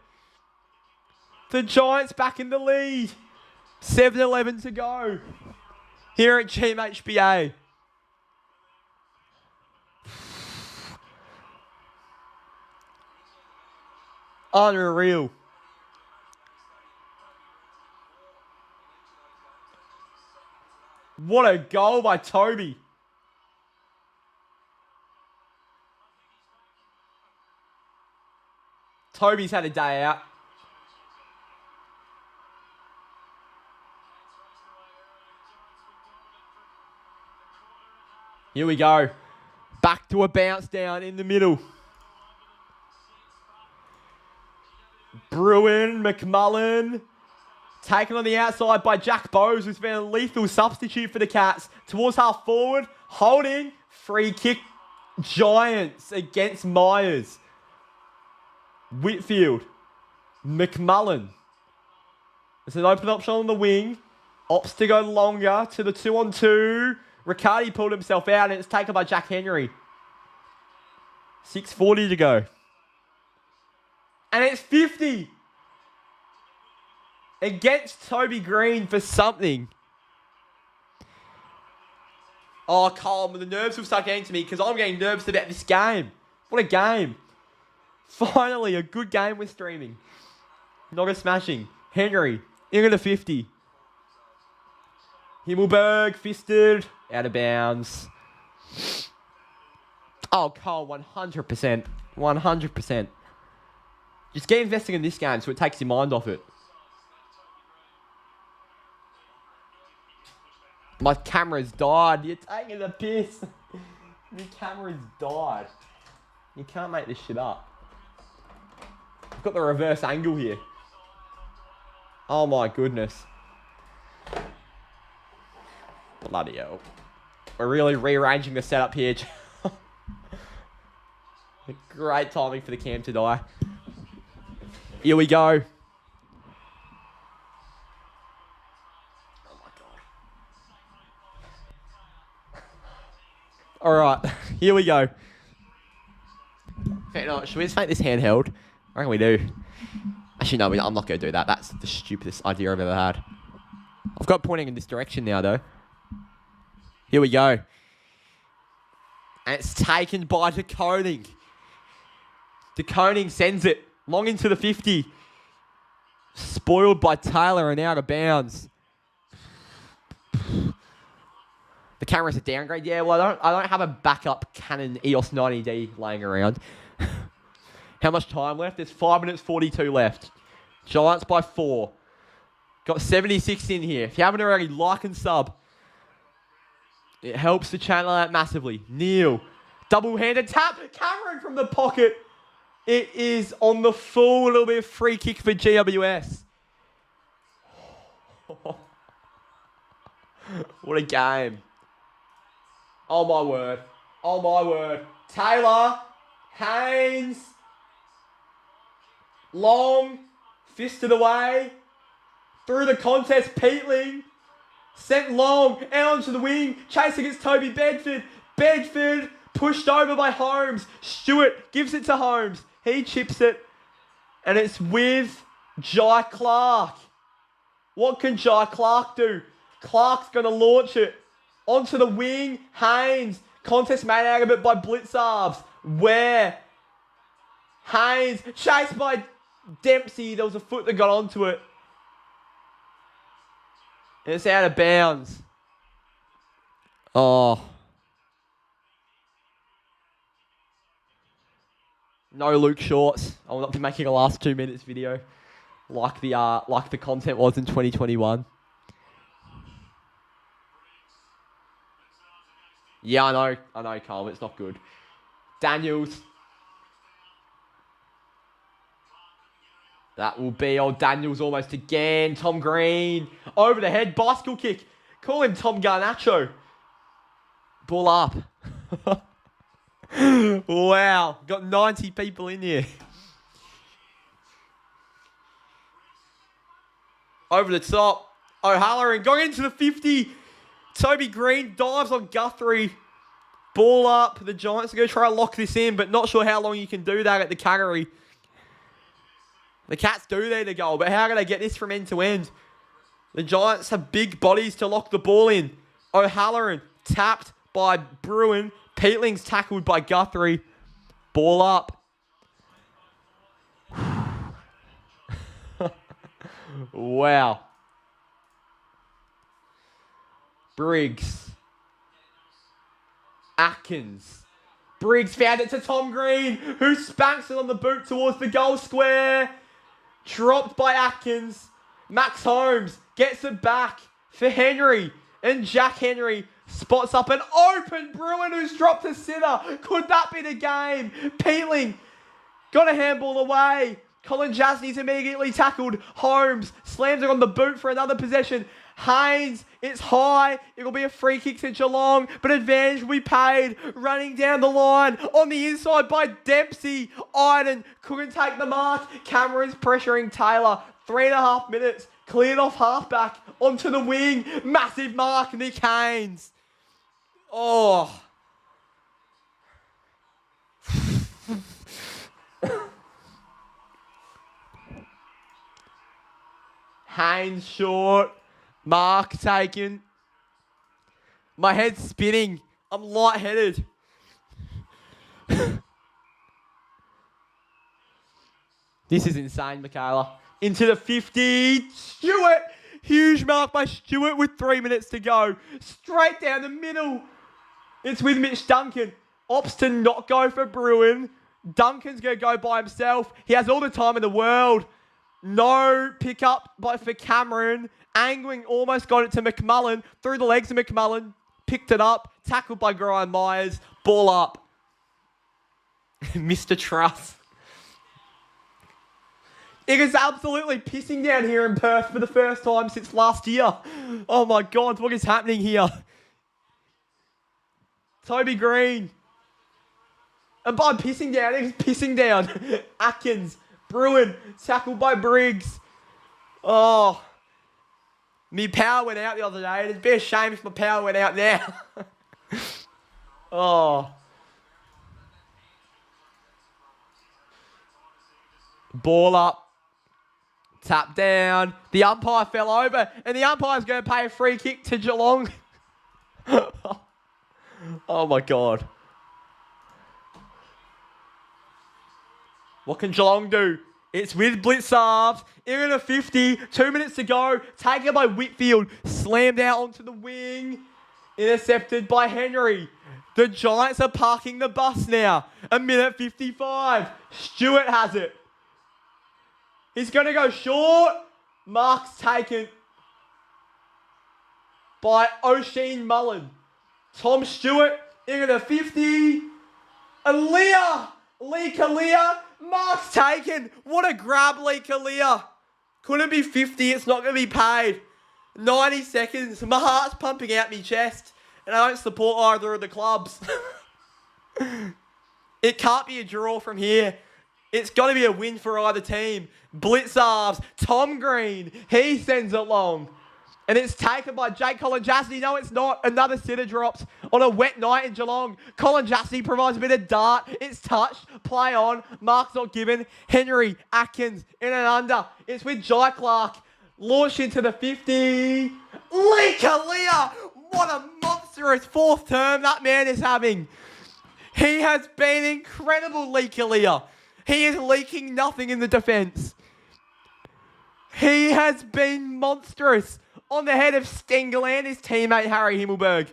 The Giants back in the lead. 7-11 to go. Here at GMHBA. Unreal. What a goal by Toby. Toby's had a day out. Here we go. Back to a bounce down in the middle. Bruin, McMullen. Taken on the outside by Jack Bowes, who's been a lethal substitute for the Cats. Towards half forward, holding. Free kick, Giants against Myers. Whitfield. McMullen. There's an open option on the wing. Opts to go longer to the 2-on-2. Riccardi pulled himself out and it's taken by Jack Henry. 6:40 to go. And it's 50 against Toby Green for something. Oh, Carl, the nerves will start getting to me because I'm getting nervous about this game. What a game. Finally, a good game we're streaming. Not a smashing. Henry, into the 50. Himmelberg, fisted, out of bounds. Oh, Carl, 100%. 100%. Just get investing in this game so it takes your mind off it. My camera's died. You're taking the piss. Your camera's died. You can't make this shit up. I've got the reverse angle here. Oh my goodness. Bloody hell. We're really rearranging the setup here. Great timing for the cam to die. Here we go. All right, here we go. Okay, no, should we just make this handheld? I reckon we do. Actually, no, I'm not going to do that. That's the stupidest idea I've ever had. I've got pointing in this direction now, though. Here we go. And it's taken by De Koning. De Koning sends it long into the 50. Spoiled by Taylor and out of bounds. The camera's a downgrade. Yeah, well, I don't have a backup Canon EOS 90D laying around. How much time left? There's 5 minutes 42 left. Giants by 4. Got 76 in here. If you haven't already, like and sub. It helps the channel out massively. Neil. Double-handed tap. Cameron from the pocket. It is on the full. Little bit of free kick for GWS. What a game. Oh, my word. Oh, my word. Taylor. Haynes. Long. Fisted away. Through the contest. Peatling. Sent long. Out onto the wing. Chase against Toby Bedford. Bedford. Pushed over by Holmes. Stewart gives it to Holmes. He chips it. And it's with Jai Clark. What can Jai Clark do? Clark's going to launch it. Onto the wing, Haynes. Contest made out of it by Blitzarves. Where? Haynes, chased by Dempsey. There was a foot that got onto it. And it's out of bounds. Oh. No Luke Shorts. I will not be making a last 2 minutes video like the content was in 2021. Yeah, I know, Carl, it's not good. Daniels. That will be old Daniels almost again. Tom Green. Over the head, bicycle kick. Call him Tom Garnacho. Ball up. Wow, got 90 people in here. Over the top. O'Halloran going into the 50. Toby Green dives on Guthrie. Ball up. The Giants are going to try to lock this in, but not sure how long you can do that at the Cannery. The Cats do need a goal, but how can they get this from end to end? The Giants have big bodies to lock the ball in. O'Halloran tapped by Bruin. Peatling's tackled by Guthrie. Ball up. Wow. Briggs. Atkins. Briggs found it to Tom Green, who spanks it on the boot towards the goal square. Dropped by Atkins. Max Holmes gets it back for Henry. And Jack Henry spots up an open Bruin who's dropped a sitter. Could that be the game? Peatling got a handball away. Colin Jasney's immediately tackled. Holmes slams it on the boot for another possession. Haynes, it's high. It'll be a free kick to Geelong, but advantage will be paid. Running down the line on the inside by Dempsey. Iden couldn't take the mark. Cameron's pressuring Taylor. 3.5 minutes. Cleared off halfback onto the wing. Massive mark, Nick Haynes. Oh. Haynes short. Mark taken. My head's spinning. I'm lightheaded. This is insane, Michaela. Into the 50. Stewart. Huge mark by Stewart with 3 minutes to go. Straight down the middle. It's with Mitch Duncan. Opts to not go for Bruin. Duncan's going to go by himself. He has all the time in the world. No pickup for Cameron. Angling almost got it to McMullen. Through the legs of McMullen. Picked it up. Tackled by Brian Myers. Ball up. Mr. Truss. It is absolutely pissing down here in Perth for the first time since last year. Oh my God, what is happening here? Toby Green. And by pissing down, it was pissing down. Atkins. Bruin. Tackled by Briggs. Oh. My power went out the other day. It'd be a shame if my power went out now. Oh. Ball up. Tap down. The umpire fell over. And the umpire's going to pay a free kick to Geelong. Oh my God. What can Geelong do? It's with Blitzarves. In a 50. 2 minutes to go. Taken by Whitfield. Slammed out onto the wing. Intercepted by Henry. The Giants are parking the bus now. 1:55. Stewart has it. He's going to go short. Mark's taken by O'Sheen Mullen. Tom Stewart in a 50. Aaliyah. Lee Kalia. Mark's taken. What a grab, Lee Kalia. Couldn't be 50. It's not going to be paid. 90 seconds. My heart's pumping out my chest. And I don't support either of the clubs. It can't be a draw from here. It's got to be a win for either team. Blitzarves. Tom Green. He sends it long. And it's taken by Jake Colin Jasny. No, it's not. Another sitter drops on a wet night in Geelong. Colin Jasny provides a bit of dart. It's touched. Play on. Mark's not given. Henry. Atkins. In and under. It's with Jai Clark. Launched into the 50. Lee Kalia. What a monstrous fourth term that man is having. He has been incredible, Lee Kalia. He is leaking nothing in the defence. He has been monstrous on the head of Stengel and his teammate Harry Himmelberg.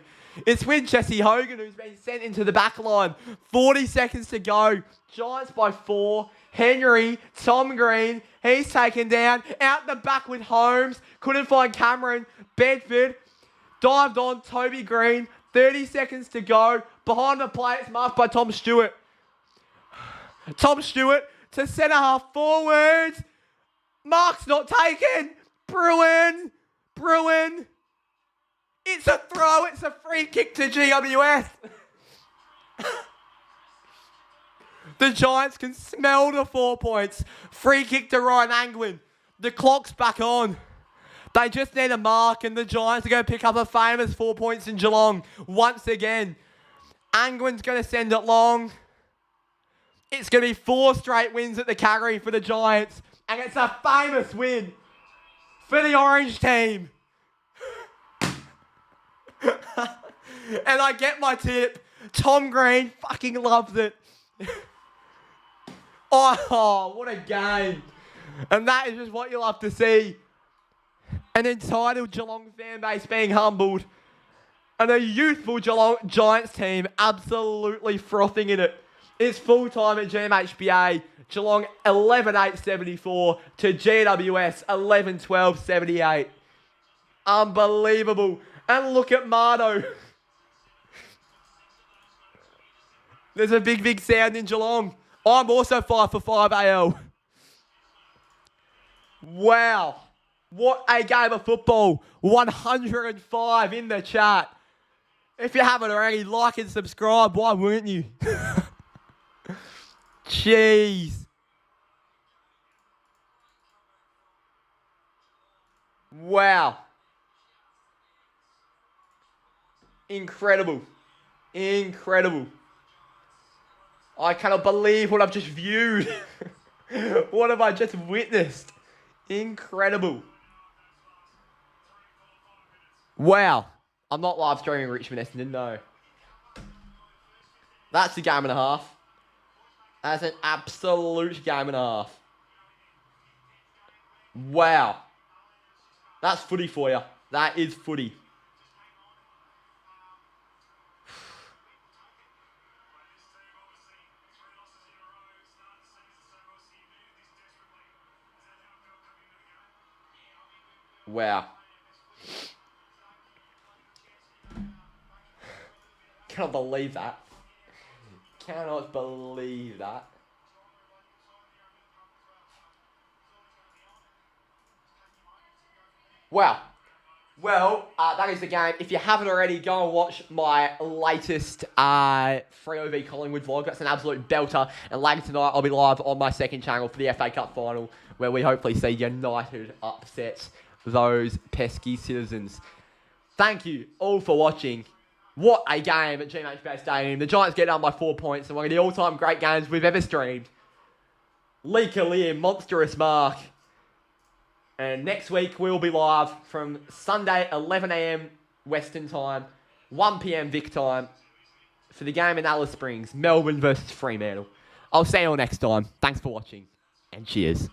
It's with Jesse Hogan, who's been sent into the back line. 40 seconds to go. Giants by 4. Henry, Tom Green, he's taken down. Out the back with Holmes. Couldn't find Cameron. Bedford dived on Toby Green. 30 seconds to go. Behind the play, it's marked by Tom Stewart. Tom Stewart to centre half forwards. Mark's not taken. Bruin. It's a throw. It's a free kick to GWS. The Giants can smell the 4 points. Free kick to Ryan Angwin. The clock's back on. They just need a mark and the Giants are going to pick up a famous 4 points in Geelong once again. Angwin's going to send it long. It's going to be 4 straight wins at the Calgary for the Giants. And it's a famous win for the Orange team. And I get my tip. Tom Green fucking loves it. Oh, what a game. And that is just what you love to see. An entitled Geelong fan base being humbled. And a youthful Geelong Giants team absolutely frothing in it. It's full time at GMHBA. Geelong 11-8-74 to GWS 11-12-78. Unbelievable. And look at Mardo. There's a big sound in Geelong. I'm also 5 for 5 AL. Wow. What a game of football. 105 in the chat. If you haven't already, like and subscribe. Why wouldn't you? Jeez. Wow. Incredible. Incredible. I cannot believe what I've just viewed. What have I just witnessed? Incredible. Wow. I'm not live streaming Richmond, Essendon, no. That's a game and a half. That's an absolute game and a half. Wow. That's footy for you. That is footy. Wow. Cannot believe that. Cannot believe that. Wow. Well, that is the game. If you haven't already, go and watch my latest Freo v Collingwood vlog. That's an absolute belter. And later tonight, I'll be live on my second channel for the FA Cup final, where we hopefully see United upset those pesky Citizens. Thank you all for watching. What a game at GMHBA Stadium. The Giants get down by 4 points and one of the all-time great games we've ever streamed. Lee Kalir, monstrous mark. And next week we'll be live from Sunday 11 AM Western time, 1 PM Vic time for the game in Alice Springs, Melbourne versus Fremantle. I'll see you all next time. Thanks for watching and cheers.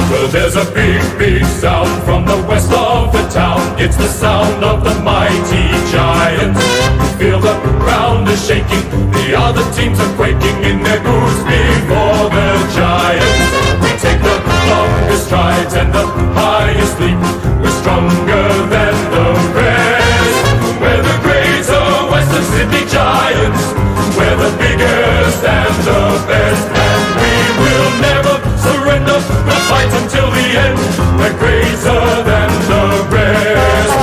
Well, there's a big, big sound from the west of the town. It's the sound of the mighty Giants. Feel the ground is shaking, the other teams are quaking in their boots before the Giants. We take the longest strides and the highest leap. We're stronger than the rest. We're the greater Western Sydney Giants. We're the biggest and the best, and we will never surrender. We'll fight until the end. We're greater than the rest.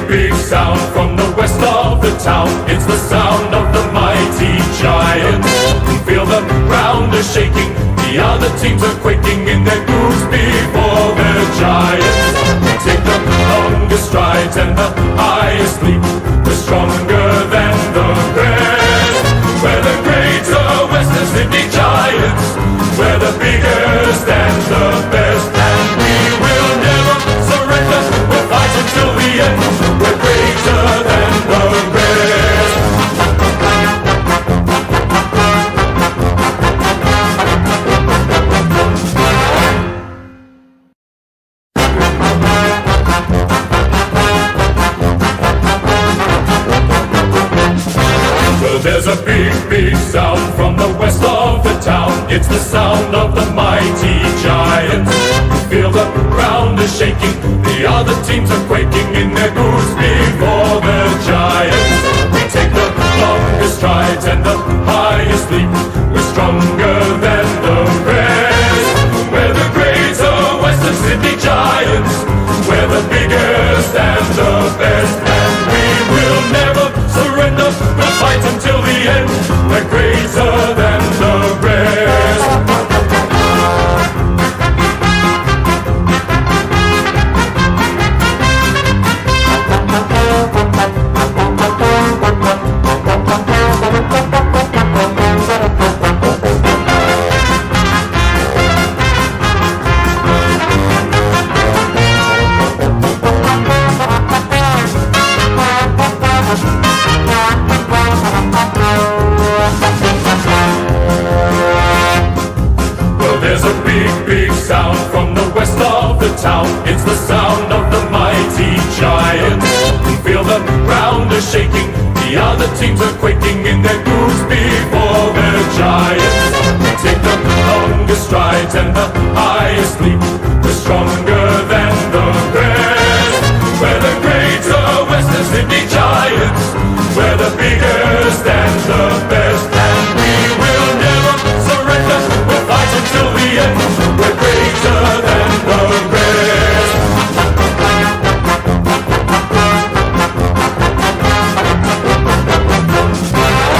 Big sound from the west of the town. It's the sound of the mighty Giants. Feel the ground is shaking, the other teams are quaking in their boots before the Giants. We take the longest strides and the highest leap. We're stronger than the rest. We're the greater Western Sydney Giants. We're the biggest and the best, and we will never surrender. We'll fight until the end. We're greater than the rest. Well, there's a big, big sound from the west of the town. It's the sound of the mighty Giants. Feel the ground is shaking, the other teams are quaking in their boots before the Giants. We take the longest strides and the highest leap. We're stronger than the rest. We're the greater Western Sydney Giants. We're the biggest and the best, and we will never surrender. We'll fight until the end. We're greater than the rest. It's the sound of the mighty giants. Feel the ground is shaking, the other teams are quaking in their boots before the giants. Take the longest strides and the highest leap.